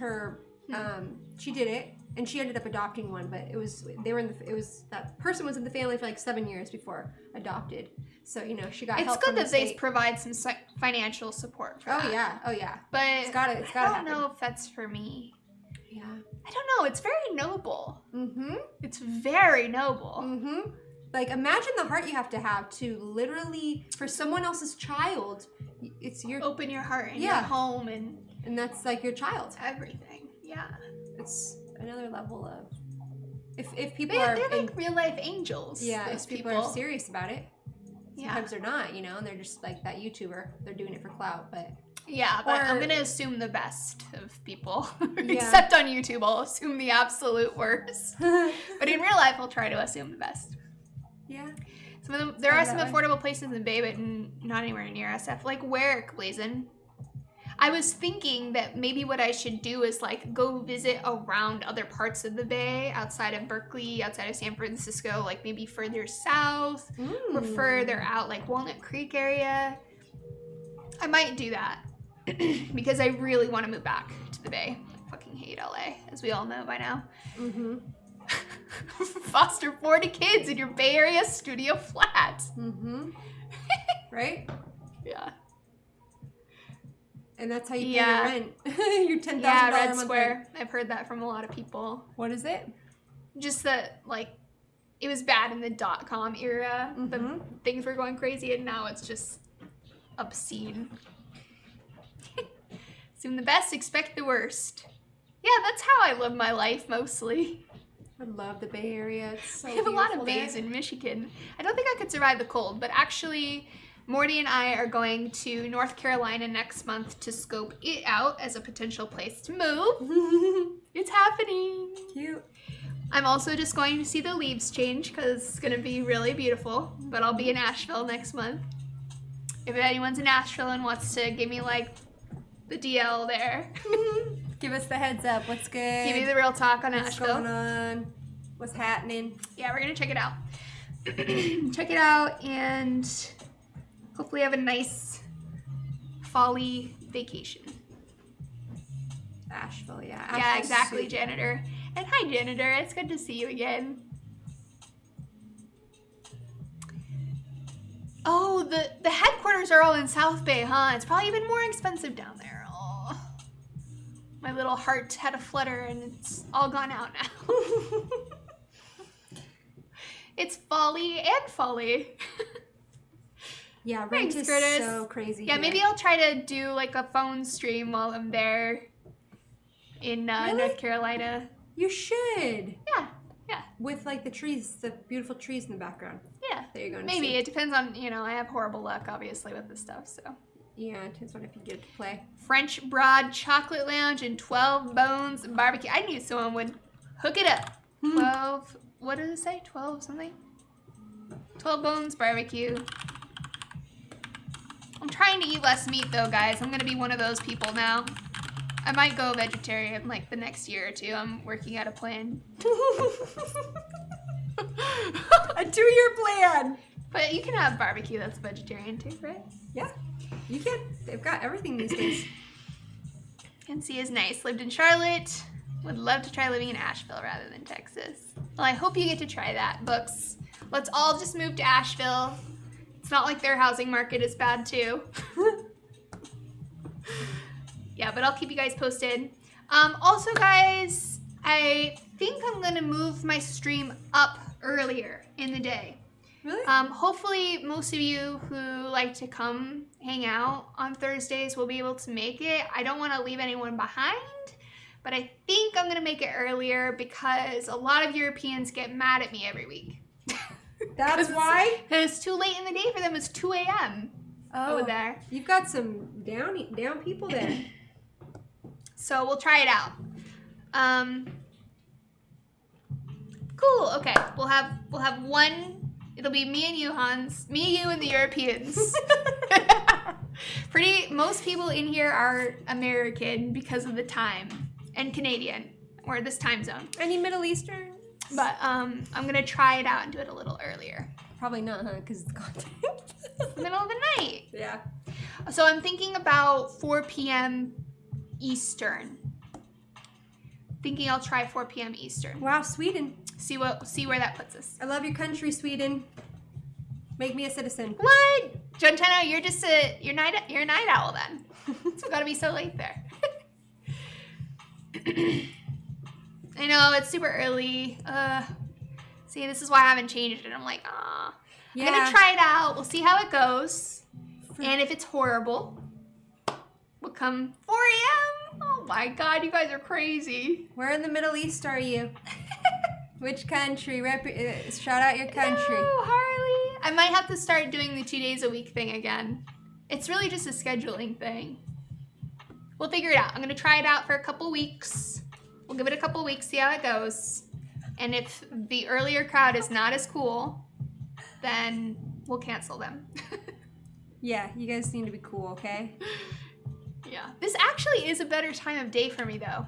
she did it, and she ended up adopting one. But that person was in the family for like 7 years before adopted. So you know she got. It's help good from the that they state. Provide some financial support for that. Oh yeah. But it's gotta I don't happen. know if that's for me. Yeah. I don't know. It's very noble. Mm-hmm. It's very noble. Mm-hmm. Like, imagine the heart you have to literally, for someone else's child, it's your... Open your heart and your home and that's like your child. Everything. Yeah. It's another level of... If people are... They're like real life angels. Yeah, if people are serious about it. Yeah. Sometimes they're not, you know, and they're just like that YouTuber. They're doing it for clout, but... Yeah, but I'm going to assume the best of people. Except on YouTube, I'll assume the absolute worst. But in real life, I'll try to assume the best. Yeah. Some of them, there are some affordable places in the Bay, but not anywhere near SF. Like where, Blazin? I was thinking that maybe what I should do is like go visit around other parts of the Bay, outside of Berkeley, outside of San Francisco, like maybe further south or further out, like Walnut Creek area. I might do that because I really want to move back to the Bay. I fucking hate LA, as we all know by now. Mm-hmm. Foster 40 kids in your Bay Area studio flat. Mm-hmm. Right? Yeah. And that's how you pay your rent. Your $10,000 Red a month Square. rent. I've heard that from a lot of people. What is it? Just that, like, it was bad in the .com era. Mm-hmm. The things were going crazy, and now it's just obscene. Assume the best, expect the worst. Yeah, that's how I live my life mostly. I love the Bay Area. It's so we have a lot of beautiful bays there. in Michigan. I don't think I could survive the cold, but actually, Morty and I are going to North Carolina next month to scope it out as a potential place to move. It's happening. Cute. I'm also just going to see the leaves change because it's going to be really beautiful, but I'll be in Asheville next month. If anyone's in Asheville and wants to give me, like, the DL there. Give us the heads up. What's good? Give me the real talk on What's Asheville. going on? What's happening? Yeah, we're going to check it out. Check it out and hopefully have a nice fall-y vacation. Asheville, yeah. Yeah, Asheville's exactly, sweet. Janitor. And hi, Janitor. It's good to see you again. Oh, the headquarters are all in South Bay, huh? It's probably even more expensive down there. Oh, my little heart had a flutter and it's all gone out now. It's folly and folly. Yeah, rent Thanks, is Curtis. so crazy. Yeah, here. maybe I'll try to do like a phone stream while I'm there in Really? North Carolina. You should. Yeah. With like the trees, the beautiful trees in the background. Yeah. That you're going to Maybe see. it depends on, I have horrible luck obviously with this stuff, so. Yeah, it depends on if you get to play. French Broad Chocolate Lounge and 12 Bones Barbecue. I knew someone would hook it up. 12, what did it say? 12 something? 12 Bones Barbecue. I'm trying to eat less meat though, guys. I'm gonna be one of those people now. I might go vegetarian like the next year or two. I'm working out a plan. A 2-year plan. But you can have barbecue that's vegetarian too, right? Yeah, you can. They've got everything these days. NC is nice. Lived in Charlotte. Would love to try living in Asheville rather than Texas. Well, I hope you get to try that, Books. Let's all just move to Asheville. It's not like their housing market is bad too. Yeah, but I'll keep you guys posted. Also, guys, I think I'm gonna move my stream up earlier in the day. Really? Hopefully, most of you who like to come hang out on Thursdays will be able to make it. I don't want to leave anyone behind, but I think I'm gonna make it earlier because a lot of Europeans get mad at me every week. That's why? Because it's too late in the day for them. It's 2 a.m. over there. You've got some down people there. So we'll try it out. Cool. Okay. We'll have one. It'll be me and you, Hans. Me, you, and the Europeans. Most people in here are American because of the time, and Canadian, or this time zone. Any Middle Eastern? But I'm gonna try it out and do it a little earlier. Probably not, huh? Because it's content. Middle of the night. Yeah. So I'm thinking about 4 p.m. Eastern. Thinking I'll try 4 p.m. Eastern. Wow, Sweden. See where that puts us. I love your country, Sweden. Make me a citizen. What? Jonteno, you're a night owl then. It's gotta be so late there. I know, it's super early. See, this is why I haven't changed it. I'm like, ah. Yeah. I'm gonna try it out. We'll see how it goes. And if it's horrible, we'll come 4 a.m. Oh my God, you guys are crazy. Where in the Middle East are you? Which country? Shout out your country. No, Harley. I might have to start doing the 2 days a week thing again. It's really just a scheduling thing. We'll figure it out. I'm gonna try it out for a couple weeks. We'll give it a couple weeks, see how it goes. And if the earlier crowd is not as cool, then we'll cancel them. Yeah, you guys seem to be cool, okay? Yeah. This actually is a better time of day for me, though.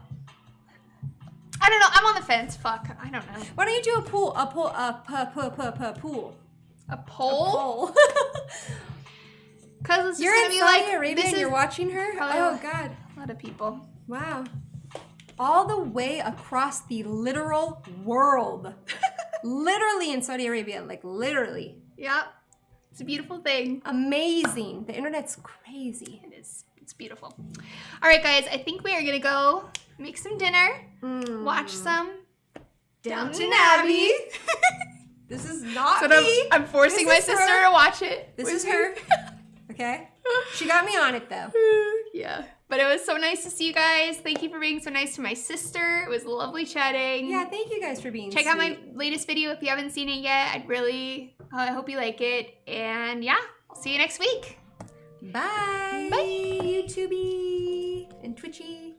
I don't know. I'm on the fence. Fuck. I don't know. Why don't you do a pool? A poll? A poll? Because it's You're just in gonna be Saudi like, Arabia and you're watching her? probably Oh, God. a lot of people. Wow. All the way across the literal world. Literally in Saudi Arabia. Like, literally. Yep. It's a beautiful thing. Amazing. The internet's crazy. It is. It's beautiful. All right, guys. I think we are going to go make some dinner, watch some Downton Abbey. This is not So me. I'm forcing my This is sister her. to watch it. This with is me. her. Okay? She got me on it, though. Yeah. But it was so nice to see you guys. Thank you for being so nice to my sister. It was lovely chatting. Yeah, thank you guys for being Check out my sweet. latest video if you haven't seen it yet. I hope you like it. And yeah, I'll see you next week. Bye. Bye. YouTubey and Twitchy.